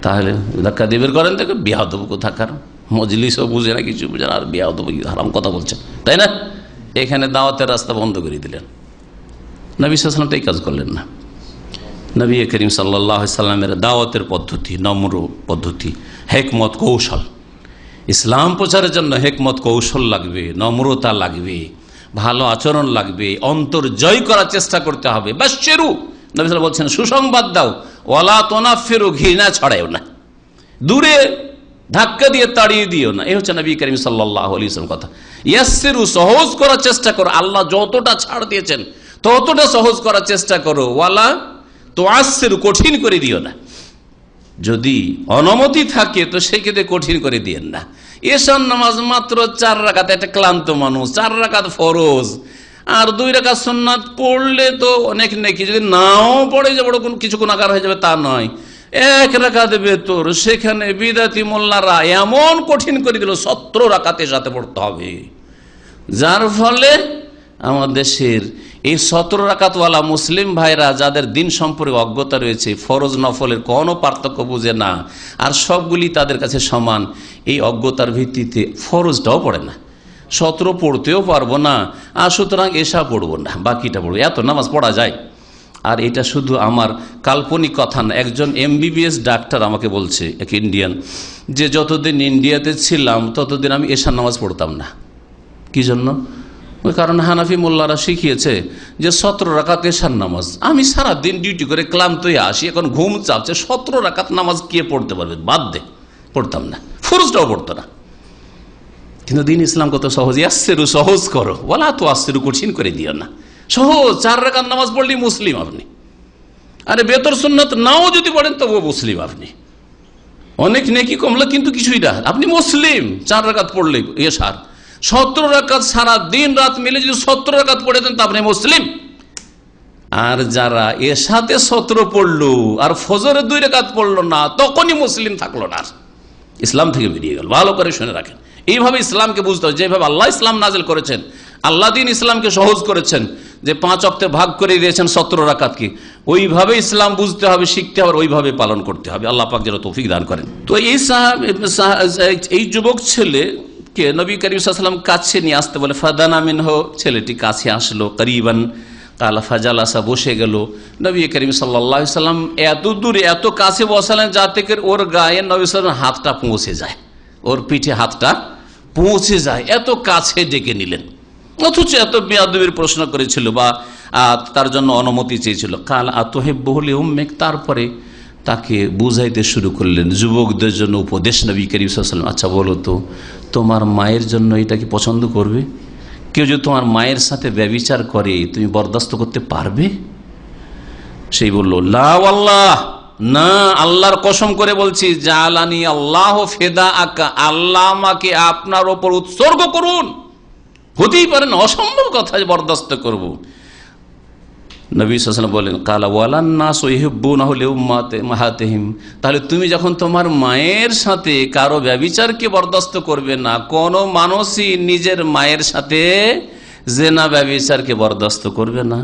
D: তাহলে ধাক্কা দিয়ে বের করেন, দেখো বেয়াদব কোথাকার, মজলিসও বুঝে না, কিছু বুঝে না, আর বেয়াদব হারাম কথা বলছেন, তাই না? এখানে দাওয়াতের রাস্তা বন্ধ করে দিলেন। নবী সাল্লাল্লাহু আলাইহি ওয়াসাল্লাম তো এই কাজ করলেন না। নবী করিম সাল্লাল্লাহু আলাইহি ওয়াসাল্লামের দাওয়াতের পদ্ধতি নম্র পদ্ধতি, হেকমত কৌশল। ইসলাম প্রচারের জন্য হেকমত কৌশল লাগবে, নম্রতা লাগবে, ভালো আচরণ লাগবে, অন্তর জয় করার চেষ্টা করতে হবে। বাশশিরু, নবী সাল্লাল্লাহু আলাইহি ওয়াসাল্লাম বলছেন সুসংবাদ দাও, ওয়ালা তুনাফিরু, ঘৃণা ছড়ায়ও না, দূরে ধাক্কা দিয়ে তাড়িয়ে দিও না। এই হচ্ছে নবী করিম সাল্লাল্লাহু আলাইহি ওয়াসাল্লাম কথা। ইয়াসসিরু, সহজ করার চেষ্টা করো, আল্লাহ যতটা ছাড় দিয়েছেন ততটা সহজ করার চেষ্টা করো, ওয়ালা তুআসসিরু, কঠিন করে দিও না। যদি অনুমতি থাকে তো সেক্ষেত্রে কঠিন করে দিয়েন না। এশার নামাজ মাত্র 4 রাকাত, একটা ক্লান্ত মানুষ 4 রাকাত ফরজ আর 2 রাকাত সুন্নাত পড়লে তো অনেক নেকি, যদি নাও পড়ে যে বড় কিছু গুনাহগার হয়ে যাবে তা নয়, 1 রাকাত বেতর, সেখানে বিদাতি মোল্লারা এমন কঠিন করে দিল 17 রাকাতের সাথে পড়তে হবে, যার ফলে আমার দেশের এই 17 রাকাতওয়ালা মুসলিম ভাইরা যাদের দিন সম্পর্কে অজ্ঞতা রয়েছে, ফরজ নফলের কোনো পার্থক্য বুঝে না, আর সবগুলি তাদের কাছে সমান, এই অজ্ঞতার ভিত্তিতে ফরজটাও পড়ে না, 17 পড়তেও পারবো না, আর সুতরাং এশা পড়বো না, বাকিটা পড়বো। এত নামাজ পড়া যায়? আর এটা শুধু আমার কাল্পনিক কথা না, একজন MBBS ডাক্তার আমাকে বলছে, এক ইন্ডিয়ান, যে যতদিন ইন্ডিয়াতে ছিলাম ততদিন আমি এশার নামাজ পড়তাম না। কি জন্য? ওই কারণ হানাফি মোল্লারা শিখিয়েছে যে 17 রাকাত এশার নামাজ। আমি সারাদিন ডিউটি করে ক্লান্ত হয়ে আসি, এখন ঘুম চাপছে, 17 রাকাত নামাজ কে পড়তে পারবে, বাদ দে, পড়তাম না, ফরজটাও পড়তো না। কিন্তু দিন ইসলাম কত সহজ, ইয়াসসিরু, সহজ করো, ওয়ালা তুআসসিরু, কঠিন করে দিও না, সহজ। 4 রাকাত নামাজ পড়লেই মুসলিম আপনি। আরে বেতর সুন্নাত নাও যদি পড়েন তবুও মুসলিম আপনি, অনেক নেকি কমলা কিন্তু কিছুই না, আপনি মুসলিম। 4 রাকাত পড়লেই এশার, 17 রাকাত সারা দিন রাত মিলে যদি 17 রাকাত পড়ে দেন তা আপনি মুসলিম। আর যারা এশাতে 17 পড়লো আর ফজরে 2 রাকাত পড়লো না, তখনই মুসলিম থাকলো না, ইসলাম থেকে বেরিয়ে গেল। ভালো করে শুনে রাখেন, এইভাবে ইসলামকে বুঝতে হবে। যেভাবে আল্লাহ ইসলাম নাজিল করেছেন, আল্লাহ দিন ইসলামকে সহজ করেছেন, যে 5 ওয়াক্তে ভাগ করে দিয়েছেন 17 রাকাতকে, ওইভাবে ইসলাম বুঝতে হবে, শিখতে হবে, ওইভাবে পালন করতে হবে। আল্লাহ পাক যেন তৌফিক দান করেন। তো এই যুবক ছেলে নবী করিম সাল্লাল্লাহু আলাইহি ওয়াসাল্লাম কাছে নিয়ে আসতে বলে, ফাদানা মিনহু, ছেলেটি কাছে আসলো, করিবান কালা ফাজালাসা, বসে গেল। নবী করিম সাল্লাল্লাহু আলাইহি ওয়াসাল্লাম এত দূরে এত কাছে বসালেন যাতে করে ওর গায়ে নবী সাল্লাল্লাহু আলাইহি ওয়াসাল্লাম হাতটা পৌঁছে যায়, ওর পিঠে হাতটা পৌঁছে যায়, এত কাছে ডেকে নিলেন। অথচ এত বেয়াদবির প্রশ্ন করেছিল বা তার জন্য অনুমতি চেয়েছিল। কাল আতুহিব্বুহু লিউম্মিক, তারপরে তাকে বুঝাইতে শুরু করলেন, যুবকদের জন্য উপদেশ নবী করিম সাল্লাল্লাহু আলাইহি ওয়াসাল্লাম। আচ্ছা বলো তো, তোমার মায়ের জন্য এটা কি পছন্দ করবে? কেউ যদি তোমার মায়ের সাথে ব্যভিচার করে তুমি বরদাস্ত করতে পারবে? সেই বলল, লা ওয়াল্লাহ, না, আল্লাহর কসম করে বলছি, জালানি আল্লাহ ফেদা আকা, আল্লাহ আমাকে আপনার ওপর উৎসর্গ করুন, হতেই পারে না, অসম্ভব কথা বরদাস্ত করব। নবী সাল্লাল্লাহু আলাইহি ওয়াসাল্লাম বলেন, কালা ওয়ালান নাসু ইউহিব্বুনাহু লিউম্মাতিহিম, তাহলে তুমি যখন তোমার মায়ের সাথে কারো ব্যভিচারকে বরদাস্ত করবে না, কোন মানুষই নিজের মায়ের সাথে জিনা ব্যভিচারকে বরদাস্ত করবে না।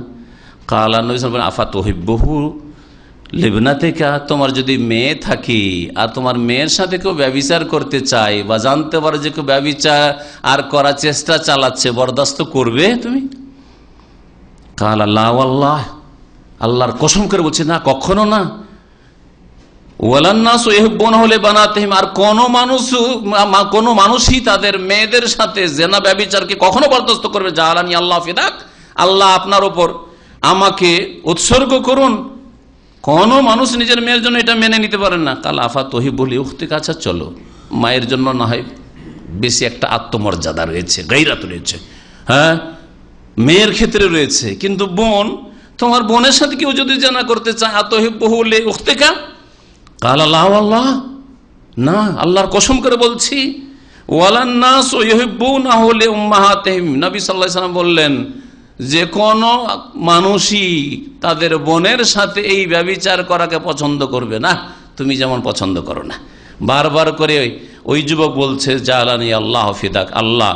D: কালা নবী সাল্লাল্লাহু আলাইহি ওয়াসাল্লাম, আফা তুহিব্বুহু লিবনাতিকা, তোমার যদি মেয়ে থাকে আর তোমার মেয়ের সাথে কেউ ব্যভিচার করতে চায় বা জানতে পারো যে কেউ ব্যভিচার আর করার চেষ্টা চালাচ্ছে, বরদাস্ত করবে তুমি? কাল আল্লাহ আল্লাহ, আল্লাহর কসম করে বলছে, না, কখনো না। ওয়ালান্নাসু ইউহিব্বুনাহু লিবানাতিহিম, আর কোন মানুষই তাদের মেয়েদের সাথে জিনা ব্যভিচারকে কখনো বরদাস্ত করবে। জালানি আল্লাহ ফিদাক, আল্লাহ আপনার উপর আমাকে উৎসর্গ করুন, কোন মানুষ নিজের মেয়ের জন্য এটা মেনে নিতে পারেন না। কাল আফা তুহিব্বুল উখতিকা, আচ্ছা চলো, মায়ের জন্য না হয় বেশি একটা আত্মমর্যাদা রয়েছে, গায়রাত রয়েছে, হ্যাঁ, মেয়ের ক্ষেত্রে রয়েছে, কিন্তু বোন, তোমার বোনের সাথে কেউ যদি জানা করতে চায়, আতহিব্বুহু লিউখতিকা, কাল আল্লাহ আল্লাহ, না, আল্লাহর কসম করে বলছি, ওয়ালান নাস ইউহিব্বুনাহু লিউম্মাহাতিহিম। নবী সাল্লাল্লাহু আলাইহি ওয়াসাল্লাম বললেন যে কোন মানুষই তাদের বোনের সাথে এই ব্যভিচার করাকে পছন্দ করবে না, তুমি যেমন পছন্দ করো না। বারবার করে ওই যুবক বলছে, জালানি আল্লাহ ফিদাক, আল্লাহ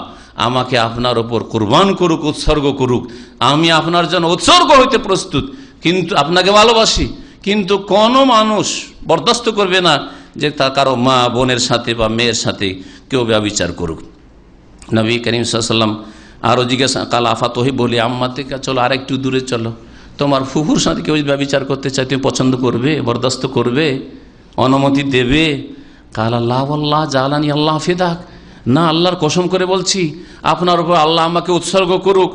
D: আমাকে আপনার ওপর কুরবান করুক, উৎসর্গ করুক, আমি আপনার জন্য উৎসর্গ হইতে প্রস্তুত, কিন্তু আপনাকে ভালোবাসি, কিন্তু কোনো মানুষ বরদাস্ত করবে না যে তা কারো মা বোনের সাথে বা মেয়ের সাথে কেউ ব্যভিচার করুক। নবী করিম সাল্লাল্লাহু আলাইহি ওয়াসাল্লাম আরও জিজ্ঞাসা, কালা ফাতহি বলি আম্মা থেকে, চলো আর একটু দূরে চলো, তোমার ফুফুর সাথে কেউ ব্যভিচার করতে চাই, তুমি পছন্দ করবে, বরদাস্ত করবে, অনুমতি দেবে? কাল আল্লাহ আল্লাহ জালানি আল্লাহ ফিদাক, না, আল্লাহর কসম করে বলছি আপনার উপর আল্লাহ আমাকে উৎসর্গ করুক।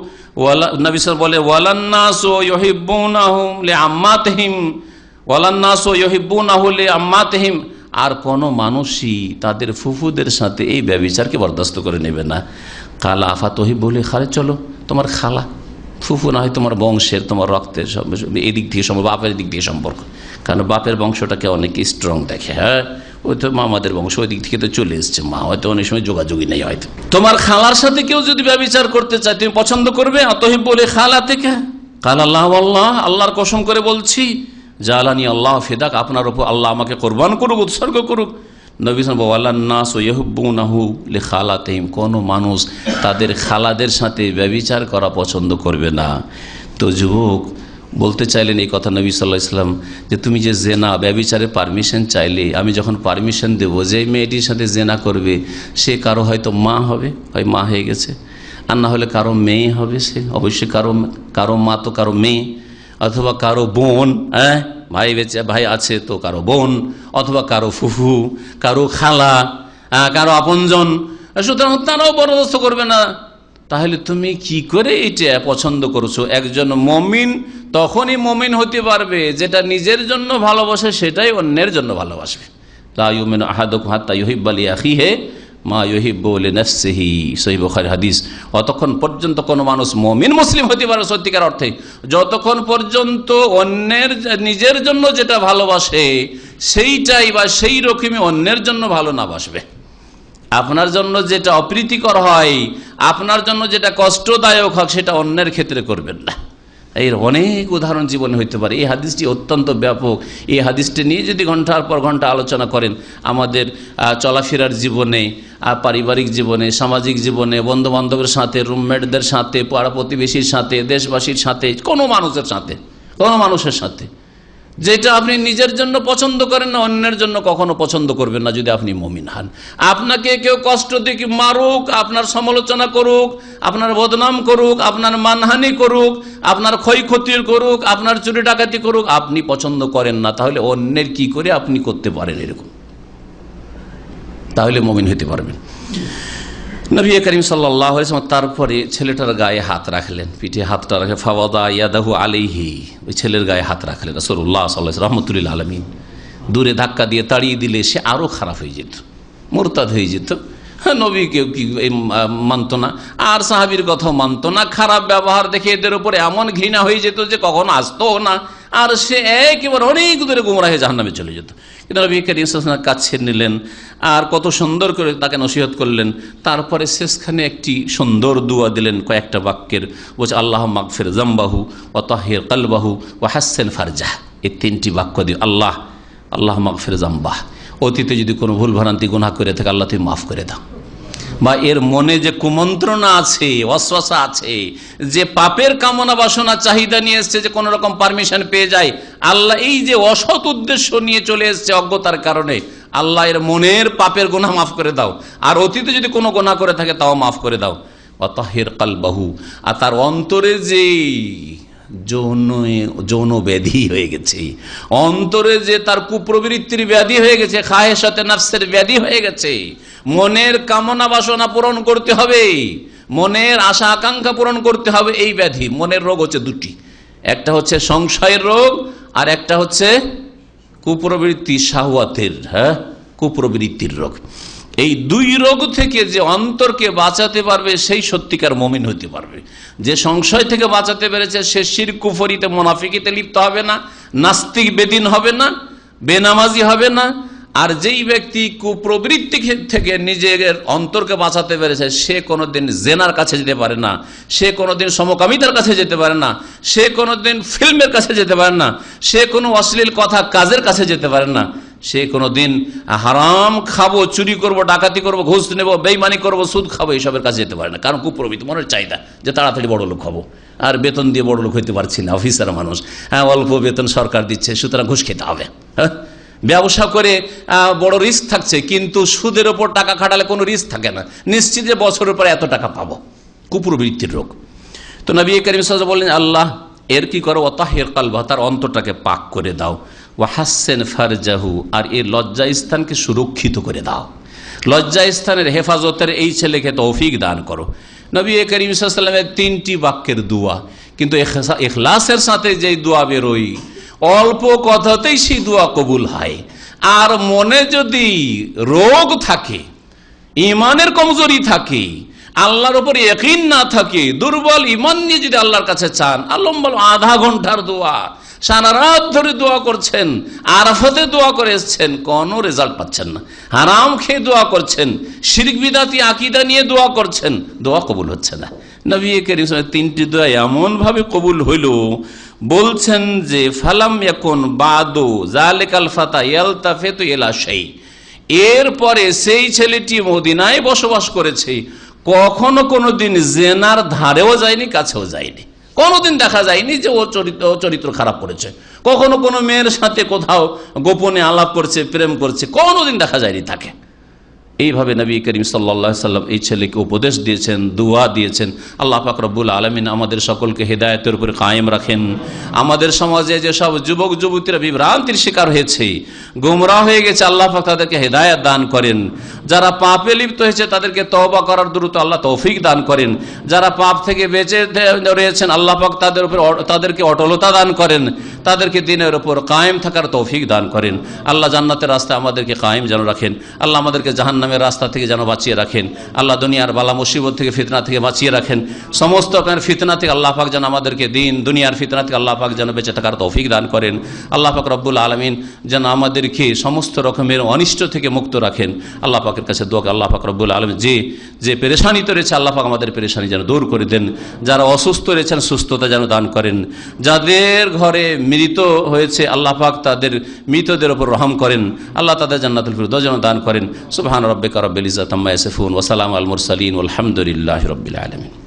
D: নবী সাল্লাল্লাহু বলে, ওয়ালান নাসু ইউহিব্বুনাহু লিআম্মাতিহিম, ওয়ালান নাসু ইউহিব্বুনাহু লিআম্মাতিহিম, আর কোনো মানুষই তাদের ফুফুদের সাথে এই ব্যভিচারকে বরদাস্ত করে নেবে না। কালা আফাতহি বলে, খালে চলো, তোমার খালা ফুফু না হয় তোমার বংশের, তোমার রক্তের, এই দিক থেকে সম্পর্ক, বাপের দিক থেকে সম্পর্ক, কারণ বাপের বংশটাকে অনেকে স্ট্রং দেখে। হ্যাঁ, ওই তো মামাদের বংশ, ওই দিক থেকে তো চলে এসছে, মা হয়তো অনেক সময় যোগাযোগই নেই। হয়তো তোমার খালার সাথে কেউ যদি ব্যভিচার করতে চায়, তুমি পছন্দ করবে? অতহিব বলে খালা থেকে, কাল আল্লাহ আল্লাহ, আল্লাহর কসম করে বলছি, জালানি আল্লাহ ফিদাক, আপনার উপর আল্লাহ আমাকে কোরবান করুক, উৎসর্গ করুক। নবী সাল্লাল্লাহু ওয়ালান নাস ইউহিব্বুনাহু লিখালাতিহিম, কোনো মানুষ তাদের খালাদের সাথে ব্যভিচার করা পছন্দ করবে না। তো যুবক বলতে চাইলেন এই কথা নবী সাল্লাল্লাহু আলাইহি ওয়াসাল্লাম, যে তুমি যে জেনা ব্যভিচারের পারমিশন চাইলে, আমি যখন পারমিশন দেবো, যে মেয়েটির সাথে জেনা করবে সে কারো হয়তো মা হবে, হয় মা হয়ে গেছে, আর না হলে কারো মেয়ে হবে, সে অবশ্যই কারো মা তো কারো মেয়ে, অথবা কারো বোন, হ্যাঁ ভাই বেঁচে ভাই আছে তো কারো বোন, অথবা কারো ফুফু, কারো খালা, কারো আপনজন, সুতরাং তারাও বরদাস্ত করবে না। তাহলে তুমি কি করে এটা পছন্দ করছো? একজন মুমিন তখনই মুমিন হতে পারবে যেটা নিজের জন্য ভালোবাসে সেটাই অন্যের জন্য ভালোবাসবে। লা ইউমিনু আহাদুকুম হাত্তা ইউহিব্বা লিআখিহি মা ইউহিব্বু লিনাফসিহি, সহিহ বুখারী হাদিস। অতক্ষণ পর্যন্ত কোনো মানুষ মুমিন মুসলিম হতে পারে সত্যিকার অর্থে যতক্ষণ পর্যন্ত অন্যের নিজের জন্য যেটা ভালোবাসে সেইটাই বা সেই রকমই অন্যের জন্য ভালো না বাসবে। আপনার জন্য যেটা অপ্রীতিকর হয়, আপনার জন্য যেটা কষ্টদায়ক হয়, সেটা অন্যের ক্ষেত্রে করবেন না। এর অনেক উদাহরণ জীবনে হইতে পারে। এই হাদিসটি অত্যন্ত ব্যাপক। এই হাদিসটি নিয়ে যদি ঘন্টার পর ঘন্টা আলোচনা করেন, আমাদের চলাফেরার জীবনে, পারিবারিক জীবনে, সামাজিক জীবনে, বন্ধু বান্ধবের সাথে, রুমমেটদের সাথে, পাড়া প্রতিবেশীর সাথে, দেশবাসীর সাথে, কোনো মানুষের সাথে, কোনো মানুষের সাথে যেটা আপনি নিজের জন্য পছন্দ করেন না, অন্যের জন্য কখনো পছন্দ করবেন না যদি আপনি মুমিন হন। আপনাকে কেউ কষ্ট দিয়ে মারুক, আপনার সমালোচনা করুক, আপনার বদনাম করুক, আপনার মানহানি করুক, আপনার ক্ষয়ক্ষতি করুক, আপনার চুরি ডাকাতি করুক, আপনি পছন্দ করেন না, তাহলে অন্যের কি করে আপনি করতে পারেন এরকম? তাহলে মুমিন হতে পারবেন। নবী করিম সাল্লাল্লাহু আলাইহি ওয়াসাল্লাম তারপরে ছেলেটার গায়ে হাত রাখলেন, পিঠে হাতটা রাখে, ফাওয়াদা ইয়াদাহু আলাইহি, ওই ছেলের গায়ে হাত রাখলেন রাসূলুল্লাহ সাল্লাল্লাহু আলাইহি ওয়াসাল্লাম রাহমাতুল আলামিন। দূরে ধাক্কা দিয়ে তাড়িয়ে দিলে সে আরো খারাপ হয়ে যেত, মুরতাদ হয়ে যেত। নবী কেউ কি মানত না, আর সাহাবীর কথাও মানত না। খারাপ ব্যবহার দেখে এদের উপরে এমন ঘৃণা হয়ে যেত যে কখনো আসতো না, আর সে একেবারে অনেক দূরে গুমরাহ হয়ে জাহান্নামে চলে যেত। কিন্তু নবী করিম সাল্লাল্লাহু আলাইহি ওয়াসাল্লাম কাছে নিলেন আর কত সুন্দর করে তাকে নসিহত করলেন। তারপরে শেষখানে একটি সুন্দর দোয়া দিলেন কয়েকটা বাক্যের, বলছে আল্লাহ মাগফির যামবাহু ওয়া তাহির কলবাহু ওয়া হাসসিন ফারজাহ। এই তিনটি বাক্য দিয়ে আল্লাহ মাগফির যামবাহ, অতীতে যদি কোনো ভুল ভ্রান্তি গুনাহ করে থাকে আল্লাহ তুমি মাফ করে দাও, বা এর মনে যে কুমন্ত্রণা আছে, ওয়াসওয়াসা আছে, যে পাপের কামনা বাসনা চাহিদা নিয়ে এসছে, যে কোনো রকম পারমিশন পেয়ে যায়, আল্লাহ এই যে অসৎ উদ্দেশ্য নিয়ে চলে এসছে অজ্ঞতার কারণে, আল্লাহ এর মনের পাপের গুনাহ মাফ করে দাও, আর অতীতে যদি কোনো গুনাহ করে থাকে তাও মাফ করে দাও। ওয়া তাহির কলবাহু, আর তার অন্তরে যে যৌন ব্যাধি হয়ে গেছে, অন্তরে যে তার কুপ্রবৃত্তির ব্যাধি হয়ে গেছে, খায়েশাতে নাফসের ব্যাধি হয়ে গেছে, মনের কামনা বাসনা পূরণ করতে হবে, মনের আশা আকাঙ্ক্ষা পূরণ করতে হবে, এই ব্যাধি। মনের রোগ হচ্ছে দুটি, একটা হচ্ছে সংশয়ের রোগ, আর একটা হচ্ছে কুপ্রবৃত্তি, শাহওয়াতের, কুপ্রবৃত্তির রোগ। এই দুই রোগ থেকে যে অন্তরকে বাঁচাতে পারবে সেই সত্যিকার মুমিন হতে পারবে। যে সংশয় থেকে বাঁচাতে পেরেছে সে শিরক কুফরিতে মুনাফিকিতে লিপ্ত হবে না, নাস্তিক বেদিন হবে না, বেনামাজি হবে না, আর যেই ব্যক্তি কুপ্রবৃত্তি থেকে নিজের অন্তরকে বাঁচাতে পেরেছে সে কোনোদিন জেনার কাছে যেতে পারে না, সে কোনোদিন সমকামিতার কাছে যেতে পারে না, সে কোনোদিন ফিল্মের কাছে যেতে পারে না, সে কোনো অশ্লীল কথা কাজের কাছে যেতে পারে না, সে কোনোদিন হারাম খাবো, চুরি করব, ডাকাতি করব, ঘুষ নেব, বেইমানি করব, সুদ খাবো, এইসবের কাছে যেতে পারে না। কারণ কুপ্রবৃত্তি, মনের চাহিদা যে তাড়াতাড়ি বড় লোক হবো, আর বেতন দিয়ে বড় লোক হইতে পারছি না, অফিসার মানুষ, হ্যাঁ অল্প বেতন সরকার দিচ্ছে, সুতরাং ঘুষ খেতে হবে। হ্যাঁ, ব্যবসা করে বড় রিস্ক থাকছে, কিন্তু সুদের ওপর টাকা খাটালে কোনো রিস্ক থাকে না, নিশ্চিত যে বছরের পর এত টাকা পাবো, কুপ্রবৃত্তির রোগ। তো নবী করিম সাল্লাল্লাহু আলাইহি ওয়াসাল্লাম বললেন, আল্লাহ এর কি করো, ওয়াতাহির কালবা, তার অন্তরটাকে পাক করে দাও, ওয়াহাসসিন ফারজাহু, আর এর লজ্জা স্থানকে সুরক্ষিত করে দাও, লজ্জা স্থানের হেফাজতের এই ছেলেকে তৌফিক দান করো। নবী করিম সাল্লাল্লাহু আলাইহি ওয়াসাল্লামের 3টি বাক্যের দোয়া, কিন্তু ইখলাসের সাথে যেই দোয়া বেরোয় অল্প কথাতেই সেই দোয়া কবুল হয়। আর মনে যদি রোগ থাকে, ইমানের কমজোরি থাকে, আল্লাহর উপর ইয়াকিন না থাকে, দুর্বল ইমান নিয়ে যদি আল্লাহর কাছে চান, আল্লাহ আধা ঘন্টার দোয়া, সারা রাত ধরে দোয়া করছেন, আরাফাতে দোয়া করে এসছেন, কোনো রেজাল্ট পাচ্ছেন না, হারাম খেয়ে দোয়া করছেন, শিরক বিদাতি আকীদা নিয়ে দোয়া করছেন, দোয়া কবুল হচ্ছে না। নবী করিম সাল্লাল্লাহু আলাইহি ওয়াসাল্লাম 3টি দোয়া এমন ভাবে কবুল হইল, বলছেন যে ফালাম ইয়াকুন বাদু যালিকাল ফাতা ইয়ালতাফিতু ইলা শাই, এরপরে সেই ছেলেটি মদিনায় বসবাস করেছে, কখনো কোনোদিন জেনার ধারেও যায়নি, কাছেও যায়নি, কোনোদিন দেখা যায়নি যে ও চরিত্র খারাপ করেছে, কখনো কোনো মেয়ের সাথে কোথাও গোপনে আলাপ করছে, প্রেম করছে, কোনোদিন দেখা যায়নি তাকে। এইভাবে নবী করিম সাল্লাল্লাহু আলাইহি ওয়াসাল্লাম এই ছেলেকে উপদেশ দিয়েছেন, দোয়া দিয়েছেন। আল্লাহ পাক রব্বুল আলামিন আমাদের সকলকে হেদায়েতের উপর কায়েম রাখেন। আমাদের সমাজে যেসব যুবক যুবতীরা বিভ্রান্তির শিকার হয়েছে, গোমরাহ হয়ে গেছে, আল্লাহ পাক তাদেরকে হেদায়েত দান করেন। যারা পাপে লিপ্ত হয়েছে তাদেরকে তওবা করার দ্রুত আল্লাহ তৌফিক দান করেন। যারা পাপ থেকে বেঁচে রয়েছেন আল্লাহ পাক তাদেরকে অটলতা দান করেন, তাদেরকে দিনের উপর কায়েম থাকার তৌফিক দান করেন। আল্লাহ জান্নাতের রাস্তায় আমাদেরকে কায়েম যেন রাখেন, আল্লাহ আমাদেরকে জাহান্নামের রাস্তা থেকে যেন বাঁচিয়ে রাখেন, আল্লাহ দুনিয়ার বালা মুসিবত থেকে, ফিতনা থেকে বাঁচিয়ে রাখেন। সমস্ত রকমের ফিতনা থেকে আল্লাহ পাক যেন আমাদেরকে দুনিয়ার ফিতনা থেকে আল্লাহ পাক যেন বেঁচে থাকার তৌফিক দান করেন। আল্লাহ পাক রব্বুল আলামিন যেন আমাদেরকে সমস্ত রকমের অনিষ্ট থেকে মুক্ত রাখেন। আল্লাহ পাকের কাছে দোয়া, আল্লাহ পাক রব্বুল আলামিন যে পেরেশানিতে রয়েছে আল্লাহ পাক আমাদের পেরেশানি যেন দূর করে দেন। যারা অসুস্থ রয়েছেন সুস্থতা যেন দান করেন। যাদের ঘরে মৃত হয়েছে আল্লাহ পাক তাদের মৃতদের উপর রহম করেন। আল্লাহ তাদের জান্নাতুল ফিরদৌস যেন দান করেন। সুবহান রাব্বিকা রাব্বিল ইজ্জাতি আম্মা ইয়াসিফুন ওয়া সালামুন আলাল মুরসালিন ওয়ালহামদুলিল্লাহি রাব্বিল আলামিন।